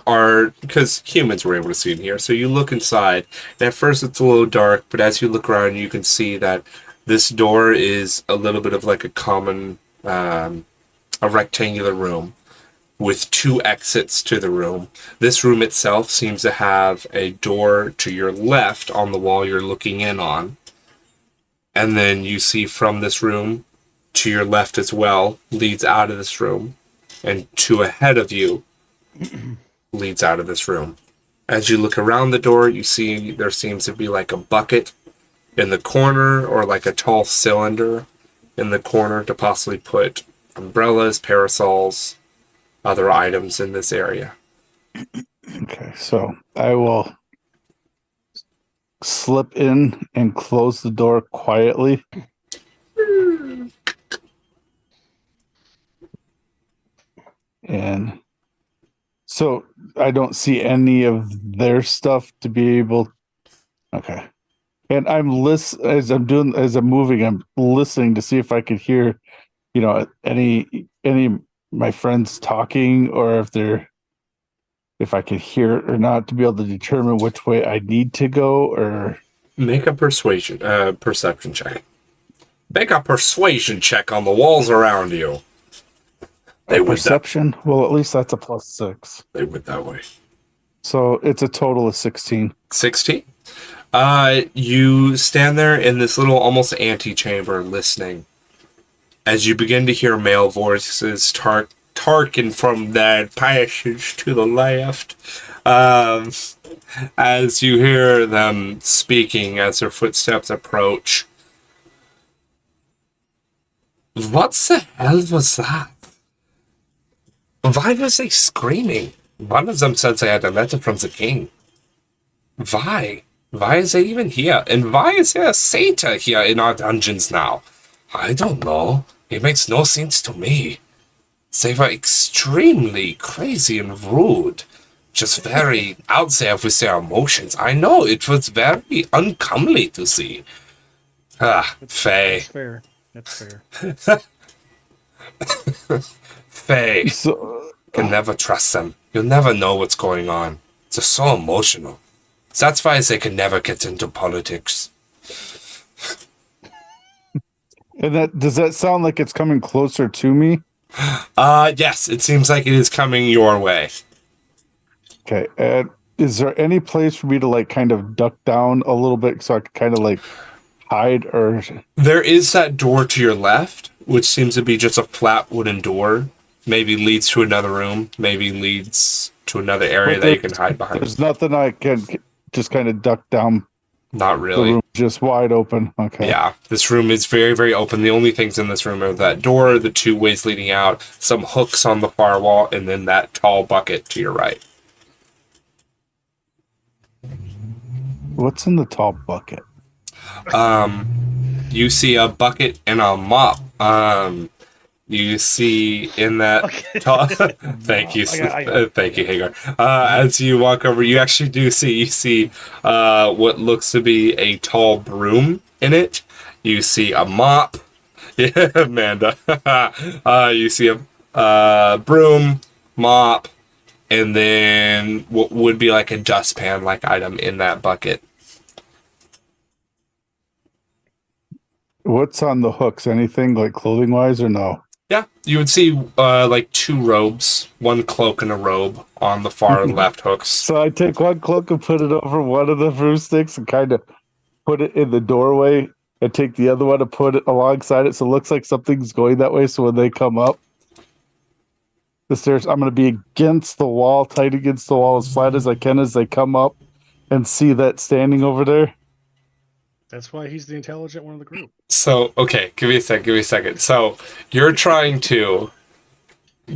are, because humans were able to see in here, so you look inside, and at first it's a little dark, but as you look around, you can see that this door is a little bit of like a common, a rectangular room with 2 exits to the room. This room itself seems to have a door to your left on the wall you're looking in on. And then you see from this room to your left as well leads out of this room. And to ahead of you leads out of this room. As you look around the door, you see there seems to be like a bucket in the corner or like a tall cylinder in the corner to possibly put umbrellas, parasols, other items in this area. Okay, so I will slip in and close the door quietly. And so I don't see any of their stuff to be able. Okay. And I'm as I'm moving, I'm listening to see if I could hear, any of my friends talking, or if I could hear it or not, to be able to determine which way I need to go. Or Make a perception check. Make a persuasion check on the walls around you. They went perception. Well, at least that's a +6. They went that way. So it's a total of 16. 16. You stand there in this little almost antechamber listening as you begin to hear male voices talking from that passage to the left. As you hear them speaking as their footsteps approach. What the hell was that? Why was they screaming? One of them said they had a letter from the king. Why? Why is they even here? And why is there a satyr here in our dungeons now? I don't know. It makes no sense to me. They were extremely crazy and rude. Just very out there with their emotions. I know, it was very uncomely to see. Faye. That's fair. That's fair. Faye. So You can never trust them. You'll never know what's going on. They're so emotional. That's why they can never get into politics. and does that sound like it's coming closer to me? Yes, it seems like it is coming your way. Okay. And is there any place for me to kind of duck down a little bit so I can kind of hide? Or There is that door to your left, which seems to be just a flat wooden door. Maybe leads to another room. Maybe leads to another area that you can hide behind. There's nothing I can just kind of duck down. Not The really. room just wide open. Okay. Yeah, this room is very, very open. The only things in this room are that door, the 2 ways leading out, some hooks on the far wall, and then that tall bucket to your right. What's in the tall bucket? You see a bucket and a mop. You see in that Okay. tall. Thank you, I got it. thank you, Hagar. As you walk over, you actually do see what looks to be a tall broom in it. You see a mop. Yeah, Amanda. You see a broom, mop, and then what would be like a dustpan like item in that bucket. What's on the hooks? Anything like clothing wise or no? Yeah, you would see like two robes, one cloak and a robe on the far left hooks. So I take one cloak and put it over one of the broomsticks and kind of put it in the doorway and take the other one and put it alongside it so it looks like something's going that way. So when they come up the stairs, I'm going to be against the wall, tight against the wall, as flat as I can as they come up and see that standing over there. That's why he's the intelligent one of the group. So, okay, give me a second. So, you're trying to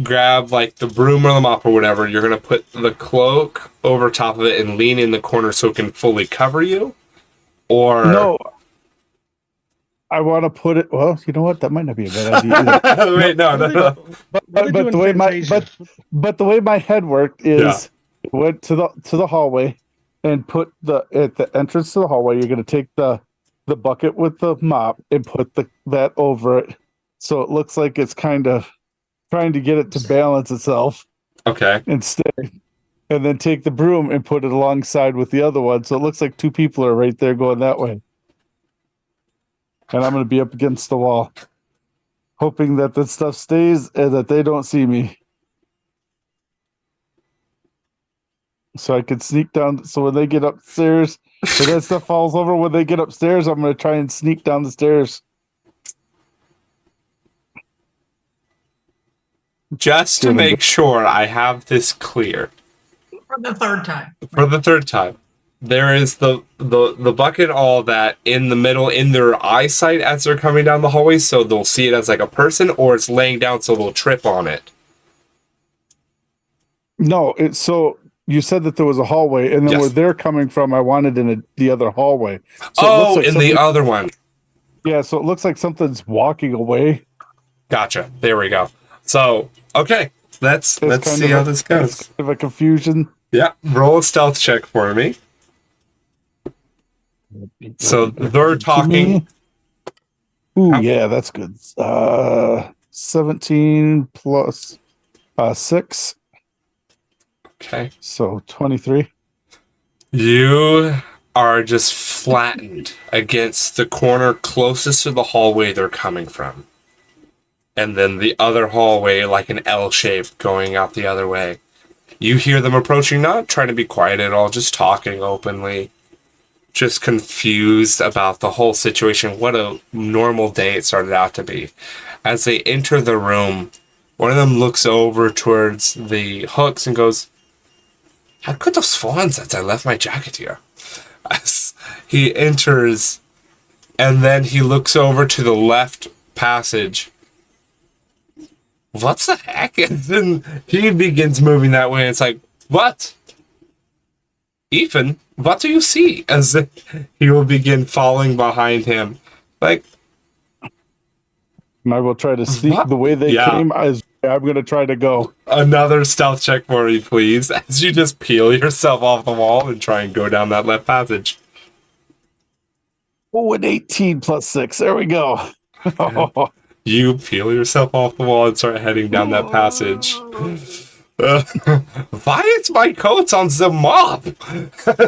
grab like the broom or the mop or whatever. You're going to put the cloak over top of it and lean in the corner so it can fully cover you? Or No, I want to put it. Well, you know what? That might not be a bad idea either. Wait, no. But the way my head worked is it went to the hallway and put at the entrance to the hallway. You're going to take the bucket with the mop and put that over it, so it looks like it's kind of trying to get it to balance itself. Okay. And stay. And then take the broom and put it alongside with the other one, so it looks like two people are right there going that way. And I'm going to be up against the wall, hoping that this stuff stays and that they don't see me. So I could sneak down. So when they get upstairs, if that stuff falls over when they get upstairs, I'm going to try and sneak down the stairs. Just to make sure I have this clear. For the third time. For the third time. There is the bucket all that in the middle in their eyesight as they're coming down the hallway, so they'll see it as like a person, or it's laying down so they'll trip on it. No, it's so you said that there was a hallway, and then Yes. where they're coming from, I wanted in the other hallway. So it Oh, looks like in the other one. Yeah, so it looks like something's walking away. Gotcha. There we go. So, okay. Let's see how this goes. It's kind of a confusion. Yeah, roll a stealth check for me. So they're talking. Ooh, yeah, that's good. 17 plus 6. Okay. So 23. You are just flattened against the corner closest to the hallway they're coming from. And then the other hallway, like an L shape, going out the other way. You hear them approaching, not trying to be quiet at all, just talking openly. Just confused about the whole situation. What a normal day it started out to be. As they enter the room, one of them looks over towards the hooks and goes, "I could have sworn that I left my jacket here." As he enters, and then he looks over to the left passage. What the heck? And then he begins moving that way. And it's like, what? Ethan, what do you see? As he will begin falling behind him. Like, And I will try to sneak What? the way they Yeah. came. I'm going to try to go. another stealth check for me, please. As you just peel yourself off the wall and try and go down that left passage. Oh, an 18 plus 6. There we go. You peel yourself off the wall and start heading down that passage. Why is my coat on the mob?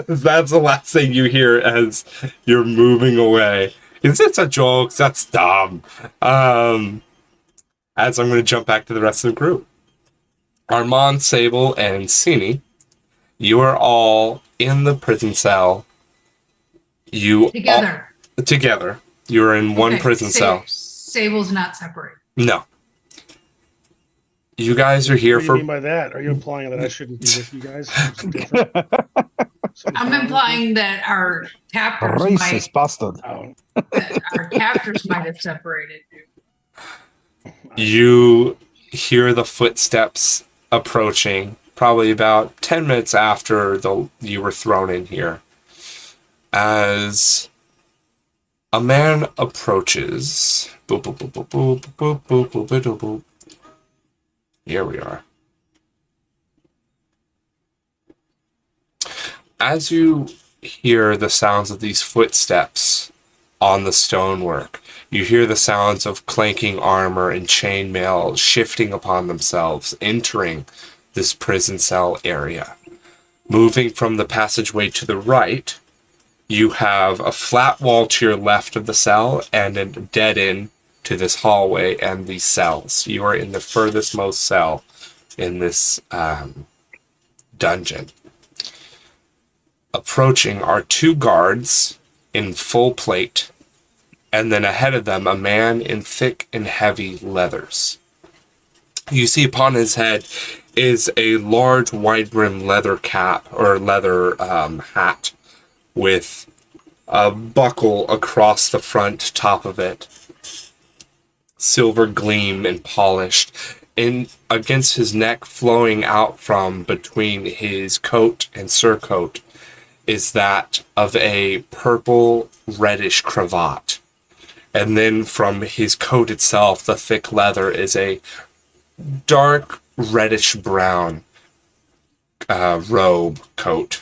That's the last thing you hear as you're moving away. Is this a joke? That's dumb. As I'm going to jump back to the rest of the group. Armand, Sable, and Sini, you are all in the prison cell. Together. You're in one Okay, prison cell. Sable's not separated. No. You guys are here What do you for... mean by that? Are you implying that I shouldn't be with you guys? Something different? I'm implying that our captors Racist bastard. Oh, might have separated. You hear the footsteps approaching, probably about 10 minutes after you were thrown in here. As a man approaches, Boop, boop, boop, boop, boop, boop, boop, boop, boop, boop, boop. Here we are. As you hear the sounds of these footsteps on the stonework, you hear the sounds of clanking armor and chainmail shifting upon themselves, entering this prison cell area. Moving from the passageway to the right, you have a flat wall to your left of the cell and a dead end to this hallway and these cells. You are in the furthest most cell in this dungeon. Approaching are two guards in full plate, and then ahead of them a man in thick and heavy leathers. You see upon his head is a large wide-brimmed leather cap or leather hat with a buckle across the front top of it, silver gleam and polished, and against his neck, flowing out from between his coat and surcoat, is that of a purple reddish cravat. And then from his coat itself, the thick leather is a dark reddish brown robe coat.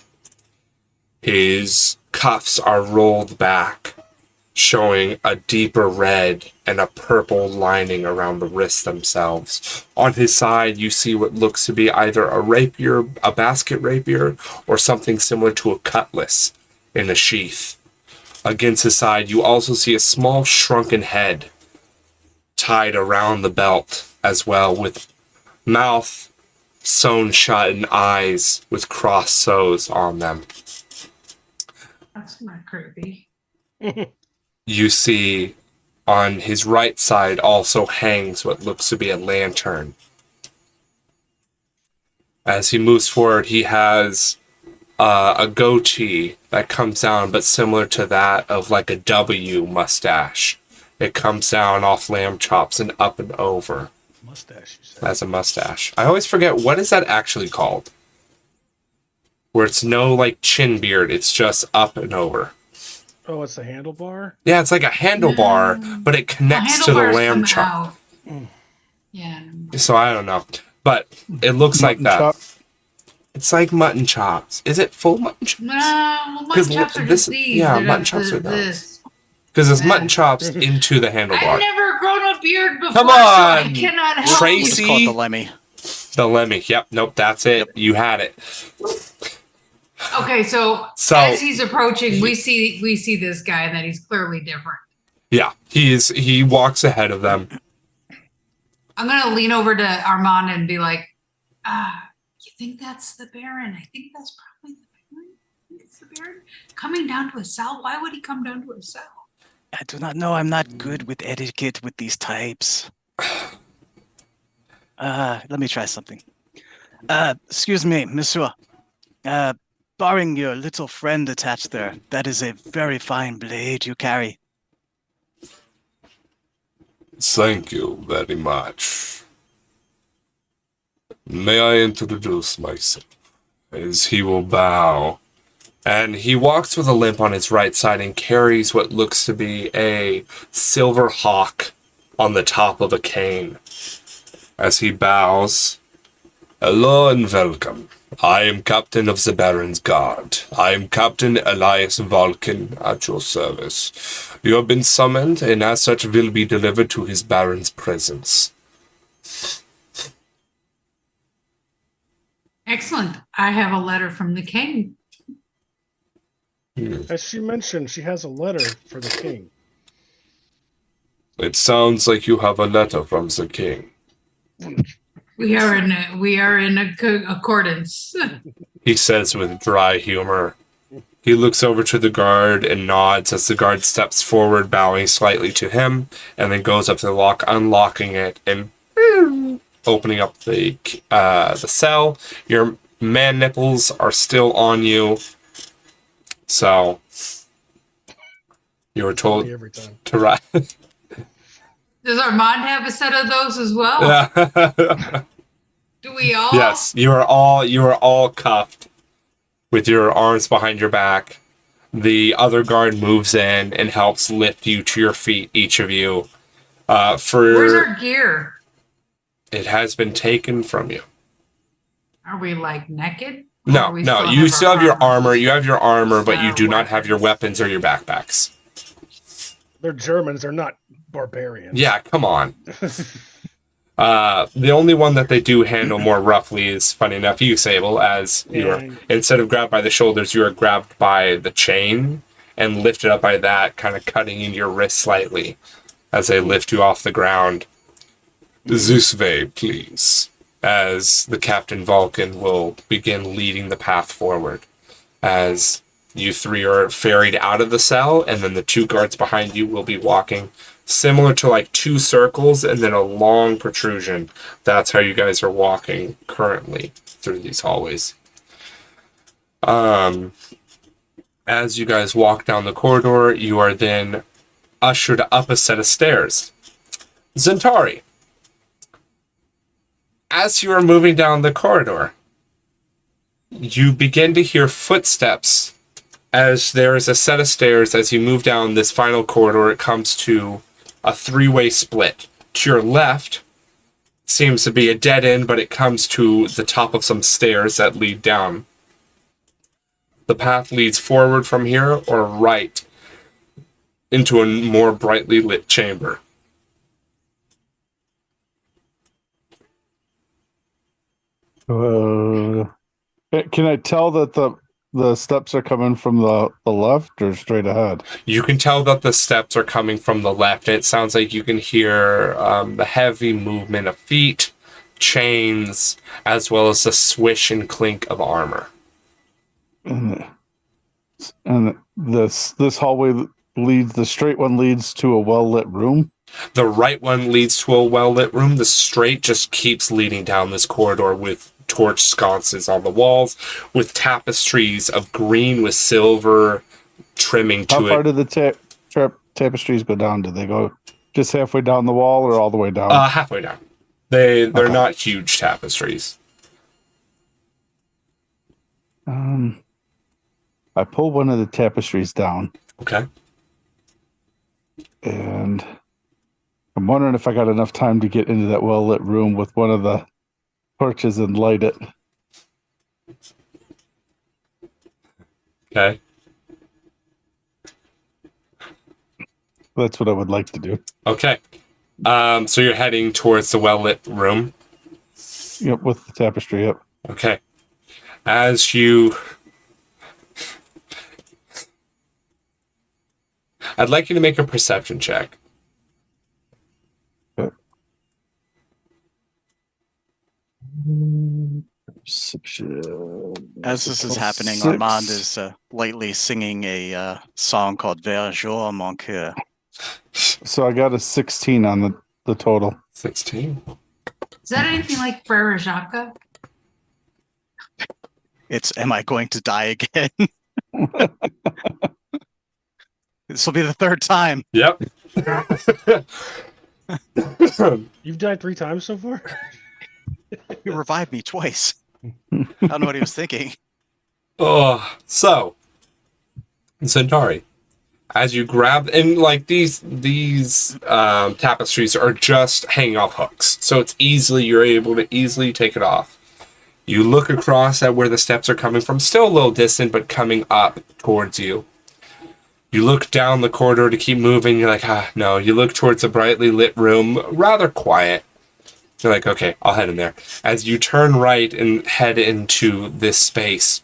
His cuffs are rolled back, showing a deeper red and a purple lining around the wrists themselves. On his side, you see what looks to be either a rapier, a basket rapier, or something similar to a cutlass in a sheath. Against his side, you also see a small shrunken head tied around the belt as well, with mouth sewn shut and eyes with crossed sews on them. That's not creepy. You see on his right side also hangs what looks to be a lantern. As he moves forward, he has a goatee that comes down, but similar to that of like a W mustache. It comes down off lamb chops and up and over. Mustache, you said. As a mustache. I always forget, what is that actually called? Where it's no like chin beard, it's just up and over. Oh, it's a handlebar? Yeah, it's like a handlebar, but it connects to the handlebars lamb come chop. out. Yeah. So I don't know. But it looks like that. Chop. It's like mutton chops. Is it full mutton chops? No, well, mutton 'Cause chops are this- just these. yeah, They're mutton not chops are those. this. Because it's mutton chops into the I've handlebar. never grown a beard before, Come so I on, cannot help Tracy. It's called the Lemmy. The Lemmy. Yep, nope, that's it. You had it. you. Okay, so as he's approaching, we see this guy, and that he's clearly different. Yeah, he walks ahead of them. I'm gonna lean over to Armand and be like, you think that's the Baron? I think that's probably the Baron. I think it's the Baron coming down to a cell. Why would he come down to a cell? I do not know. I'm not good with etiquette with these types. Let me try something. Excuse me, monsieur. Barring your little friend attached there, that is a very fine blade you carry. Thank you very much. May I introduce myself? As he will bow. And he walks with a limp on his right side and carries what looks to be a silver hawk on the top of a cane. As he bows, hello and welcome. I am Captain of the Baron's Guard. I am Captain Elias Vulcan at your service. You have been summoned, and as such will be delivered to his Baron's presence. Excellent. I have a letter from the king. As she mentioned, she has a letter for the king. It sounds like you have a letter from the king. We are in accordance. He says with dry humor. He looks over to the guard and nods as the guard steps forward, bowing slightly to him, and then goes up to the lock, unlocking it and opening up the cell. Your man nipples are still on you, so you were told Every time. to ride. Does Armand have a set of those as well? Yeah. Do we all? Yes, you are all cuffed with your arms behind your back. The other guard moves in and helps lift you to your feet, each of you. Where's For our gear? it has been taken from you. Are we like naked? Or No, we no, still you have still our have your armor. You have your armor, but you Our do not have your weapons. weapons or your backpacks. They're Germans. They're not barbarians. Yeah, come on. The only one that they do handle more roughly is, funny enough, you, Sable, as you are, instead of grabbed by the shoulders, you are grabbed by the chain and lifted up by that, kind of cutting into your wrist slightly as they lift you off the ground. This way, please, as the Captain Vulcan will begin leading the path forward, as you three are ferried out of the cell, and then the two guards behind you will be walking similar to like two circles and then a long protrusion. That's how you guys are walking currently through these hallways. As you guys walk down the corridor, you are then ushered up a set of stairs. Zentari, as you are moving down the corridor, you begin to hear footsteps as there is a set of stairs. As you move down this final corridor, it comes to a three-way split. To your left seems to be a dead end, but it comes to the top of some stairs that lead down. The path leads forward from here or right into a more brightly lit chamber. Can I tell that the steps are coming from the left or straight ahead? You can tell that the steps are coming from the left. It sounds like you can hear the heavy movement of feet, chains, as well as the swish and clink of armor. And this hallway leads, the straight one leads to a well-lit room. The right one leads to a well-lit room. The straight just keeps leading down this corridor with torch sconces on the walls, with tapestries of green with silver trimming to it. How far did the tapestries go down? Did they go just halfway down the wall or all the way down? Halfway down. They're Okay. not huge tapestries. I pull one of the tapestries down, Okay. and I'm wondering if I got enough time to get into that well-lit room with one of the torches and light it. Okay. That's what I would like to do. Okay. So you're heading towards the well-lit room. Yep, with the tapestry, yep. Okay. As you... I'd like you to make a perception check. As this is happening, Six. Armand is lightly singing a song called Vers jour, mon coeur. So I got a 16 on the total. 16. Is that anything like Frere Jacques? It's Am I Going to Die Again? This will be the third time. Yep. You've died 3 times so far? He revived me twice. I don't know what he was thinking. So, Centauri, as you grab, and like these tapestries are just hanging off hooks, so you're able to easily take it off. You look across at where the steps are coming from, still a little distant, but coming up towards you. You look down the corridor to keep moving. You're like, no. You look towards a brightly lit room, rather quiet. You're like, okay, I'll head in there. As you turn right and head into this space,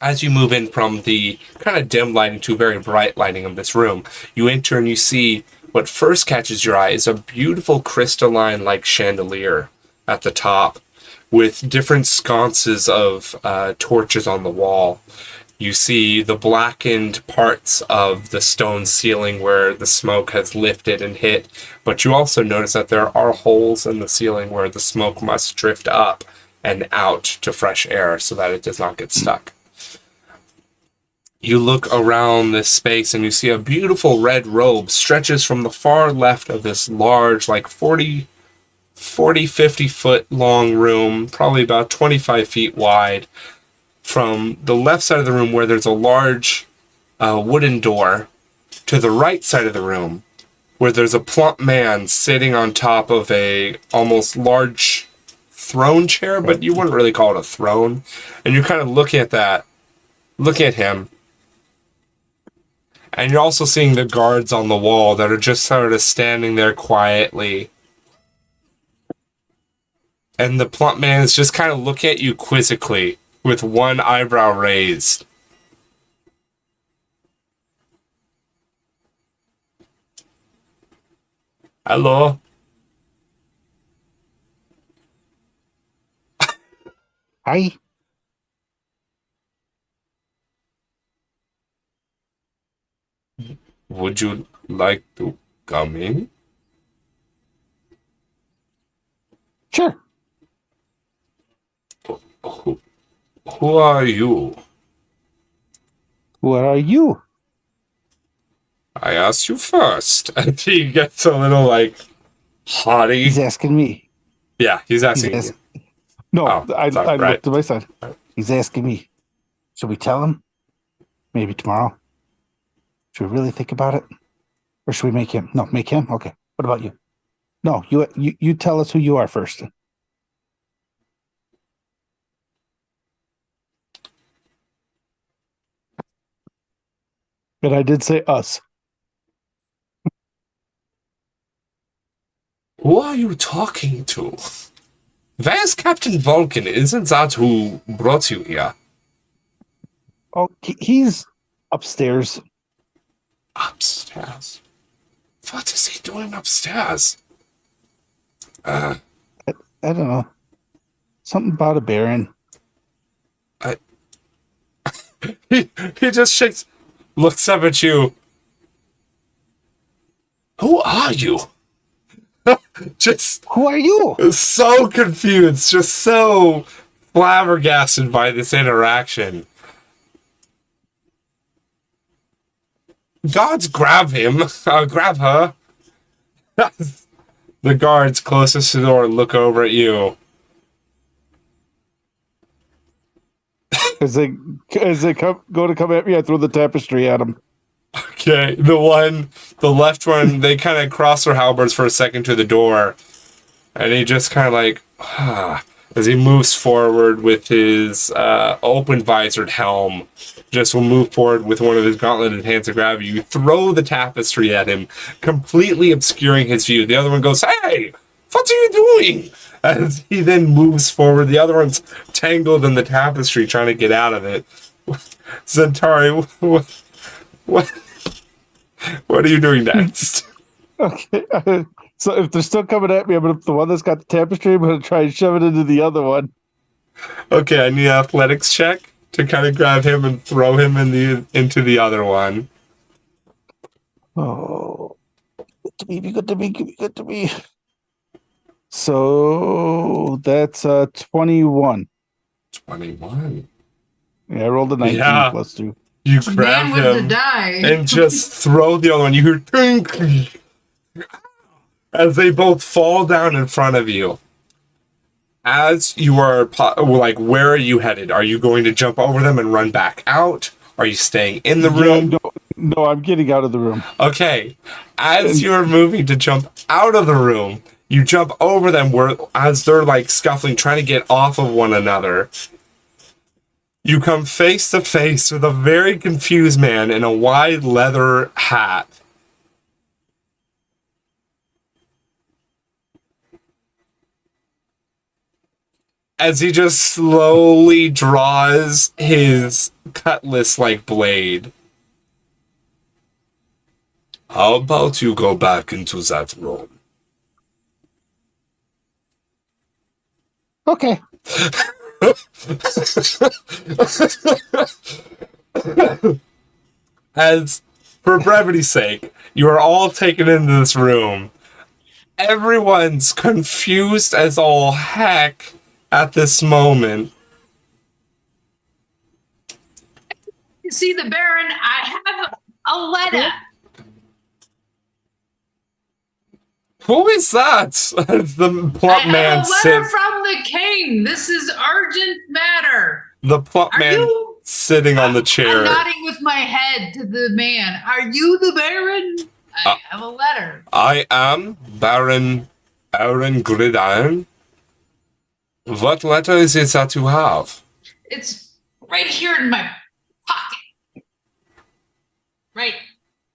as you move in from the kind of dim lighting to very bright lighting of this room, you enter and you see what first catches your eye is a beautiful crystalline like chandelier at the top with different sconces of torches on the wall. You see the blackened parts of the stone ceiling where the smoke has lifted and hit, but you also notice that there are holes in the ceiling where the smoke must drift up and out to fresh air so that it does not get stuck. You look around this space and you see a beautiful red robe stretches from the far left of this large, like 40, 50 foot long room, probably about 25 feet wide. From the left side of the room where there's a large wooden door to the right side of the room, where there's a plump man sitting on top of a almost large throne chair, but you wouldn't really call it a throne. And you're kind of looking at him. And you're also seeing the guards on the wall that are just sort of standing there quietly. And the plump man is just kind of looking at you quizzically with one eyebrow raised. Hello? Hi. Would you like to come in? Sure. Who are you? What are you? I asked you first. And he gets a little, like, haughty. He's asking me. Yeah, he's asking you. No, Oh, I sorry, right. looked to my side. He's asking me. Should we tell him? Maybe tomorrow. Should we really think about it? Or should we make him? No, make him? Okay. What about you? No, you tell us who you are first. But I did say us. Who are you talking to? Where's Captain Vulcan? Isn't that who brought you here? Oh, he's upstairs. Upstairs? What is he doing upstairs? I don't know. Something about a baron. He just shakes, looks up at you. Who are you? Just Who are you? so confused, just so flabbergasted by this interaction. Guards grab him, grab her. The guards closest to the door look over at you. As they go to come at me, I throw the tapestry at him. Okay, the left one, they kind of cross their halberds for a second to the door, and he just kind of like, as he moves forward with his open visored helm, just will move forward with one of his gauntleted hands to grab you. You throw the tapestry at him, completely obscuring his view. The other one goes, "Hey, what are you doing?" As he then moves forward, the other one's tangled in the tapestry trying to get out of it. Centauri, what are you doing next? Okay. So if they're still coming at me, I'm gonna the one that's got the tapestry. I'm gonna try and shove it into the other one. Okay, I need an athletics check to kind of grab him and throw him into the other one. Oh, good to me, be good to me, be good to me. So that's 21. 21. Yeah, I rolled a 19 plus 2. You grab Man with the him die. and just throw the other one. You hear tink as they both fall down in front of you. As you are, like, where are you headed? Are you going to jump over them and run back out? Are you staying in the room? No, I'm getting out of the room. Okay. As you're moving to jump out of the room, you jump over them as they're, like, scuffling, trying to get off of one another. You come face to face with a very confused man in a wide leather hat. As he just slowly draws his cutlass-like blade. How about you go back into that room? Okay. As, for brevity's sake, you are all taken into this room. Everyone's confused as all heck at this moment. You see the Baron, I have a letter. Who is that? The plump I man have a letter sits. from the king. This is urgent matter. The plump man sitting on the chair. I'm nodding with my head to the man. Are you the Baron? I have a letter. I am Baron Aaron Gridiron. What letter is it that you have? It's right here in my pocket. Right.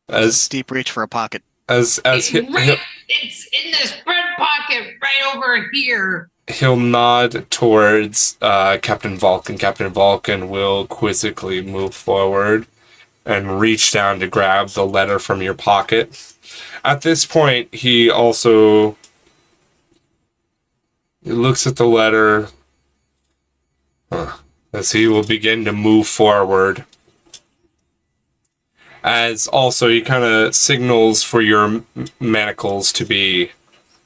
As Deep reach for a pocket. as It's he, right. It's in this front pocket right over here. he'll nod towards Captain Vulcan. Captain Vulcan will quizzically move forward and reach down to grab the letter from your pocket. At this point, he also looks at the letter as he will begin to move forward. As also, he kind of signals for your manacles to be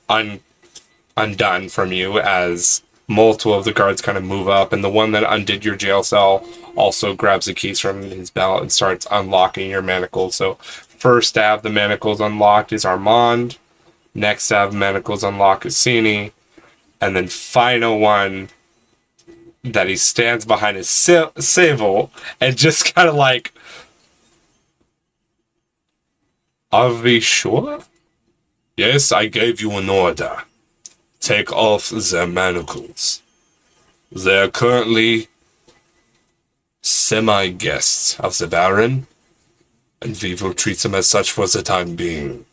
undone from you as multiple of the guards kind of move up, and the one that undid your jail cell also grabs the keys from his belt and starts unlocking your manacles. So first to have the manacles unlocked is Armand, next to have manacles unlocked is Cini, and then final one that he stands behind is Sable, and just kind of like, are we sure? Yes, I gave you an order. Take off their manacles. They are currently semi-guests of the Baron, and we will treat them as such for the time being.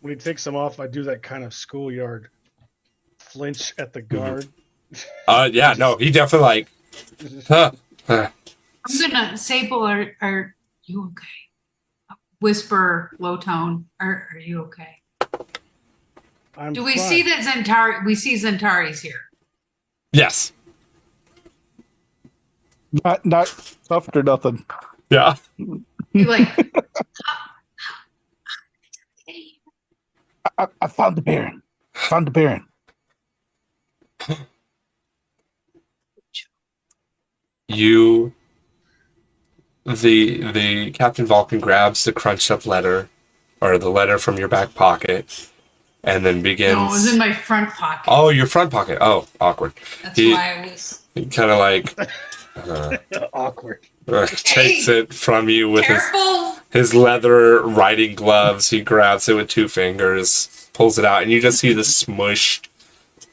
When he takes them off, I do that kind of schoolyard flinch at the guard. Yeah, no, he definitely like, I'm gonna Sable. Are you okay? Whisper, low tone. Are you okay? Do we see that Zentari? We see Zentari's here. yes, Not stuffed or nothing. yeah. You like? I found the Baron. Found the Baron. You, the Captain Vulcan grabs the crunched up letter, or the letter from your back pocket, and then begins. No, it was in my front pocket. Oh, your front pocket. Oh, awkward. That's he- why I was He kind of like Awkward. takes it from you with careful. his leather riding gloves. He grabs it with 2 fingers, pulls it out, and you just see the smushed,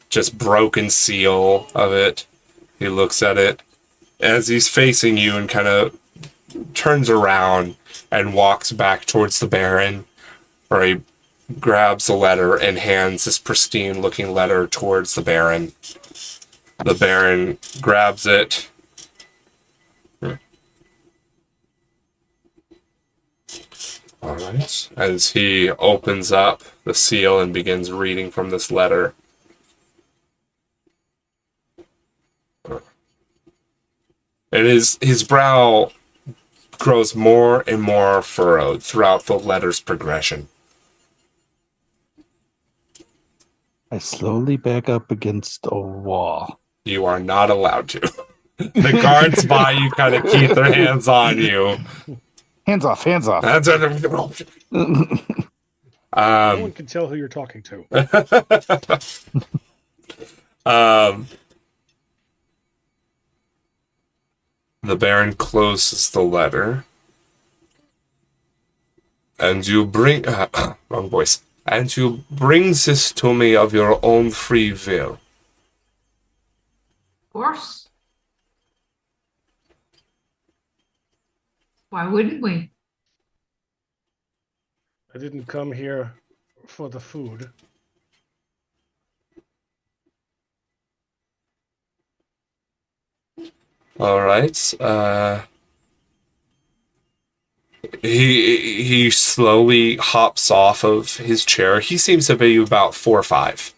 just broken seal of it. He looks at it as he's facing you and kind of turns around and walks back towards the Baron, where he grabs the letter and hands this pristine looking letter towards the Baron. The Baron grabs it. Alright. As he opens up the seal and begins reading from this letter. It is, his brow grows more and more furrowed throughout the letter's progression. I slowly back up against a wall. You are not allowed to. The guards by you kind of keep their hands on you. Hands off, hands off. That's No one can tell who you're talking to. The Baron closes the letter. And you bring... wrong voice. And you bring this to me of your own free will. Of course. Why wouldn't we? I didn't come here for the food. All right. He slowly hops off of his chair. He seems to be about 4 or 5.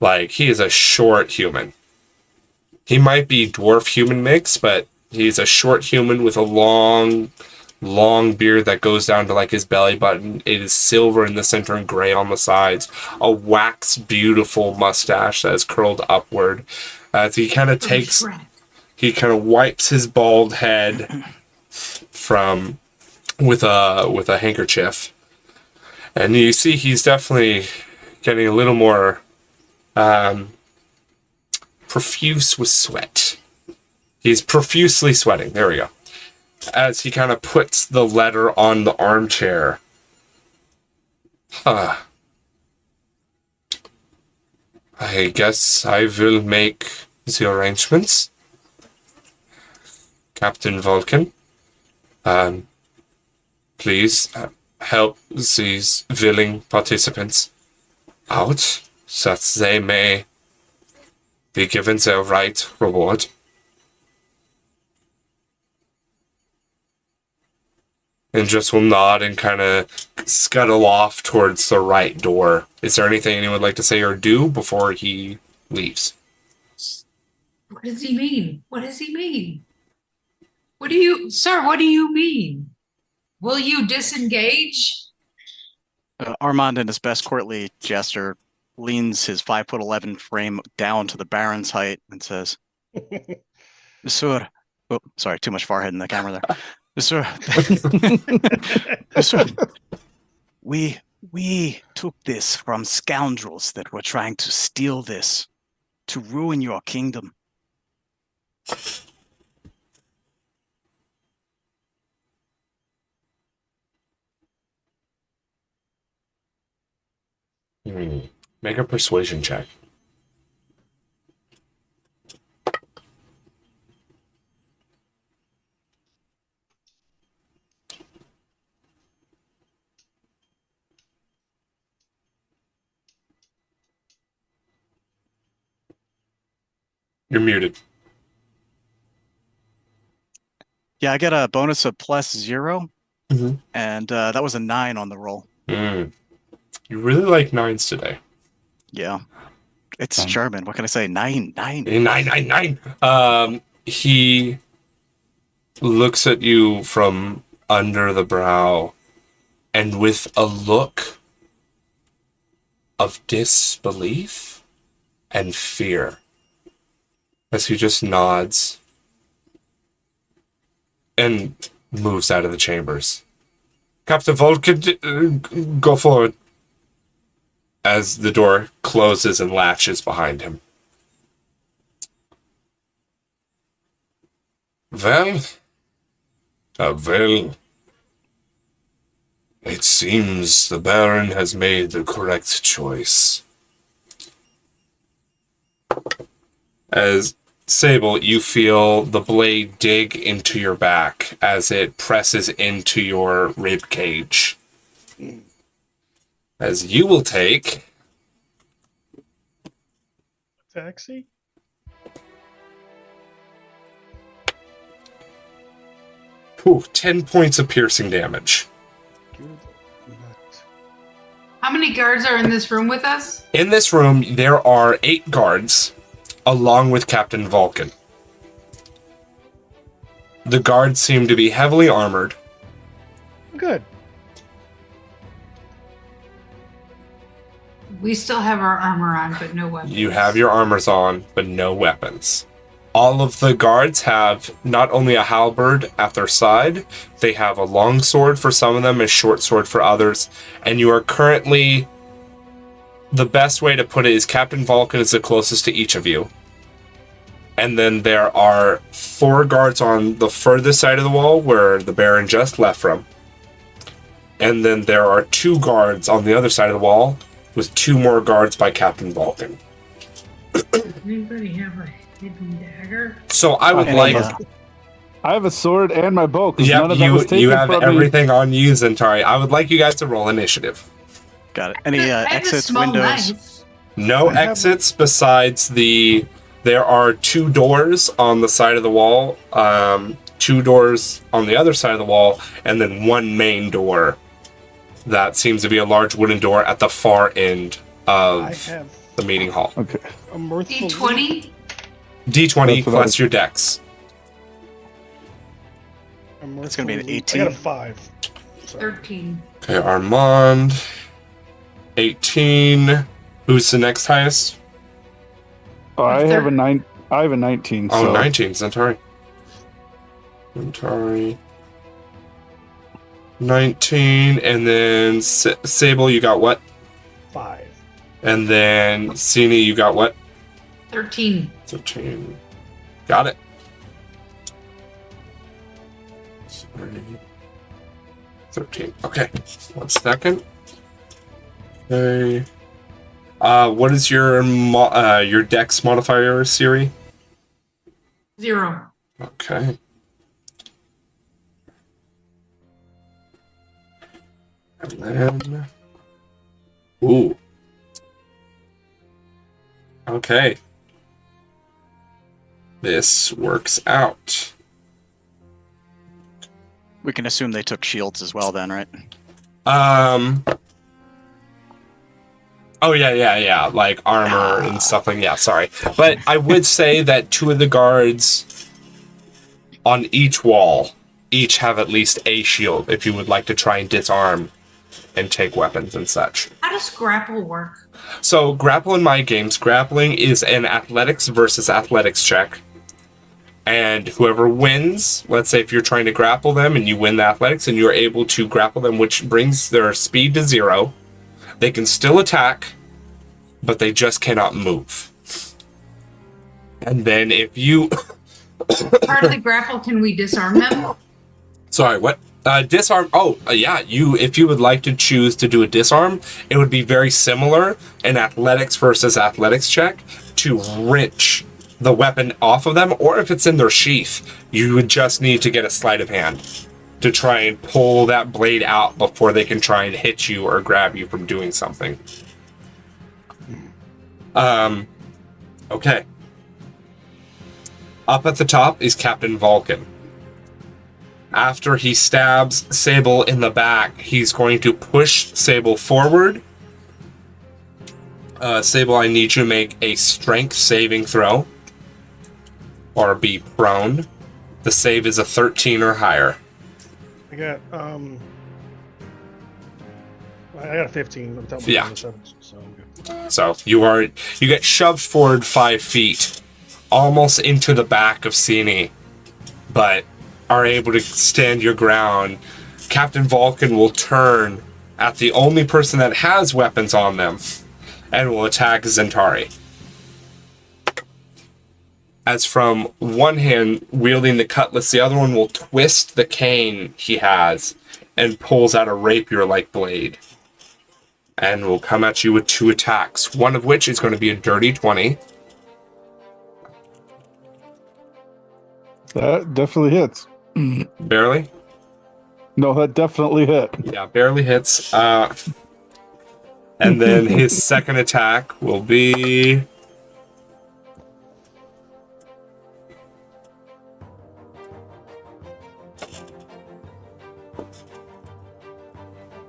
Like, he is a short human. He might be dwarf human mix, but he's a short human with a long beard that goes down to like his belly button. It is silver in the center and gray on the sides. A wax beautiful mustache that is curled upward. As he kind of takes... He kind of wipes his bald head with a handkerchief, and you see he's definitely getting a little more profuse with sweat. He's profusely sweating. There we go. As he kind of puts the letter on the armchair, Huh. I guess I will make the arrangements. Captain Vulcan, please help these willing participants out so that they may be given their right reward. And just will nod and kind of scuttle off towards the right door. Is there anything anyone would like to say or do before he leaves? What does he mean? What does he mean? What do you mean? Will you disengage? Armand, in his best courtly gesture, leans his 5'11" frame down to the Baron's height and says, Monsieur, oh, sorry, too much forehead in the camera there. Monsieur, Monsieur, we took this from scoundrels that were trying to steal this to ruin your kingdom. Make a persuasion check. You're muted. Yeah, I get a bonus of +0, Mhm. and that was a 9 on the roll. You really like 9s today. Yeah. It's German. What can I say? 9. 9. He looks at you from under the brow and with a look of disbelief and fear as he just nods and moves out of the chambers. Captain Vulcan, go forward. As the door closes and latches behind him. Well, it seems the Baron has made the correct choice. As Sable, you feel the blade dig into your back as it presses into your rib cage. As you will take... Taxi? Ooh, 10 points of piercing damage. Good night. How many guards are in this room with us? In this room, there are 8 guards, along with Captain Vulcan. The guards seem to be heavily armored. Good. We still have our armor on, but no weapons. You have your armors on, but no weapons. All of the guards have not only a halberd at their side, they have a long sword for some of them, a short sword for others, and you are currently... The best way to put it is Captain Vulcan is the closest to each of you. And then there are 4 guards on the furthest side of the wall, where the Baron just left from. And then there are 2 guards on the other side of the wall, with 2 more guards by Captain Vulcan. Anybody have a hidden dagger? So I would I have a sword and my bow. Yeah, None of that was taken you have from everything on you, Zentari. I would like you guys to roll initiative. Got it. Any I have a exits, small windows? knife. No I have- exits besides the... There are 2 doors on the side of the wall, 2 doors on the other side of the wall, and then 1 main door. That seems to be a large wooden door at the far end I of have the meeting hall. Okay. a mirthful... D20? D20 That's what I plus was- your dex. It's gonna be an I 18. got a 5. Sorry. 13. Okay, Armand. 18. Who's the next highest? Oh, I have a 9. I have a 19. Oh, So 19, Centauri. Centauri. 19, and then Sable, you got what? 5. And then Cini, you got what? 13. 13. Got it. 13. Okay, 1 second. Okay. What is your dex modifier, Siri? 0. Okay. And then... Ooh. Okay. This works out. We can assume they took shields as well then, right? Oh, yeah. Like armor and stuff like that. Yeah, sorry. But I would say that 2 of the guards on each wall each have at least a shield if you would like to try and disarm and take weapons and such. How does grapple work? So, grapple in my games, grappling is an athletics versus athletics check. And whoever wins, let's say if you're trying to grapple them and you win the athletics and you're able to grapple them, which brings their speed to 0, they can still attack, but they just cannot move. And then if you... Part of the grapple, can we disarm them? Sorry, what? Disarm... yeah, if you would like to choose to do a disarm, it would be very similar, an athletics versus athletics check, to wrench the weapon off of them, or if it's in their sheath, you would just need to get a sleight of hand to try and pull that blade out before they can try and hit you or grab you from doing something. Okay. Up at the top is Captain Vulcan. After he stabs Sable in the back, he's going to push Sable forward. Sable, I need you to make a strength saving throw. Or be prone. The save is a 13 or higher. I got a 15. I'm telling Yeah. you, so I'm good. So you get shoved forward 5 feet, almost into the back of Cini, but are able to stand your ground. Captain Vulcan will turn at the only person that has weapons on them and will attack Zentari. As from one hand wielding the cutlass, the other one will twist the cane he has and pulls out a rapier-like blade. And will come at you with 2 attacks, one of which is going to be a dirty 20. That definitely hits. Barely? No, that definitely hit. Yeah, barely hits. And then his second attack will be...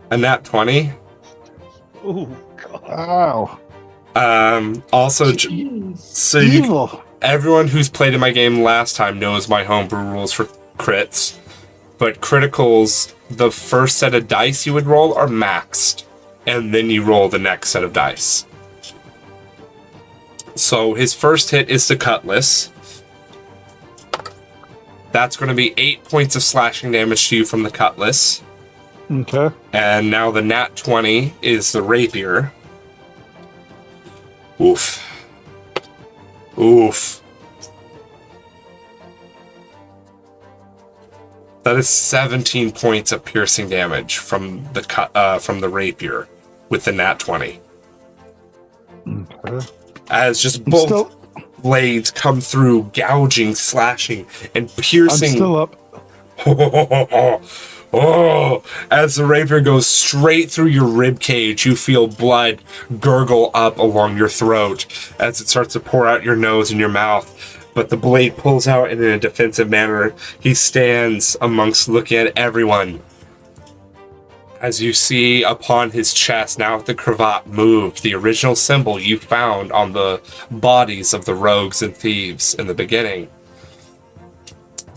a nat 20. Oh, God. Ow. Also, Jeez. so Evil. everyone who's played in my game last time knows my homebrew rules for crits. But criticals, the first set of dice you would roll are maxed. And then you roll the next set of dice. So his first hit is the cutlass. That's going to be 8 points of slashing damage to you from the cutlass. Okay. And now the nat 20 is the rapier. Oof. Oof. That is 17 points of piercing damage from the rapier with the nat 20. Okay. As just both blades come through, gouging, slashing, and piercing. I'm still up. Oh, as the rapier goes straight through your rib cage, you feel blood gurgle up along your throat as it starts to pour out your nose and your mouth. But the blade pulls out in a defensive manner. He stands amongst looking at everyone. As you see upon his chest, now with the cravat moved, the original symbol you found on the bodies of the rogues and thieves in the beginning.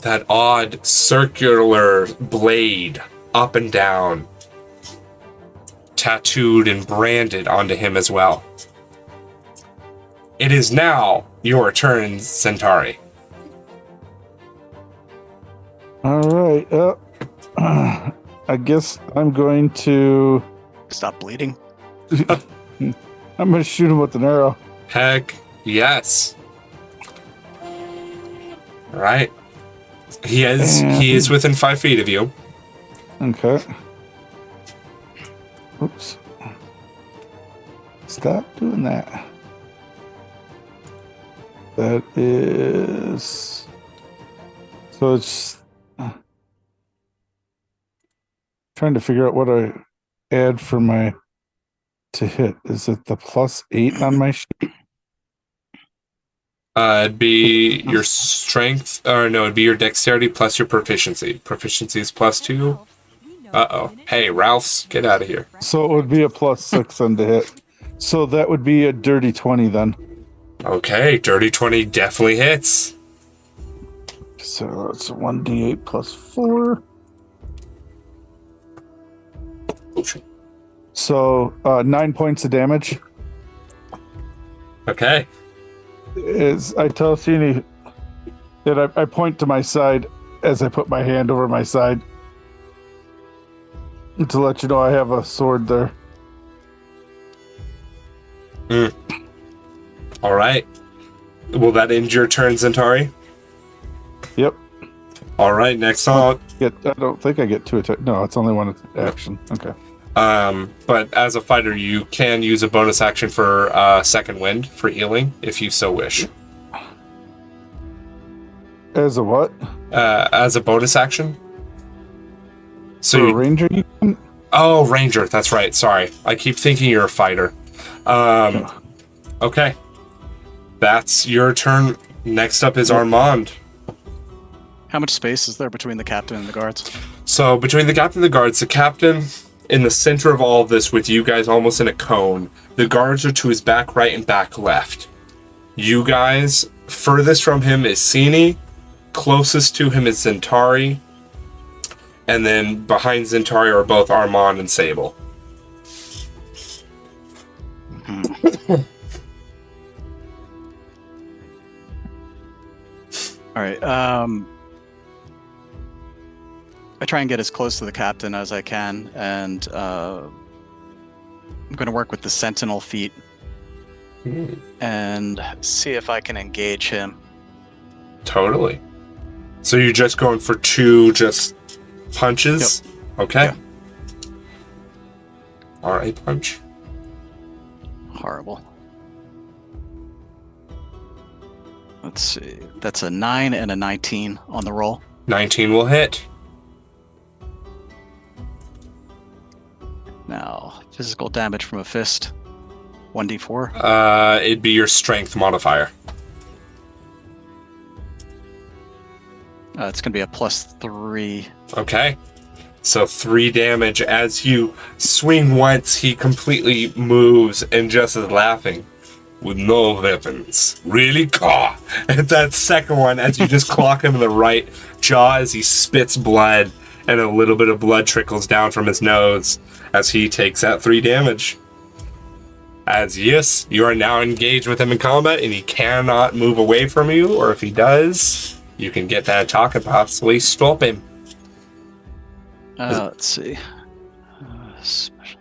That odd circular blade up and down, tattooed and branded onto him as well. It is now your turn, Centauri. All right. I guess I'm going to. Stop bleeding. I'm going to shoot him with an arrow. Heck yes. All right. He is within 5 feet of you. Okay. Oops. Stop doing that. That is... So it's... trying to figure out what I add for my... to hit. Is it the +8 on my sheet? It'd be your strength, or no, it'd be your dexterity plus your proficiency. Proficiency is +2. Uh-oh. Hey, Ralph's, get out of here. So it would be a +6 on the hit. So that would be a dirty 20 then. Okay, dirty 20 definitely hits. So it's 1d8 +4. So 9 points of damage. Okay. Is I tell Sini that I point to my side as I put my hand over my side to let you know I have a sword there. All right. Will that end your turn, Centauri? Yep. All right, next on. I don't think I get 2 attacks. No, it's only 1 action. Okay. But as a fighter, you can use a bonus action for second wind for healing if you so wish. As a what? As a bonus action. So For a ranger, you can? Oh, ranger. That's right. Sorry, I keep thinking you're a fighter. Okay, that's your turn. Next up is Armand. How much space is there between the captain and the guards? So between the captain and the guards, the captain in the center of all of this with you guys almost in a cone. The guards are to his back right and back left. You guys, furthest from him is Sini. Closest to him is Centauri. And then behind Centauri are both Armand and Sable. All right. I try and get as close to the captain as I can, and I'm going to work with the sentinel feat and see if I can engage him. Totally. So you're just going for 2 just punches? Yep. Okay. Yeah. All right, punch. Horrible. Let's see. That's a 9 and a 19 on the roll. 19 will hit. Now, physical damage from a fist. 1d4. It'd be your strength modifier. It's going to be a +3. Okay. So 3 damage. As you swing once, he completely moves and just is laughing. With no weapons. Really? Caw! And that second one, as you just clock him in the right jaw as he spits blood, and a little bit of blood trickles down from his nose as he takes that 3 damage. As yes, you are now engaged with him in combat, and he cannot move away from you, or if he does, you can get that attack and possibly stop him. Let's see. Special.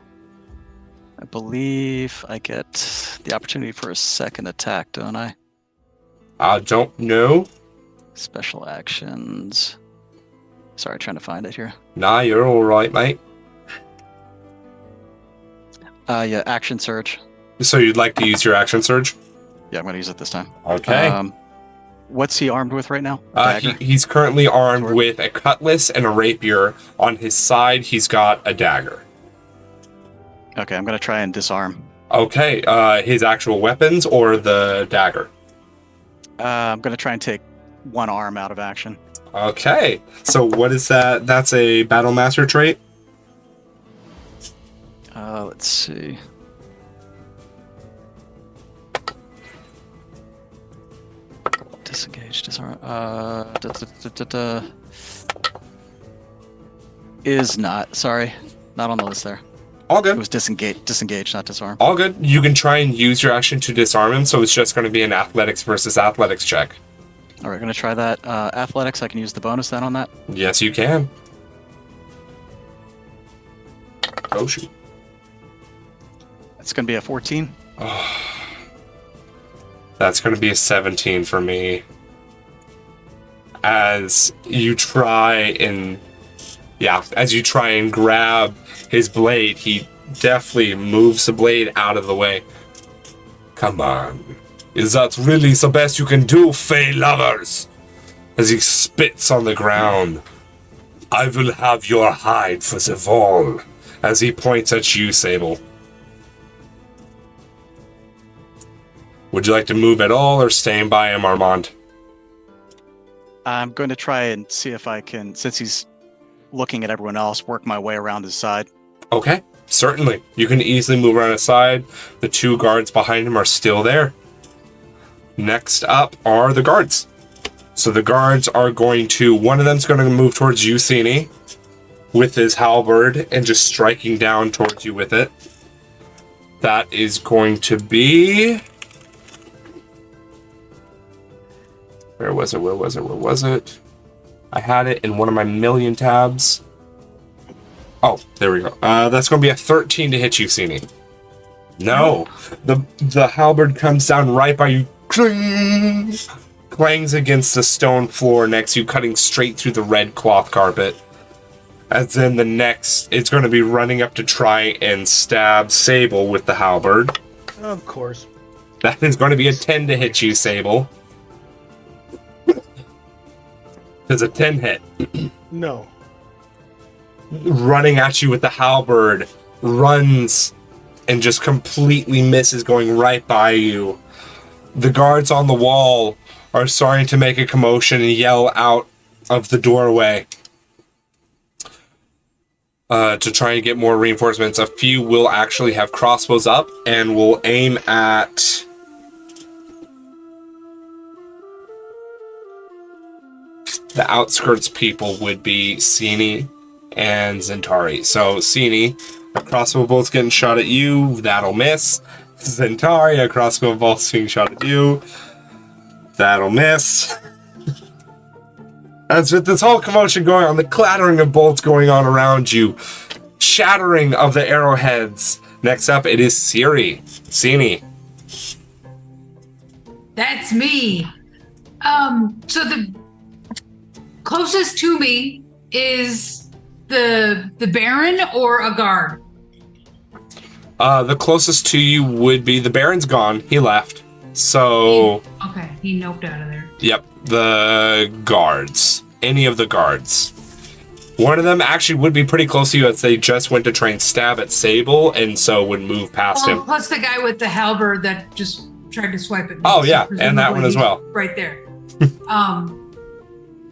I believe I get the opportunity for a second attack, don't I? I don't know. Special actions. Sorry, trying to find it here. Nah, you're alright, mate. Yeah, action surge. So you'd like to use your action surge? Yeah, I'm going to use it this time. Okay. What's he armed with right now? He's currently armed with a cutlass and a rapier. On his side, he's got a dagger. Okay, I'm going to try and disarm. Okay, his actual weapons or the dagger? I'm going to try and take one arm out of action. Okay, so what is that? That's a Battle Master trait? Let's see. Disengage, disarm. Is not. Sorry, not on the list there. All It good. was disengage, not disarm. All good. You can try and use your action to disarm him, so it's just going to be an athletics versus athletics check. All right, gonna try that. Athletics, I can use the bonus then on that. Yes, you can. Oh, shoot. It's gonna be a 14. That's going to be a 17 for me. As you try and grab his blade, he deftly moves the blade out of the way, Come on. Is that really the best you can do, Fey lovers? As he spits on the ground. I will have your hide for the wall. As he points at you, Sable. Would you like to move at all or staying by him, Armand? I'm going to try and see if I can, since he's looking at everyone else, work my way around his side. Okay, certainly. You can easily move around his side. The 2 guards behind him are still there. Next up are the guards. So the guards are going to... One of them's going to move towards you, Sini, with his halberd and just striking down towards you with it. That is going to be... Where was it? I had it in one of my million tabs. Oh, there we go. That's going to be a 13 to hit you, Sini. No. The halberd comes down right by you. Cling! Clangs against the stone floor next to you, cutting straight through the red cloth carpet. As then the next, it's going to be running up to try and stab Sable with the halberd. Of course. That is going to be a 10 to hit you, Sable. Does a 10 hit? No. Running at you with the halberd, runs and just completely misses, going right by you. The guards on the wall are starting to make a commotion and yell out of the doorway to try and get more reinforcements. A few will actually have crossbows up and will aim at... The outskirts people would be Sini and Zentari. So, Sini, a crossbow bolt's getting shot at you. That'll miss. Zentari, a crossbow bolt's being shot at you. That'll miss. As with this whole commotion going on, the clattering of bolts going on around you, shattering of the arrowheads. Next up, it is Siri. Sini. That's me. So the closest to me is the Baron or a guard? The closest to you would be the Baron's gone. He left. So... Okay, he noped out of there. Yep, the guards. Any of the guards. One of them actually would be pretty close to you as they just went to try and stab at Sable, and so would move past him. Plus the guy with the halberd that just tried to swipe at me. Oh, so yeah, and that one as well. Right there.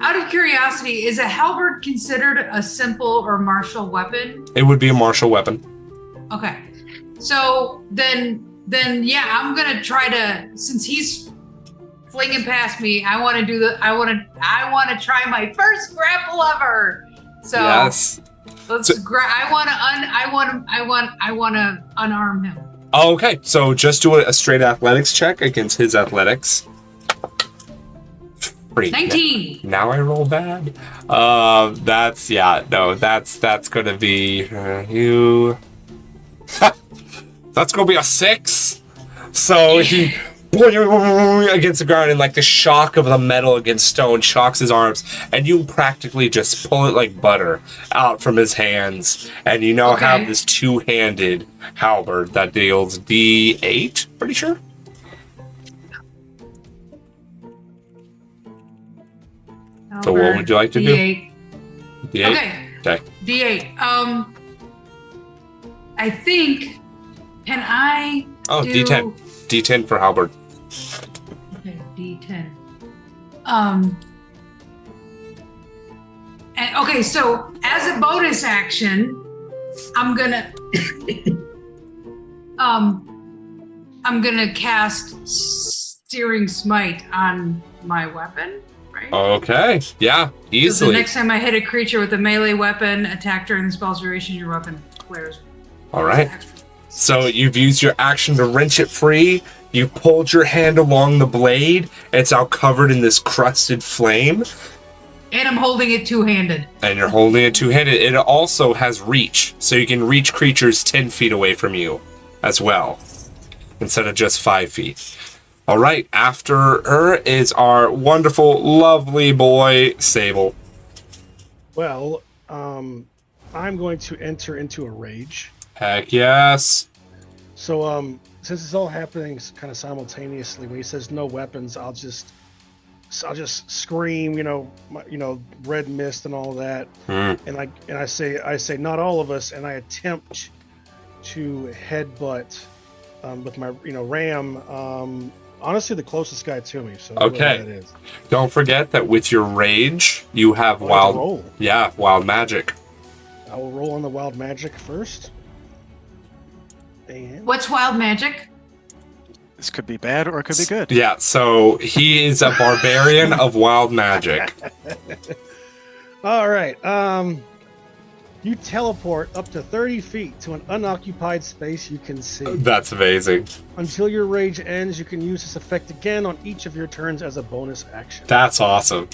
Out of curiosity, is a halberd considered a simple or martial weapon? It would be a martial weapon. Okay. So then yeah, I'm gonna try to, since he's flinging past me, I want to try my first grapple ever. So yes. Let's I want to unarm him. Okay, so just do a straight athletics check against his athletics. 19. Now I roll bad. That's gonna be you. That's gonna be a 6. So he against the ground, and like the shock of the metal against stone shocks his arms, and you practically just pull it like butter out from his hands, and you now have this 2-handed halberd that deals D8. Pretty sure. So what would you like to D8. do? D8? Okay. D8. I think, can I do... D10. D10 for halberd. Okay, D10. And, okay, so as a bonus action, I'm gonna... I'm gonna cast Steering Smite on my weapon. Right? Okay. Yeah. Easily. So the next time I hit a creature with a melee weapon, attack during the spell's duration, your weapon declares. All right. So you've used your action to wrench it free. You pulled your hand along the blade. And it's now covered in this crusted flame. And I'm holding it two-handed. And you're holding it two-handed. It also has reach, so you can reach creatures 10 feet away from you as well, instead of just 5 feet. All right, after her is our wonderful, lovely boy, Sable. Well, I'm going to enter into a rage. Heck yes. So, since since it's all happening kind of simultaneously, when he says no weapons, I'll just scream, red mist and all that, and I say not all of us, and I attempt to headbutt with my ram. Honestly, the closest guy to me. So Okay. that is. Don't forget that with your rage, you have wild magic. I will roll on the wild magic first. And What's wild magic? This could be bad or it could be good. Yeah, so he is a barbarian of wild magic. all right. You teleport up to 30 feet to an unoccupied space you can see. That's amazing. Until your rage ends, you can use this effect again on each of your turns as a bonus action. That's awesome.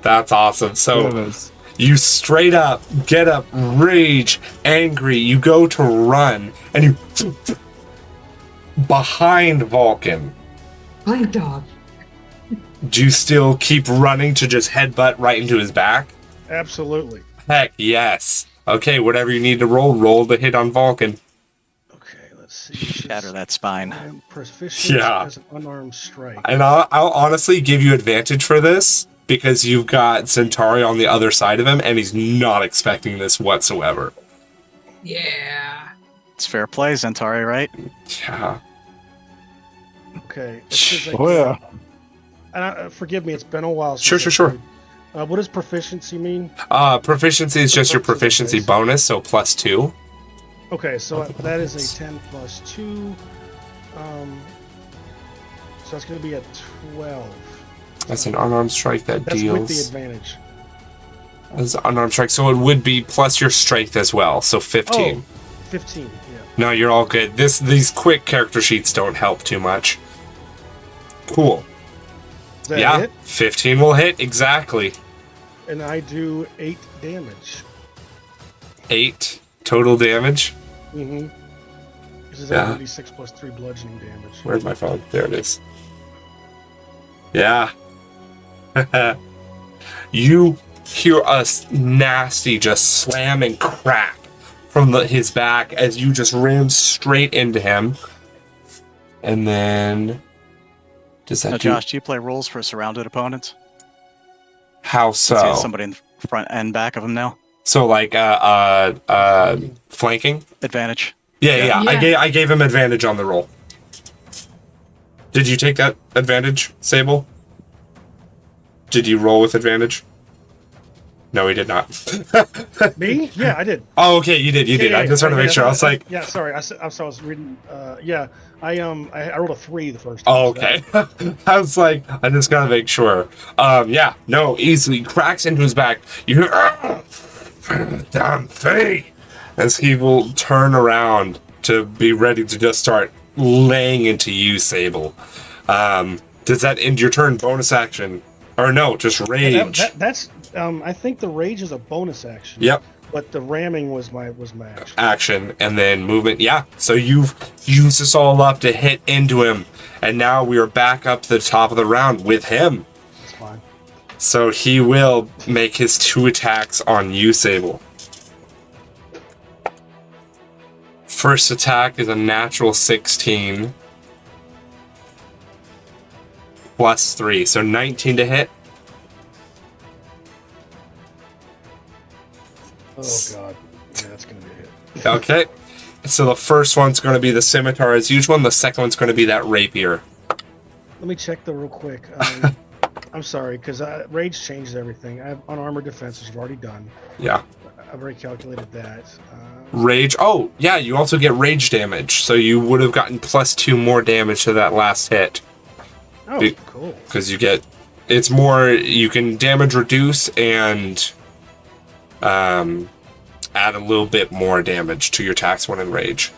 That's awesome. So It is. you straight up get up, rage, angry. You go to run, and you behind Vulcan. Blink dog. Do you still keep running to just headbutt right into his back? Absolutely. Heck yes. Okay, whatever you need to roll to hit on Vulcan. Okay, let's see. Shatter that spine. I am proficient Yeah. as an unarmed strike. And I'll honestly give you advantage for this because you've got Centauri on the other side of him, and he's not expecting this whatsoever. Yeah. It's fair play, Centauri, right? Yeah. Okay. it says I Oh yeah. And forgive me, it's been a while. Sure. What does proficiency mean? Proficiency is just your proficiency bonus, so +2. Okay, so that is a 10 plus 2. So that's going to be a 12. That's an unarmed strike that That's with the deals. advantage. That's an unarmed strike, so it would be plus your strength as well, so 15. Oh, 15, yeah. No, you're all good. These quick character sheets don't help too much. Cool. Is that Yeah, it? 15 will hit exactly. And I do 8 damage. 8 total damage. Mm-hmm. This is Yeah. 1d6 plus 3 bludgeoning damage. Where's my phone? There it is. Yeah. You hear a nasty just slam and crack from his back as you just ram straight into him. And then... Does that Now, do... Josh, do you play roles for surrounded opponents? How Since he has so? somebody in front and back of him now. So like flanking? Advantage. Yeah. Yeah. I gave him advantage on the roll. Did you take that advantage, Sable? Did you roll with advantage? No, he did not. Me? Yeah, I did. Oh, okay, you did. Yeah, I just want to make sure. I was like, yeah, sorry. I was reading. Yeah, I rolled a 3 the first time. oh, okay. I was like, I just gotta make sure. Yeah, no, easily cracks into his back. You hear, damn thing, as he will turn around to be ready to just start laying into you, Sable. Does that end your turn? Bonus action, or no? Just rage. That's. I think the rage is a bonus action. Yep. But the ramming was my action. Action and then movement. Yeah. So you've used this all up to hit into him, and now we are back up to the top of the round with him. That's fine. So he will make his 2 attacks on you, Sable. First attack is a natural 16 plus 3, so 19 to hit. Oh god. Yeah, that's gonna be a hit. Okay. So the first one's going to be the scimitar as usual, and the second one's going to be that rapier. Let me check though real quick. I'm sorry, because rage changes everything. I have unarmored defense, which I've already done. Yeah. I've already calculated that. Rage. Oh, yeah, you also get rage damage. So you would have gotten +2 more damage to that last hit. Oh, cool. Because you get... It's more... You can damage reduce and... add a little bit more damage to your tax one and rage.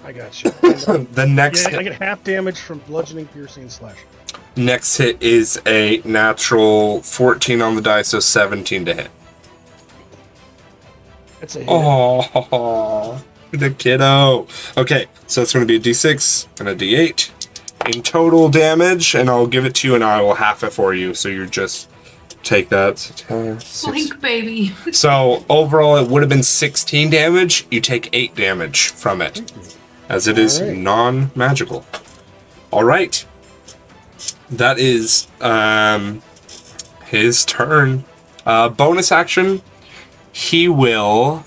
I got you. The next I get half damage from bludgeoning, piercing, and slashing. next hit is a natural 14 on the dice, so 17 to hit. That's a hit. Oh, the kiddo. Okay, so it's going to be a d6 and a d8 in total damage, and I'll give it to you, and I will half it for you. So you just take that. Blink, baby. So overall, it would have been 16 damage. You take 8 damage from it. as it is All right. non-magical. All right. That is his turn. Bonus action, he will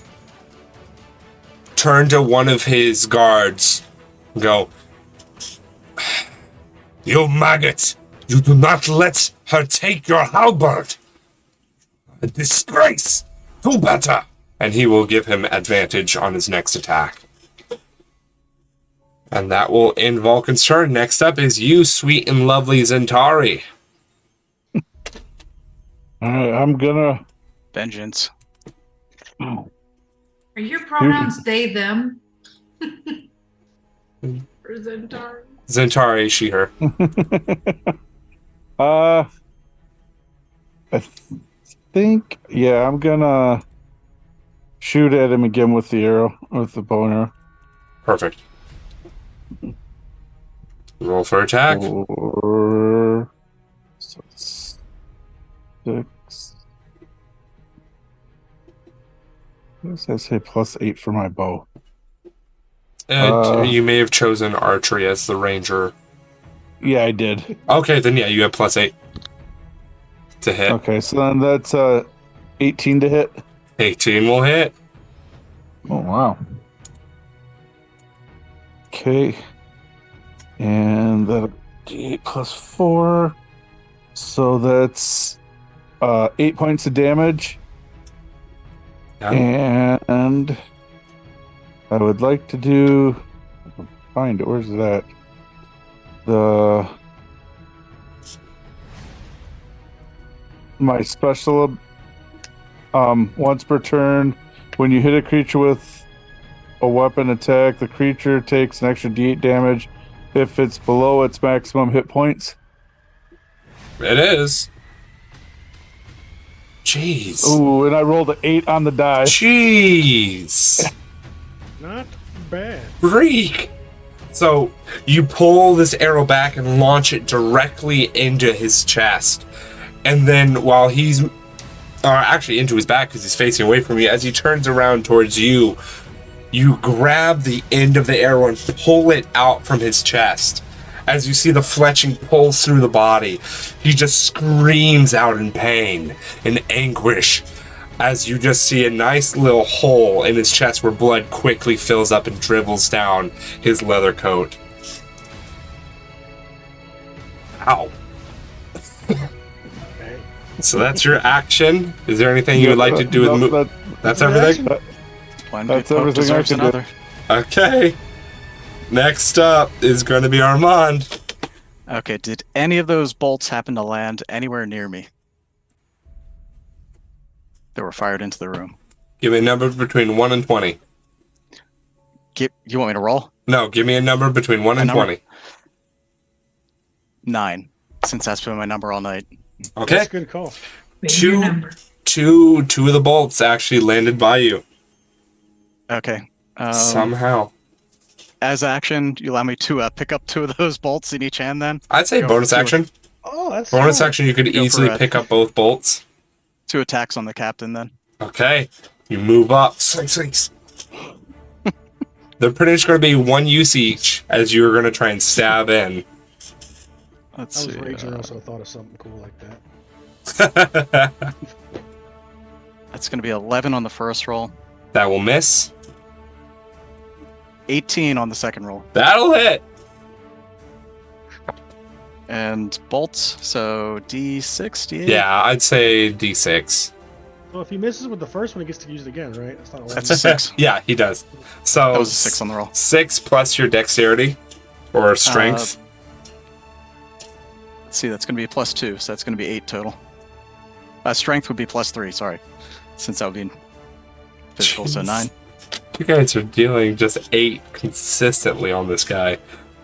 turn to one of his guards and go, "You maggot! You do not let her take your halberd! A disgrace! Do better!" And he will give him advantage on his next attack. And that will end Vulcan's turn. Next up is you, sweet and lovely Zentari. All right, I'm gonna. Vengeance. Are your pronouns they, them? Or Zentari? Zentari, she, her. I think, yeah, I'm gonna shoot at him again with the arrow, with the bow and arrow. Perfect. Roll for attack. So it's 6. What does that say? +8 for my bow. You may have chosen archery as the ranger. Yeah, I did. Okay, then yeah, you have +8 to hit. Okay, so then that's 18 to hit. 18 will hit. Oh, wow. Okay. And that'll be 8 + 4. So that's 8 points of damage. Yeah. And I would like to do. I can find it. Where's that? My special. Once per turn, when you hit a creature with a weapon attack, the creature takes an extra d8 damage if it's below its maximum hit points. It is. Jeez. Ooh, and I rolled an 8 on the die. Jeez. Not bad. Freak. So you pull this arrow back and launch it directly into his chest. And then while he's... actually into his back because he's facing away from you, as he turns around towards you, you grab the end of the arrow and pull it out from his chest. As you see the fletching pulls through the body, he just screams out in pain and anguish as you just see a nice little hole in his chest where blood quickly fills up and dribbles down his leather coat. Ow. Okay. So that's your action. Is there anything you would like to do with That's everything? One That's good poke everything I deserves can do. another. Okay. Next up is going to be Armand. Okay, did any of those bolts happen to land anywhere near me? They were fired into the room. Give me a number between 1 and 20. You want me to roll? No, give me a number between 1 and number? 20. 9, since that's been my number all night. Okay. That's a good call. Name your number. Two of the bolts actually landed by you. Okay. Somehow. As action, you allow me to pick up 2 of those bolts in each hand then? I'd say Go bonus for two. action. Oh, that's Bonus smart. action, you could Go for easily it. pick up both bolts. 2 attacks on the captain then. Okay. You move up. Slice. They're pretty much going to be 1 use each as you're going to try and stab in. Let's I was see. raging. I also thought of something cool like that. That's going to be 11 on the first roll, That will miss. 18 on the second roll. That'll hit. And bolts, so D6, D8? Yeah, I'd say D6. So if he misses with the first one, he gets to use it again, right? That's not 11. That's a 6. Yeah, he does. So That was a 6 on the roll. 6 plus your dexterity or strength. Let's see, that's going to be a +2, so that's going to be 8 total. Strength would be +3, sorry. Since that would be physical, so Jeez. 9. You guys are dealing just 8 consistently on this guy.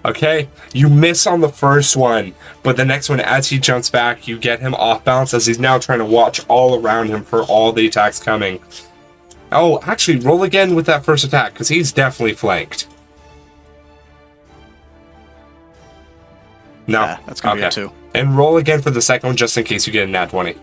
Okay, you miss on the first one, but the next one, as he jumps back, you get him off balance as he's now trying to watch all around him for all the attacks coming. Oh, actually, roll again with that first attack, because he's definitely flanked. No. Yeah, that's going to be a 2. And roll again for the second one, just in case you get a nat 20.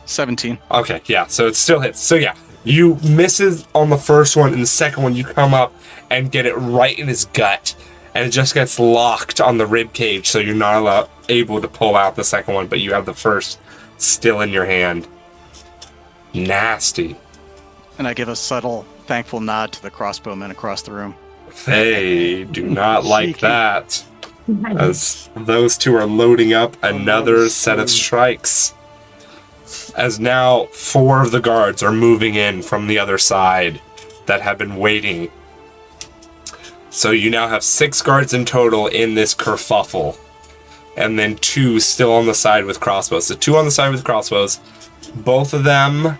17. Okay, yeah, so it still hits. So yeah, You misses on the first one, and the second one you come up and get it right in his gut, and it just gets locked on the rib cage, so you're not able to pull out the second one, but you have the first still in your hand. Nasty. And I give a subtle, thankful nod to the crossbowmen across the room. They do not like Cheeky. that, as those two are loading up another set of strikes. As now 4 of the guards are moving in from the other side that have been waiting. So you now have 6 guards in total in this kerfuffle. And then 2 still on the side with crossbows. So 2 on the side with crossbows. Both of them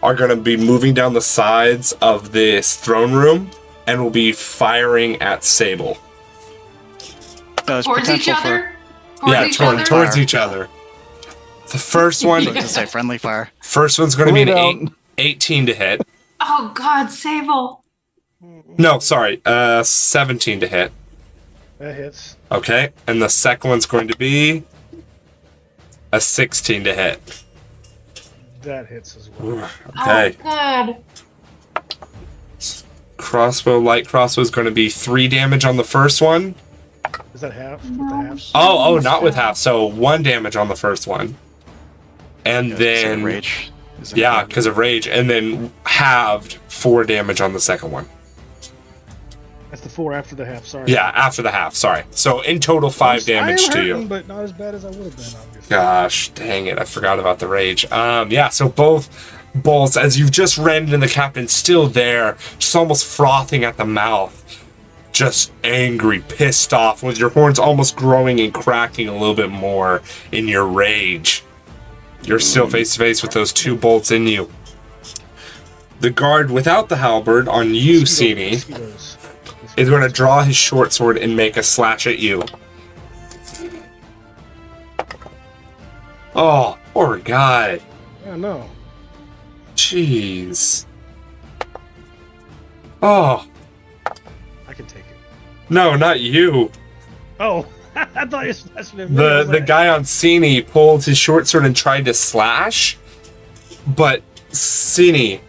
are going to be moving down the sides of this throne room and will be firing at Sable. There's Towards each potential for- other? Towards each other? Towards each other. The first one, to say friendly fire. first one's going to be Lay an down. 18 to hit. Oh, God, Sable. No, sorry, 17 to hit. That hits. Okay, and the second one's going to be a 16 to hit. That hits as well. Okay, Oh, God. light crossbow is going to be 3 damage on the first one. Is that half? With the halves? Oh, not with half, so 1 damage on the first one. And Yeah, so then, rage. is yeah, involved. because of rage, and then halved 4 damage on the second one. That's the 4 after the half. Sorry. Yeah, after the half, sorry. So in total 5 damage I am to you. hurting, but not as bad as I would have been, obviously. Gosh, dang it, I forgot about the rage. Yeah, so both bolts, as you've just rammed in the captain, still there, just almost frothing at the mouth. Just angry, pissed off, with your horns almost growing and cracking a little bit more in your rage. You're still face to face with those 2 bolts in you. The guard without the halberd on you, Sini, Mosquitoes. is going to draw his short sword and make a slash at you. Oh, poor guy. Yeah, no. Jeez. Oh, I can take it. no, not you. Oh, I thought you were slashing at me. I The was the like, guy on Sini pulled his short sword and tried to slash, but Sini,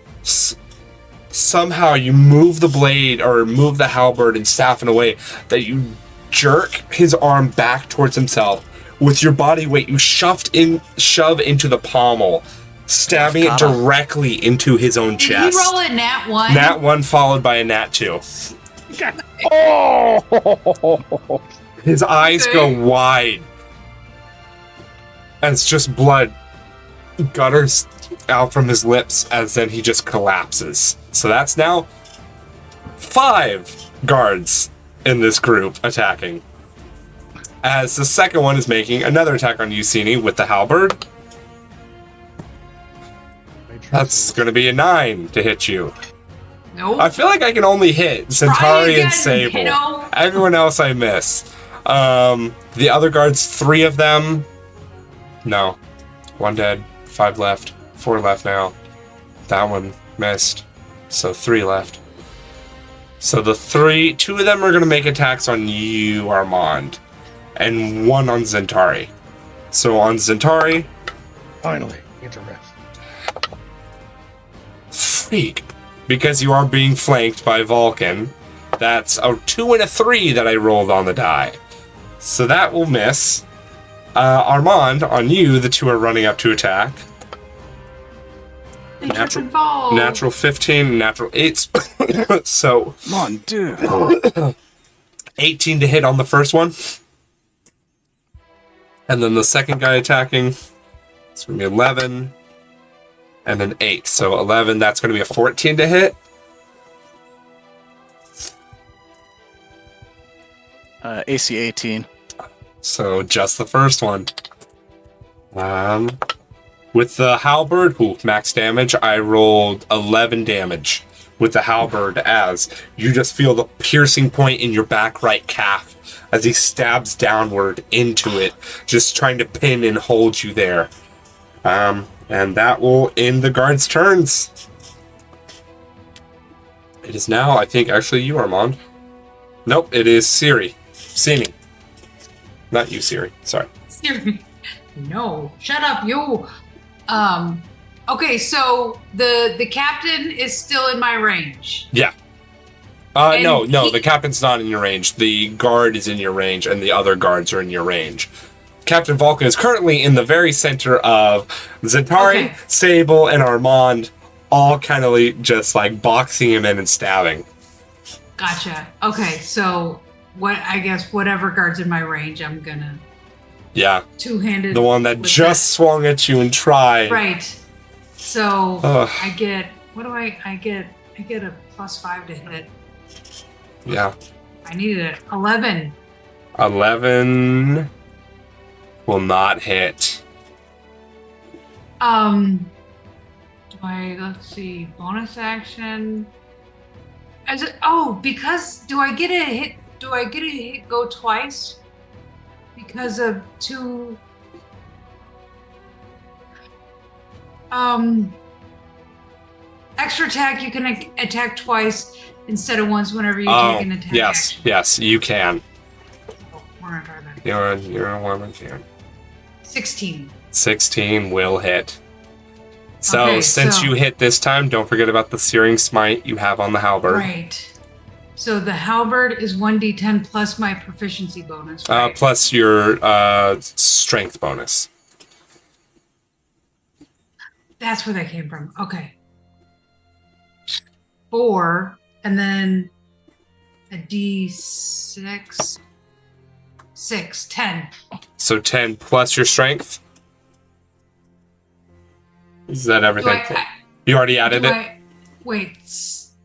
somehow you move the blade or move the halberd and staff in a way that you jerk his arm back towards himself. With your body weight, you shove into the pommel, stabbing it Kata. directly into his own Did chest. he roll a nat 1? Nat 1 followed by a nat 2. God, Oh! His eyes Okay. go wide. And it's just blood gutters out from his lips as then he just collapses. So that's now 5 guards in this group attacking. As the second one is making another attack on Yusini with the halberd. That's going to be a 9 to hit you. Nope. I feel like I can only hit Centauri again, and Sable. kiddo. Everyone else I miss. The other guards, 3 of them. No. 1 dead, 5 left, 4 left now. That one missed. So 3 left. So the 2 of them are going to make attacks on you, Armand. And 1 on Centauri. So on Centauri, finally, get to rest. freak. Because you are being flanked by Vulcan. That's a 2 and a 3 that I rolled on the die. So that will miss. Armand, on you, the 2 are running up to attack. They trip and fall. Natural 15, natural 8. So Come on, dude. 18 to hit on the first one. And then the second guy attacking, it's going to be 11. And then 8. So 11, that's going to be a 14 to hit. AC 18. So just the first one. With the halberd, max damage, I rolled 11 damage with the halberd as you just feel the piercing point in your back right calf as he stabs downward into it, just trying to pin and hold you there. And that will end the guards' turns. It is now, I think, actually you, Armand. Nope, it is Siri. Sini. Not you, Siri. Sorry. No, shut up, you. Okay, so the captain is still in my range. Yeah. And no, he- the captain's not in your range. The guard is in your range, and the other guards are in your range. Captain Vulcan is currently in the very center of Zentari, Okay. Sable, and Armand, all kind of just like boxing him in and stabbing. Gotcha. Okay, so I guess whatever guard's in my range, I'm gonna Yeah, two-handed. the one that with just swung at you and tried. Right. So Ugh. I get I get a +5 to hit. Yeah. I needed it. 11. 11 will not hit. Let's see, bonus action. Because do I get a hit go twice? Because of 2 extra attack, you can attack twice instead of once whenever you take an attack action. Yes, you can. We're gonna try that. You're a woman here. 16. 16 will hit. So, Okay, since so- you hit this time, don't forget about the Searing Smite you have on the halberd. Right. So the halberd is 1d10 plus my proficiency bonus. Right? Plus your strength bonus. That's where that came from. Okay. 4, and then a d6. 10. So 10 plus your strength? Is that everything? You already added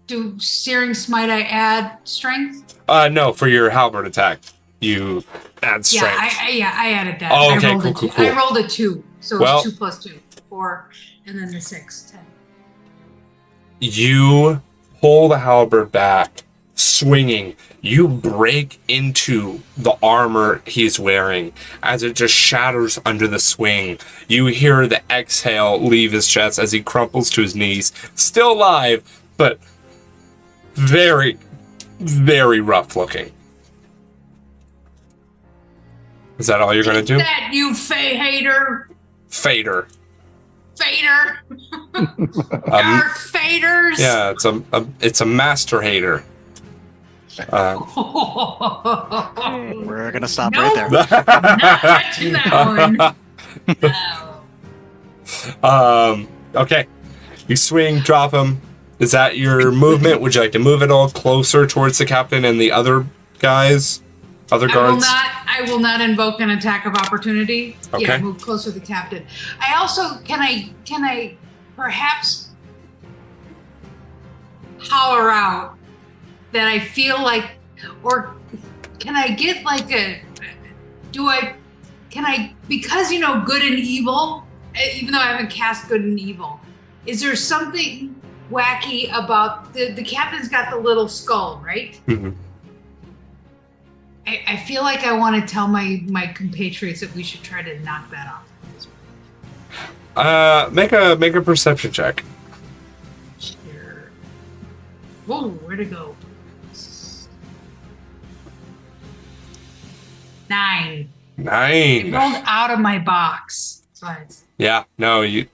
Do Searing Smite I add strength? it? No, for your halberd attack. You add strength. I added that. Oh, okay, I rolled cool. I rolled a 2. So Well- it's 2 plus 2. 4, and then the 6. 10. You pull the halberd back, swinging. You break into the armor he's wearing as it just shatters under the swing. You hear the exhale leave his chest as he crumples to his knees, still alive, but very, very rough looking. Is that all you're going to do? That you hater. Fader. Fader. Darth Faders. Yeah, it's a master hater. We're gonna stop Nope. right there. Not touching that one. No. Okay. You swing, drop him. Is that your movement? Would you like to move it all closer towards the captain and the other guys? Other guards? I will not invoke an attack of opportunity. Okay. Yeah, move closer to the captain. I also can I perhaps holler out that I feel like, or can I get like because good and evil, even though I haven't cast good and evil, is there something wacky about the captain's got the little skull, right? Mm-hmm. I feel like I want to tell my compatriots that we should try to knock that off. Make a perception check. Sure. Whoa, where'd it go? 9. It 9. rolled out of my box. So Yeah, no, you.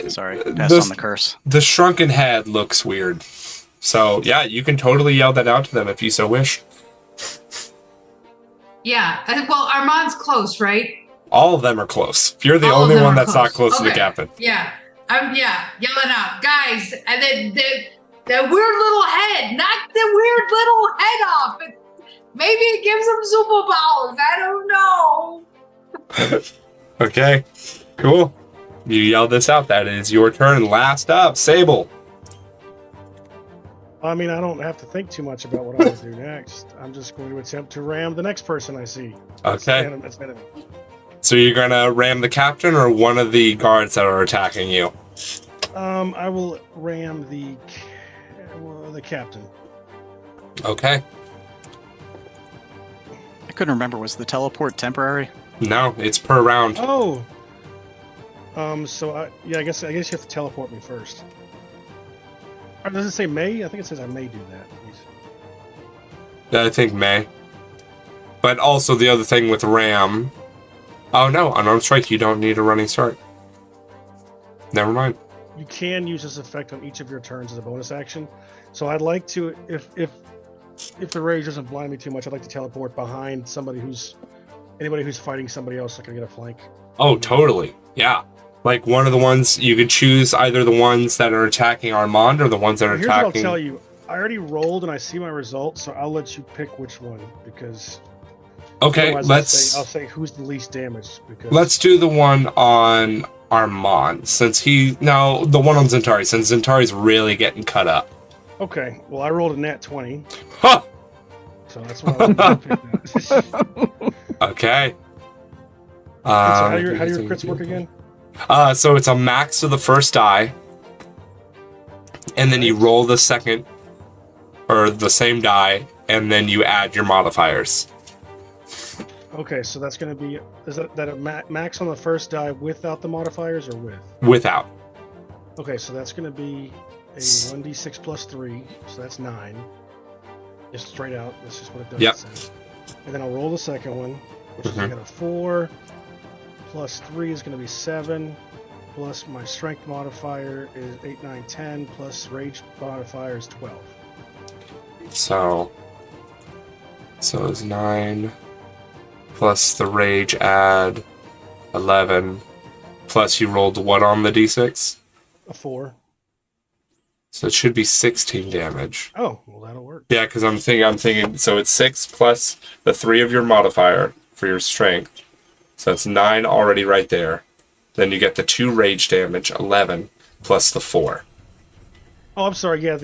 Sorry, pass This- on the curse. The shrunken head looks weird. So yeah, you can totally yell that out to them if you so wish. yeah. Well, Armand's close, right? All of them are close. You're the All of only them one are that's not close to the Okay. captain. Yeah. I'm yelling out, guys, and then that weird little head, knock the weird little head off. Maybe it gives them superpowers. I don't know. Okay, cool. You yell this out. That is your turn. Last up, Sable. I mean, I don't have to think too much about what I'm going to do next. I'm just going to attempt to ram the next person I see. Okay. That's enemy. So you're gonna ram the captain or one of the guards that are attacking you? I will ram the captain. Okay. I couldn't remember. Was the teleport temporary? No, it's per round. Oh. I guess you have to teleport me first. Or does it say may? I think it says I may do that. I think May. But also the other thing with ram. Oh no, unarmed strike. You don't need a running start. Never mind. you can use this effect on each of your turns as a bonus action. So I'd like to, if the rage doesn't blind me too much, I'd like to teleport behind anybody who's fighting somebody else, so I can get a flank. Oh, totally. Yeah. Like one of the ones you could choose, either the ones that are attacking Armand or the ones that are Here's attacking. what I'll tell you. I already rolled and I see my result, so I'll let you pick which one because. Okay, I'll say who's the least damaged. Because let's do the one on Armand, the one on Zentari, since Zentari's really getting cut up. Okay, well I rolled a nat 20, Huh! so that's why I wanted to pick that. Okay. So how do your crits work again? So it's a max of the first die, and then you roll the second, or the same die, and then you add your modifiers. Okay, so that's going to be, is that a max on the first die without the modifiers or with? Without. Okay, so that's going to be a 1d6 plus 3, so that's 9. Just straight out, that's just what it does. Yep. And then I'll roll the second one, which is I got a 4, plus 3 is going to be 7, plus my strength modifier is 8, 9, 10, plus rage modifier is 12. So it's 9, plus the rage add 11, plus you rolled what on the d6? A 4. So it should be 16 damage. Oh, well that'll work. Yeah, because I'm thinking, so it's 6 plus the 3 of your modifier for your strength. So that's 9 already right there. Then you get the 2 rage damage, 11, plus the 4. Oh, I'm sorry. Yeah,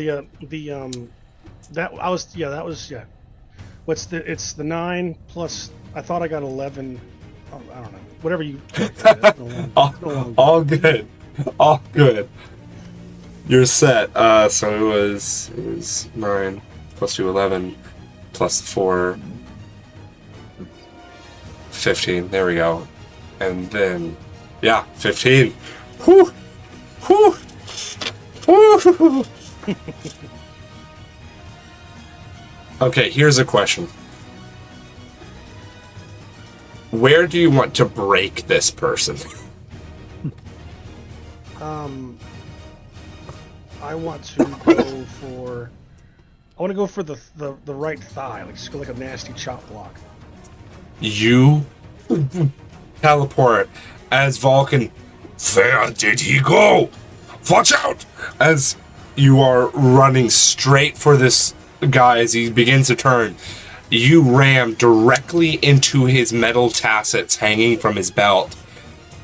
It's the 9 plus. I thought I got 11. Oh, I don't know. Whatever you. All good. All good. You're set. So it was 9 plus 2, 11, plus 4, 15. There we go. And then, yeah, 15. Whew! Whew! Whew! Okay, here's a question. Where do you want to break this person? I want to go for. I want to go for the right thigh, like just go like a nasty chop block. You teleport as Vulcan. Where did he go? Watch out! As you are running straight for this guy as he begins to turn, you ram directly into his metal tassets hanging from his belt.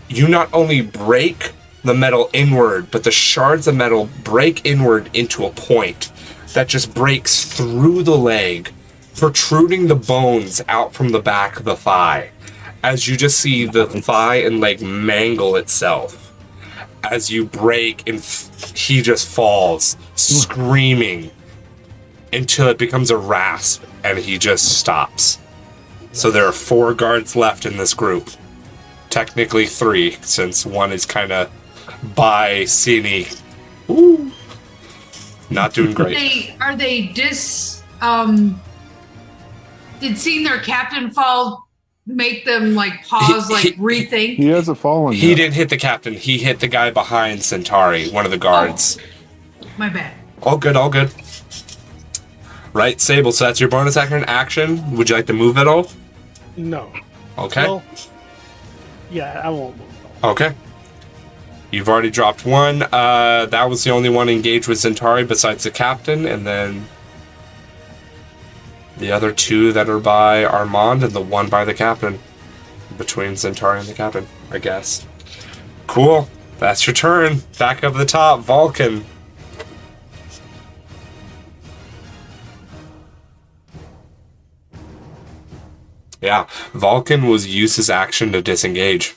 You not only break the metal inward, but the shards of metal break inward into a point that just breaks through the leg, protruding the bones out from the back of the thigh, as you just see the thigh and leg mangle itself. As you break, and he just falls, screaming, until it becomes a rasp, and he just stops. So there are 4 guards left in this group. Technically 3, since one is kind of by Cine. Ooh. Not doing great. Are they did seeing their captain fall make them like pause, rethink? He hasn't fallen He yet. didn't hit the captain. He hit the guy behind Centauri, one of the guards. Oh, my bad. All good, all good. Right, Sable, so that's your bonus action. Would you like to move at all? No. Okay. Well, yeah, I won't move. Okay. You've already dropped 1. That was the only one engaged with Centauri besides the captain, and then the other 2 that are by Armand and the 1 by the captain. Between Centauri and the captain, I guess. Cool. That's your turn. Back up the top, Vulcan. Yeah, Vulcan will use his action to disengage.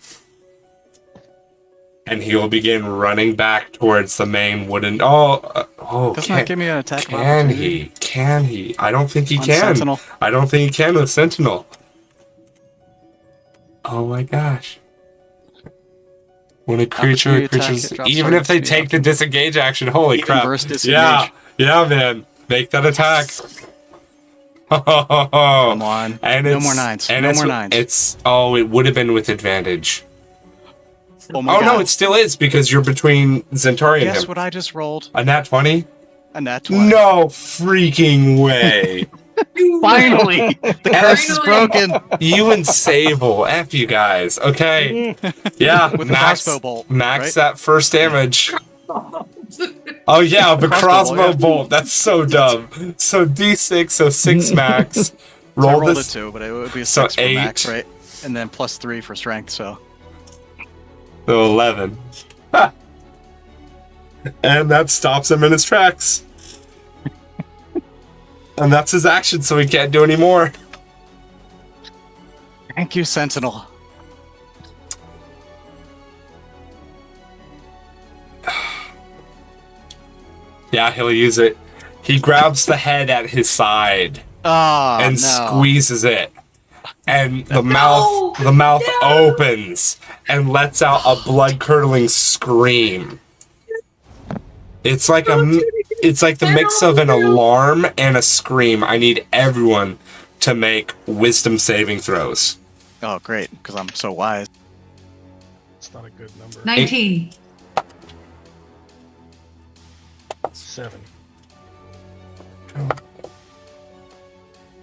And he will begin running back towards the main wooden... Doesn't that give me an attack? Can he? Can he? I don't think he On can. Sentinel. I don't think he can with Sentinel. Oh my gosh. When a creature... Opportunity attack, creatures, it drops even target if they speed take up. the disengage action, holy Even crap. versus disengage. Yeah, man. Make that attack. Come on. And No it's- more 9s. and No it's- more 9s. It would have been with advantage. Oh my Oh, god. no, it still is because you're between Zentari and Guess him. what I just rolled? A nat 20? A nat 20. No freaking way. Finally! The curse is Finally. broken! You and Sable. F you guys. Okay. Yeah, With the crossbow bolt, max right? that first damage. Oh yeah, the crossbow bolt. That's so dumb. So D6, so 6 max. So I Roll rolled this. a 2, but it would be a So 6 for max, 8. right? And then plus 3 for strength, so... So 11. Ha! And that stops him in his tracks. And that's his action, so he can't do any more. Thank you, Sentinel. Yeah, he'll use it. He grabs the head at his side Oh, and no. squeezes it. And the mouth opens and lets out a blood-curdling scream. It's like it's like the mix of an alarm and a scream. I need everyone to make wisdom saving throws. Oh, great, because I'm so wise. It's not a good number. 19. 7.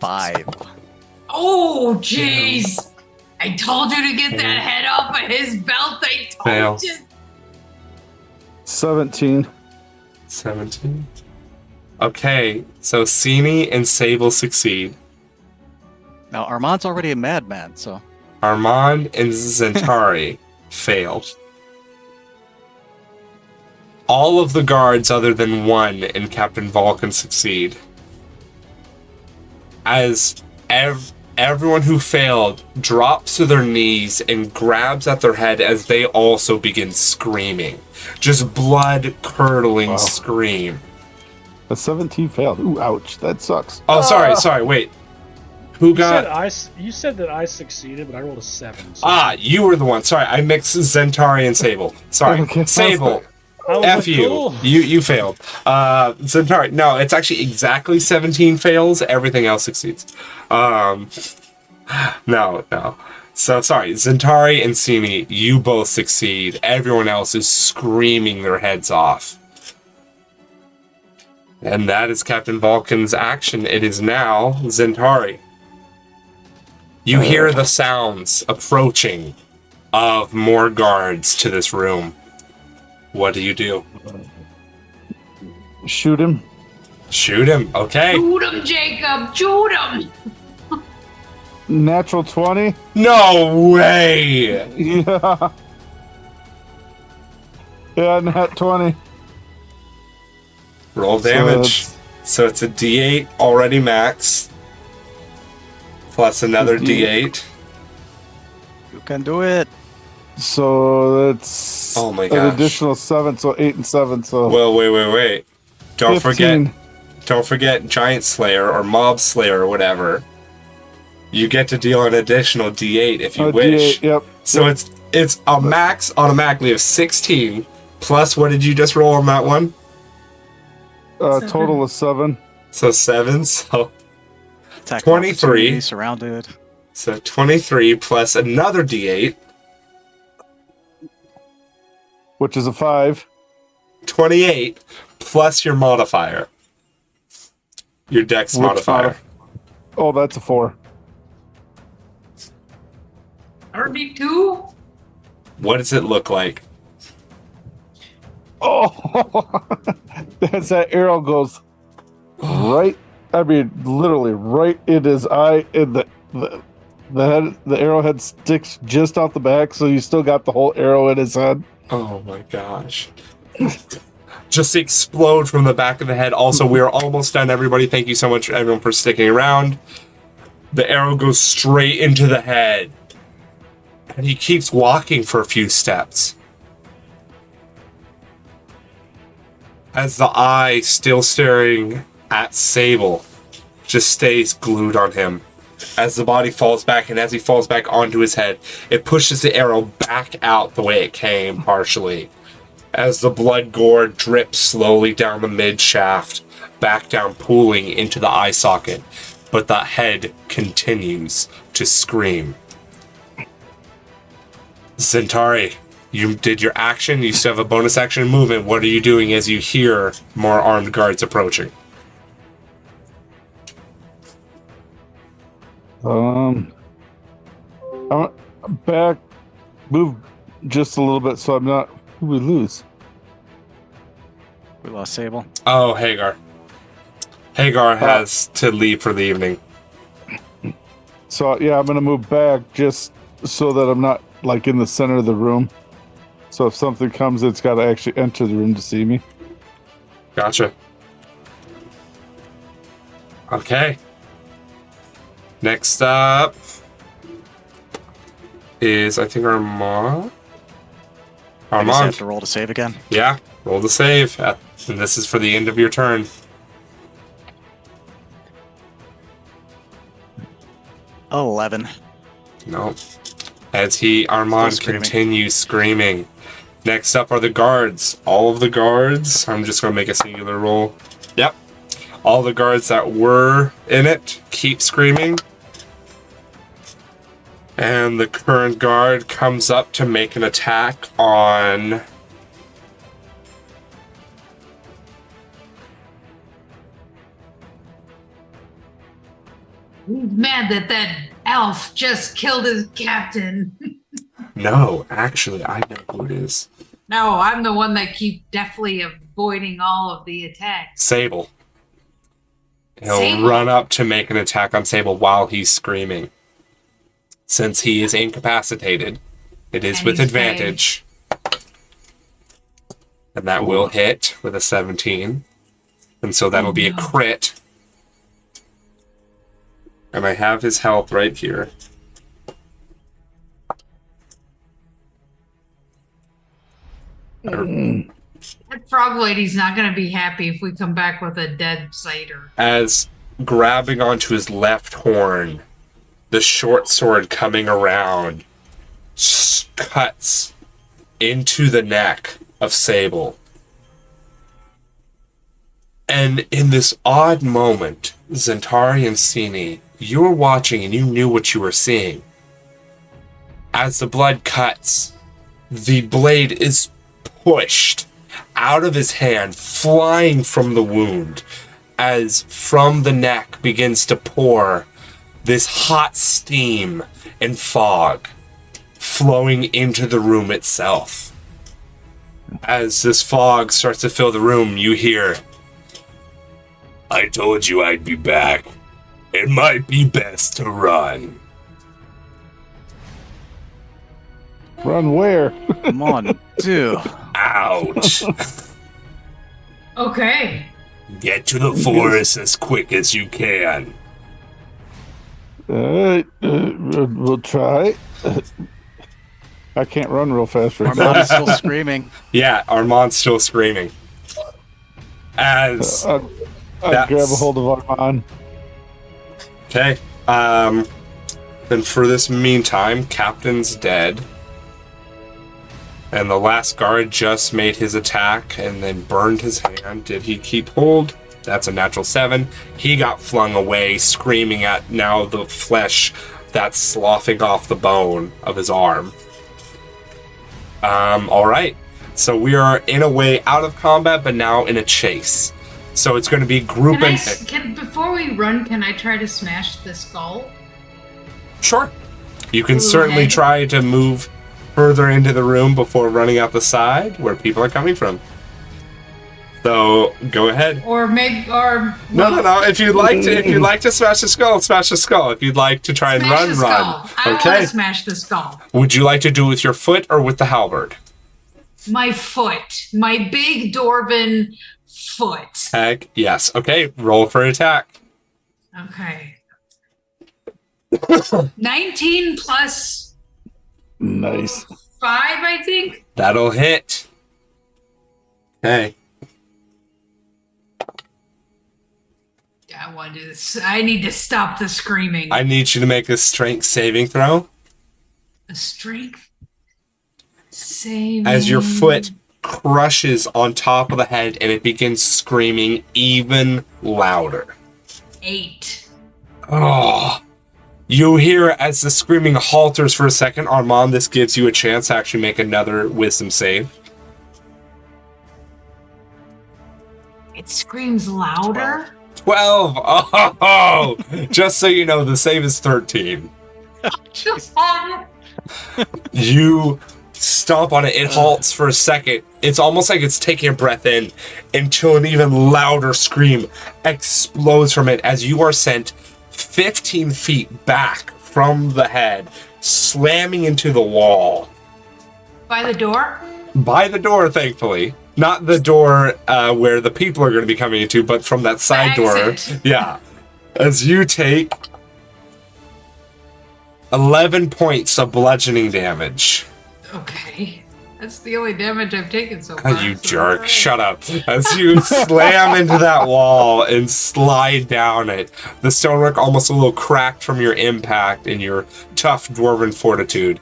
5. Oh, jeez. I told you to get that head off of his belt. I Fail. told you. 17. 17. Okay, so Sini and Sable succeed. Now, Armand's already a madman, so... Armand and Zentari fail. All of the guards other than one in Captain Vulcan succeed. As everyone who failed drops to their knees and grabs at their head as they also begin screaming. Just blood-curdling scream. A 17 failed. Ooh, ouch. That sucks. Oh, sorry, wait. Who got... You said that I succeeded, but I rolled a 7. So You were the one. Sorry, I mixed Zentari and Sable. Sorry. Okay, Sable. I was F like, you. cool. You failed. Zentari. No, it's actually exactly 17 fails. Everything else succeeds. No. So, sorry. Zentari and Sini, you both succeed. Everyone else is screaming their heads off. And that is Captain Vulcan's action. It is now Zentari. You hear the sounds approaching of more guards to this room. What do you do? Shoot him. Shoot him. Okay. Shoot him, Jacob. Shoot him. Natural 20. No way. Yeah. Yeah, nat 20. Roll So damage. So it's a D8 already max. Plus another D8. You can do it. So that's Oh my an gosh. additional 7, so 8 and 7. So Well, wait. Don't 15. forget Giant Slayer or Mob Slayer or whatever. You get to deal an additional D8 if you wish. D8, yep. So it's a max automatically of 16 plus what did you just roll on that one? Total of 7. So 7. So Attack 23. opportunity, surrounded. so 23 plus another D8. Which is a 5. 28 plus your modifier. Your dex Which modifier. Oh, that's a 4. 32. What does it look like? Oh, as that arrow goes right. I mean, literally right in his eye, and the head, the arrowhead sticks just out the back, so you still got the whole arrow in his head. Oh my gosh. Just explode from the back of the head. Also, we are almost done, everybody. Thank you so much, everyone, for sticking around. The arrow goes straight into the head. And he keeps walking for a few steps. As the eye, still staring at Sable, just stays glued on him. As the body falls back, and as he falls back onto his head, it pushes the arrow back out the way it came, partially. As the blood gore drips slowly down the mid-shaft, back down, pooling into the eye socket. But the head continues to scream. Zentari, You did your action. You still have a bonus action movement. What are you doing as you hear more armed guards approaching? I'm back, move just a little bit so I'm not. Who we lose? We lost Sable. Oh, Hagar. Hagar has to leave for the evening. So yeah, I'm gonna move back just so that I'm not like in the center of the room. So if something comes, it's got to actually enter the room to see me. Gotcha. Okay. Next up is, I think, Armand. I guess I have Armand. to roll to save again. Yeah, roll the save. And this is for the end of your turn. 11. Nope. As Armand Still screaming. continues screaming. Next up are the guards. All of the guards. I'm just going to make a singular roll. Yep. All the guards that were in it keep screaming. And the current guard comes up to make an attack on... Mad that that elf just killed his captain. No, actually, I know who it is. No, I'm the one that keep definitely avoiding all of the attacks. Sable. He'll Sable? run up to make an attack on Sable while he's screaming. Since he is incapacitated, it is And with he's advantage. And that will hit with a 17. And so that'll be a no. crit. And I have his health right here. That frog lady's not going to be happy if we come back with a dead satyr. As grabbing onto his left horn, the short sword coming around cuts into the neck of Sable. And in this odd moment, Zentari and Sini, you were watching and you knew what you were seeing. As the blood cuts, the blade is pushed out of his hand, flying from the wound, as from the neck begins to pour this hot steam and fog flowing into the room itself. As this fog starts to fill the room, you hear, "I told you I'd be back. It might be best to run." Run where? Come on, dude. Ouch. Okay. Get to the forest as quick as you can. We'll try. I can't run real fast right now. Armand is still screaming. Yeah, Armand's still screaming. As I That's- grab a hold of Armand. okay, then for this meantime, Captain's dead. And the last guard just made his attack and then burned his hand. Did he keep hold? That's a natural 7. He got flung away, screaming at now the flesh that's sloughing off the bone of his arm. Alright. So we are in a way out of combat, but now in a chase. So it's going to be group and... Before we run, can I try to smash the skull? Sure. You can Ooh, certainly hey. try to move further into the room before running out the side where people are coming from. So go ahead. Or maybe, or No. If you'd like to smash the skull, smash the skull. If you'd like to try and smash run, the run. skull. I want Okay. to smash the skull. Would you like to do it with your foot or with the halberd? My foot, my big dwarven foot. Heck, yes. Okay, roll for attack. Okay. 19 plus Nice. 5, I think. That'll hit. Okay. I want to do this. I need to stop the screaming. I need you to make a strength saving throw. A strength saving. As your foot crushes on top of the head and it begins screaming even louder. 8. Oh, You hear as the screaming halters for a second. Armand, this gives you a chance to actually make another wisdom save. It screams louder. 12. Oh, just so you know, the save is 13. You stomp on it. It halts for a second. It's almost like it's taking a breath in until an even louder scream explodes from it as you are sent 15 feet back from the head, slamming into the wall. By the door? By the door, thankfully. Not the door where the people are going to be coming into, but from that side door. Exit. Yeah. As you take 11 points of bludgeoning damage. Okay. That's the only damage I've taken so far. You so jerk. alright. Shut up. As you slam into that wall and slide down it, the stonework almost a little cracked from your impact and your tough dwarven fortitude.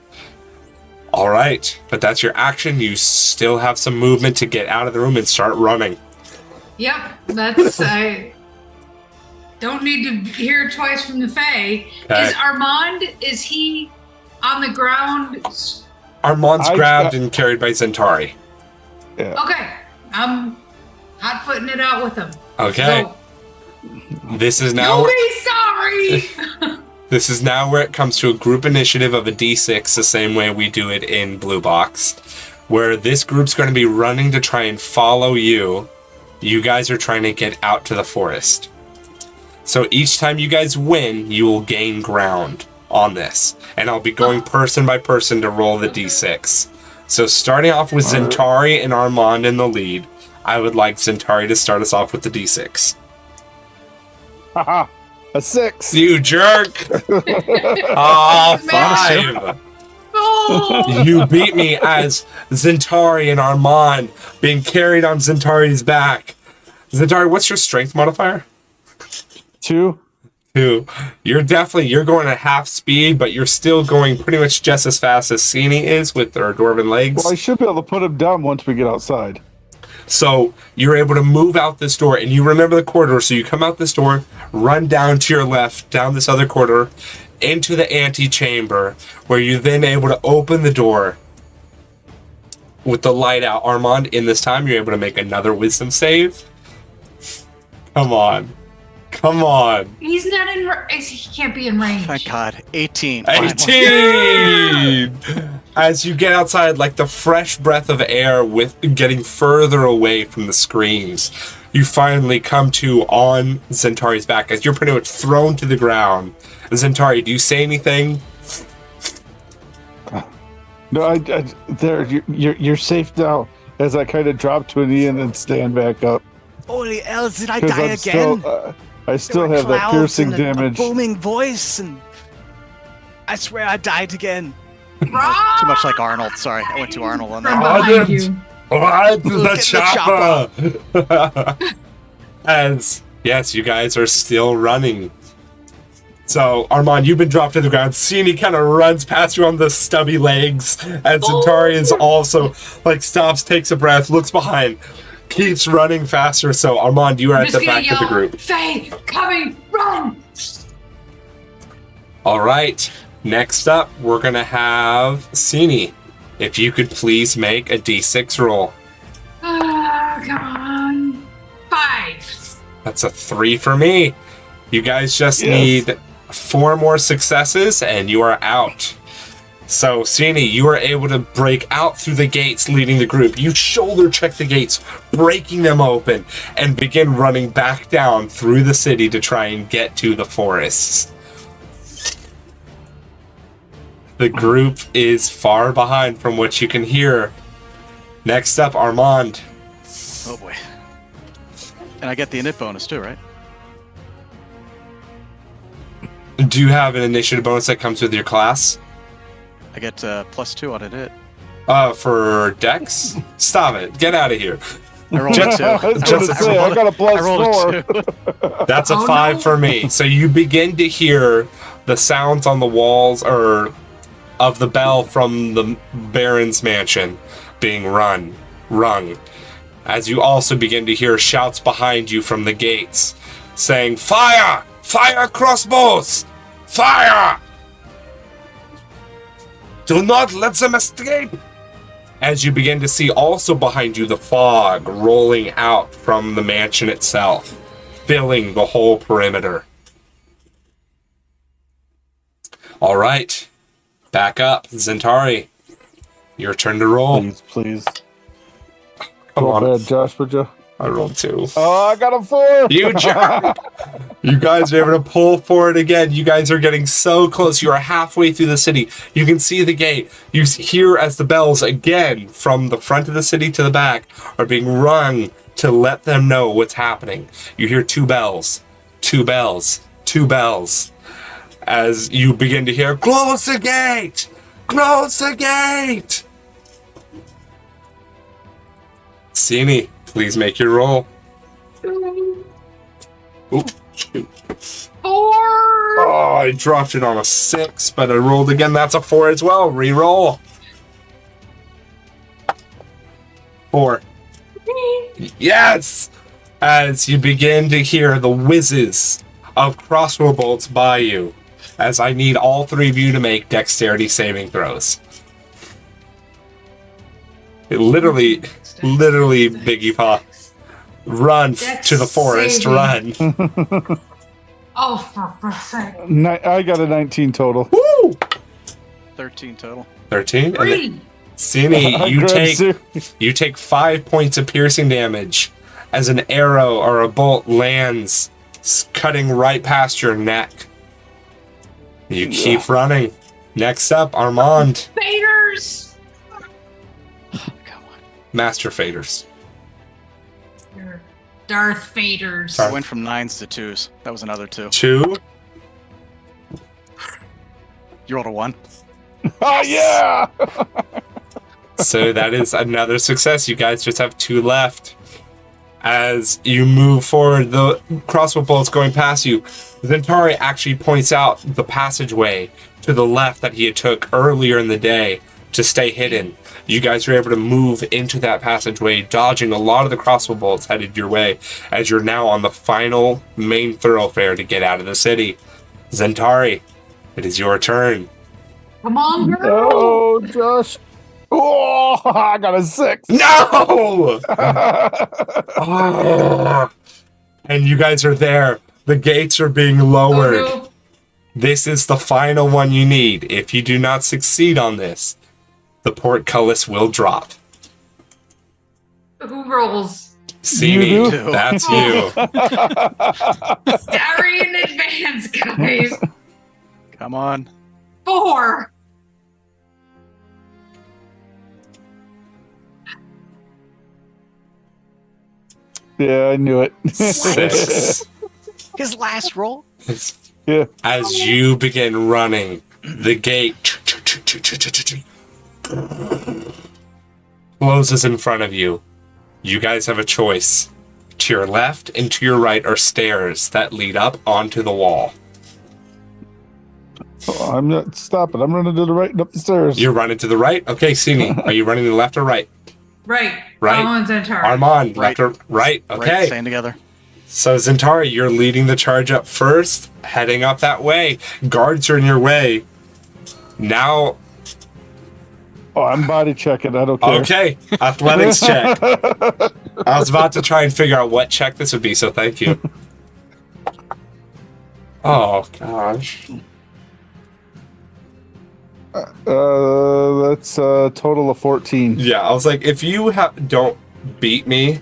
All right, but that's your action. You still have some movement to get out of the room and start running. Yep, that's I don't need to hear twice from the Fae. Okay. Is Armand? Is he on the ground? Armand's grabbed and carried by Zentari. Yeah. Okay, I'm hot-footing it out with him. Okay. So, This is now. you'll be sorry. This is now where it comes to a group initiative of a D6, the same way we do it in Blue Box, where this group's going to be running to try and follow you. You guys are trying to get out to the forest. So each time you guys win, you will gain ground on this. And I'll be going person by person to roll the D6. So starting off with Zentari and Armand in the lead, I would like Zentari to start us off with the D6. Haha. A 6. You jerk! Ah, 5! Oh, You beat me as Zentari and Armand being carried on Zentari's back. Zentari, what's your strength modifier? 2. 2. You're going at half speed, but you're still going pretty much just as fast as Sini is with her dwarven legs. Well, I should be able to put him down once we get outside. So you're able to move out this door, and you remember the corridor. So you come out this door, run down to your left, down this other corridor, into the antechamber, where you're then able to open the door with the light out. Armand, in this time, you're able to make another wisdom save. Come on. he's not in. He can't be in range. Thank God. 18. 18! As you get outside, like the fresh breath of air with getting further away from the screams, you finally come to on Zentari's back as you're pretty much thrown to the ground. Zentari, do you say anything? No, there. You're safe now. As I kind of drop to a knee and then stand back up. Holy hell, did I 'Cause die I'm again? I still There were have that clouds piercing and a damage. booming voice, and I swear I died again. Right Too much like Arnold. Sorry, I went to Arnold on from that. behind you. What? Look at the chopper! As, yes, you guys are still running. So, Armand, you've been dropped to the ground. Sini kind of runs past you on the stubby legs. And Zentari is also, stops, takes a breath, looks behind, keeps running faster. So, Armand, you are I'm at just the gonna back of the yell, group. Faye, coming, run! All right. Next up, we're going to have Sini. If you could please make a D6 roll. Ah, come on. 5. That's a 3 for me. You guys just need 4 more successes and you are out. So, Sini, you are able to break out through the gates leading the group. You shoulder check the gates, breaking them open, and begin running back down through the city to try and get to the forests. The group is far behind from what you can hear. Next up, Armand. Oh boy. And I get the init bonus too, right? Do you have an initiative bonus that comes with your class? I get +2 on init. For Dex? Stop it. Get out of here. I rolled a 2. I was going to say, I got a I rolled a +4. 2. That's a Oh, 5 no. for me. So you begin to hear the sounds on the walls or of the bell from the Baron's mansion being rung, as you also begin to hear shouts behind you from the gates saying, "Fire! Fire crossbows! Fire! Do not let them escape! As you begin to see also behind you the fog rolling out from the mansion itself, filling the whole perimeter. All right, back up, Zentari. Your turn to roll. Please. Come Roll on. bad, Josh, would you? I rolled 2. Oh, I got a 4. You jerk! You guys are able to pull forward again. You guys are getting so close. You are halfway through the city. You can see the gate. You hear as the bells again from the front of the city to the back are being rung to let them know what's happening. You hear 2 bells, 2 bells, 2 bells. As you begin to hear, close the gate! Close the gate! Sini, please make your roll. Ooh, shoot. 4. Oh, I dropped it on a 6, but I rolled again. That's a 4 as well. Reroll. 4. Yes! As you begin to hear the whizzes of crossbow bolts by you, as I need all 3 of you to make dexterity saving throws. It literally, Biggie Paw. Run Dex to the forest, saving. run. Oh, for sake. I got a 19 total. Woo! 13 total. 13? And then, 3. Sini, I grabbed you take 5 points of piercing damage as an arrow or a bolt lands, cutting right past your neck. You keep running. Next up, Armand. Faders! Come on. Master Faders. You're Darth Faders. I went from 9s to 2s. That was another 2. 2. You rolled a 1. Oh, yeah! So that is another success. You guys just have 2 left. As you move forward, the crossbow bolts going past you, Zentari actually points out the passageway to the left that he had took earlier in the day to stay hidden. You guys are able to move into that passageway, dodging a lot of the crossbow bolts headed your way, as you're now on the final main thoroughfare to get out of the city. Zentari, it is your turn. Come on, girl. Oh, Josh. Oh, I got a 6. No! Oh. And you guys are there. The gates are being lowered. Oh, no. This is the final one you need. If you do not succeed on this, the portcullis will drop. Who rolls? Sini, You do? that's you. Sorry in advance, guys. Come on. 4. Yeah, I knew it. 6. His last roll? Yeah. As you begin running, the gate closes in front of you. You guys have a choice. To your left and to your right are stairs that lead up onto the wall. Oh, I'm not stopping. I'm running to the right and up the stairs. You're running to the right? Okay, Sini, are you running to the left or right? Right. Right. Armand Zentari. Armand, Right. left or right? Okay. Right, staying together. So Zentari, you're leading the charge up first, heading up that way. Guards are in your way. Now, Oh, I'm body checking. I don't care. okay, athletics check. I was about to try and figure out what check this would be, so thank you. Oh, gosh. That's a total of 14. Yeah, I was like, if you don't beat me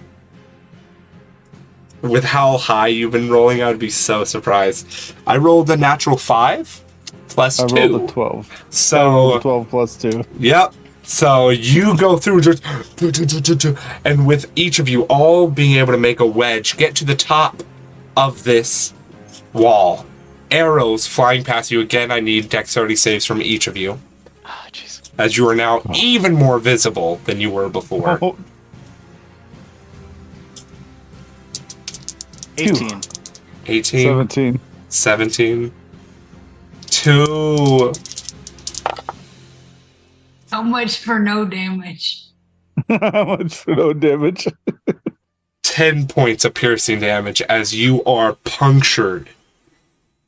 with how high you've been rolling, I would be so surprised. I rolled a natural 5 plus I 2. rolled a 12. So, 12 plus 2. yep. So you go through just, and with each of you all being able to make a wedge, get to the top of this wall. Arrows flying past you. Again, I need dexterity saves from each of you, Ah, jeez. as you are now even more visible than you were before. Oh, 18. 18, 17. 17, 2. How much for no damage? How much for no damage? 10 points of piercing damage as you are punctured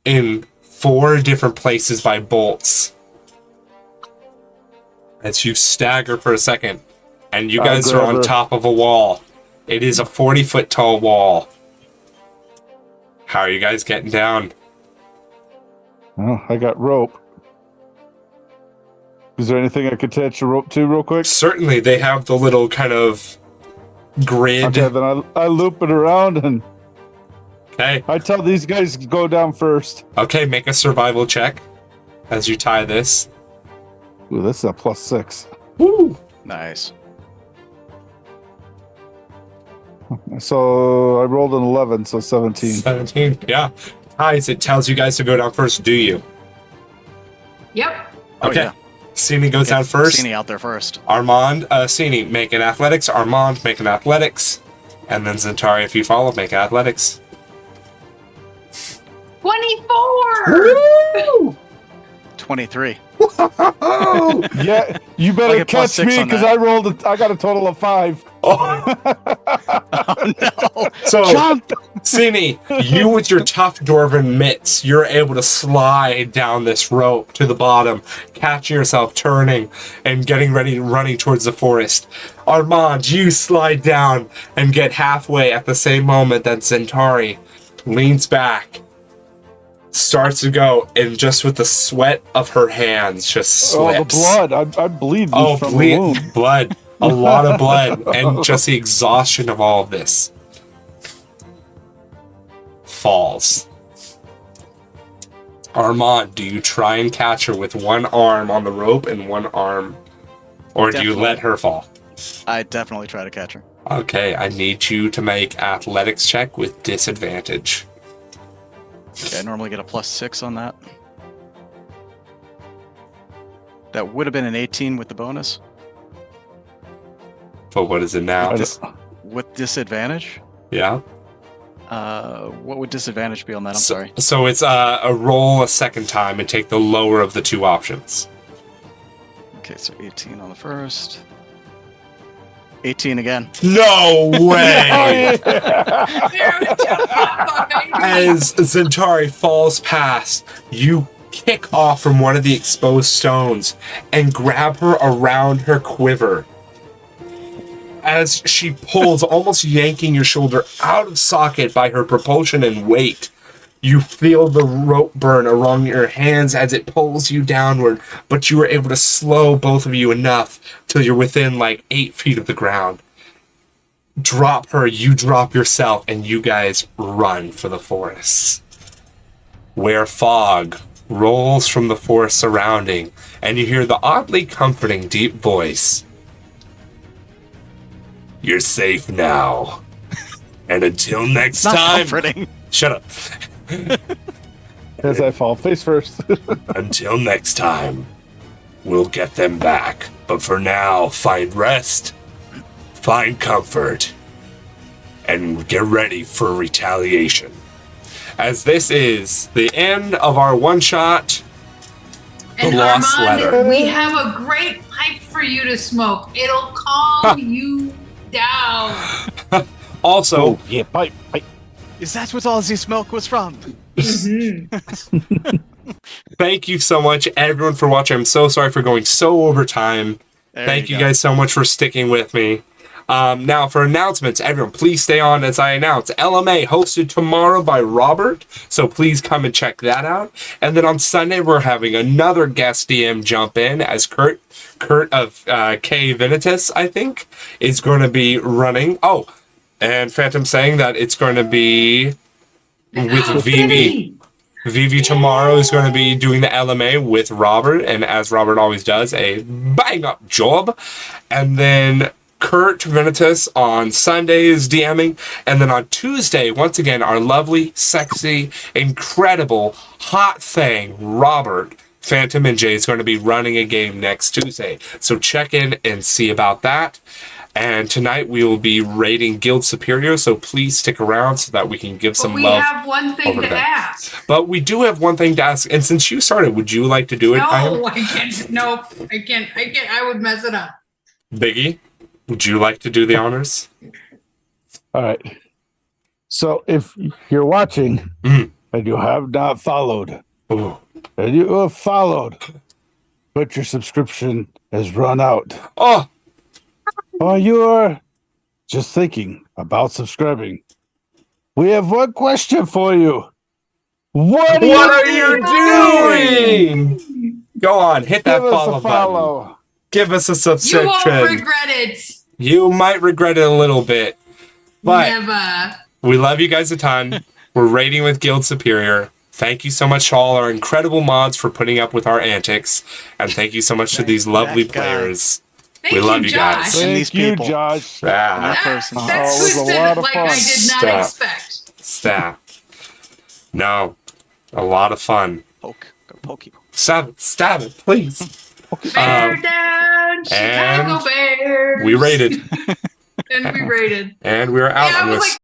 in 4 different places by bolts. As you stagger for a second, and you guys are on top of a wall. It is a 40-foot tall wall. How are you guys getting down? Oh, I got rope. Is there anything I could attach the rope to real quick? Certainly, they have the little kind of grid. Okay, then I loop it around and Okay. I tell these guys to go down first. Okay, make a survival check as you tie this. Ooh, this is a +6. Woo! Nice. So I rolled an 11, so 17. 17, yeah. Ties, it tells you guys to go down first. Do you? Yep. Oh, Okay. yeah. Sini goes down Get first. Sini out there first. Armand, Sini, make an athletics. Armand, make an athletics. And then Zentari, if you follow, make an athletics. 24. 23. Yeah, you I'll better get catch +6 me on because that. I got a total of 5. Oh. Oh, no. So, Jump! Sini, you with your tough dwarven mitts, you're able to slide down this rope to the bottom, catching yourself, turning, and getting ready, running towards the forest. Armand, you slide down and get halfway at the same moment that Zentari leans back, starts to go, and just with the sweat of her hands, just slips. Oh, the blood. I bleed Oh, from the wound. blood. A lot of blood. And just the exhaustion of all of this. Falls. Armand, do you try and catch her with one arm on the rope and one arm? Or do you Definitely. let her fall? I definitely try to catch her. Okay, I need you to make athletics check with disadvantage. Okay, I normally get a +6 on that. That would have been an 18 with the bonus. But what is it now? I don't- With disadvantage? Yeah? What would disadvantage be on that? I'm sorry. So it's a roll a second time and take the lower of the 2 options. Okay, so 18 on the first. 18 again. No way! Behind me. As Zentari falls past, you kick off from one of the exposed stones and grab her around her quiver. As she pulls, almost yanking your shoulder out of socket by her propulsion and weight, you feel the rope burn around your hands as it pulls you downward, but you were able to slow both of you enough till you're within like 8 feet of the ground. Drop her, you drop yourself, and you guys run for the forest, where fog rolls from the forest surrounding, and you hear the oddly comforting deep voice. You're safe now. And until next Not time. comforting. Shut up. As I fall face first. Until next time, we'll get them back. But for now, find rest, find comfort, and get ready for retaliation. As this is the end of our one-shot, The And Lost Armand, Letter. we have a great pipe for you to smoke. It'll calm you down. Also, Oh, yeah, pipe. Is that what all the smoke was from? thank you so much, everyone, for watching. I'm so sorry for going so over time. Thank you go. guys so much for sticking with me. Now, for announcements, everyone, please stay on as I announce. LMA hosted tomorrow by Robert, so please come and check that out. And then on Sunday, we're having another guest DM jump in as Kurt of K Vinitus, I think, is going to be running. Oh, and Phantom saying that it's going to be with Vivi. Vivi tomorrow is going to be doing the LMA with Robert, and as Robert always does, a bang-up job. And then Kurt Vinitus on Sunday is DMing, and then on Tuesday, once again, our lovely, sexy, incredible, hot thing, Robert, Phantom and Jay, is going to be running a game next Tuesday. So check in and see about that. And tonight we will be rating Guild Superior, so please stick around so that we can give But some we love. have one thing over to them. ask. But we do have one thing to ask, and since you started, would you like to do it? No, I can't. Nope, I can't. I would mess it up. Biggie, would you like to do the honors? All right. So if you're watching Mhm. and you have not followed Ooh. and you have followed, but your subscription has run out. Oh, Or you are just thinking about subscribing. We have one question for you. What what are you doing? Go on, hit that Give us follow a button. follow. Give us a You subscription. won't regret it. You might regret it a little bit, but Never. we love you guys a ton. We're rating with Guild Superior. Thank you so much to all our incredible mods for putting up with our antics, and thank you so much to these lovely that guy. players. Thank We you, love you guys. Josh. And these Thank you, people. Josh. And Ah, that person. That it was a twisted lot of like fun. I did not Stop. expect. staff. No, a lot of fun. Poke. Go pokey. Stab it, please. Bear down, Chicago and Bears. We rated, And we rated. and we're out Yeah, I on was this. like,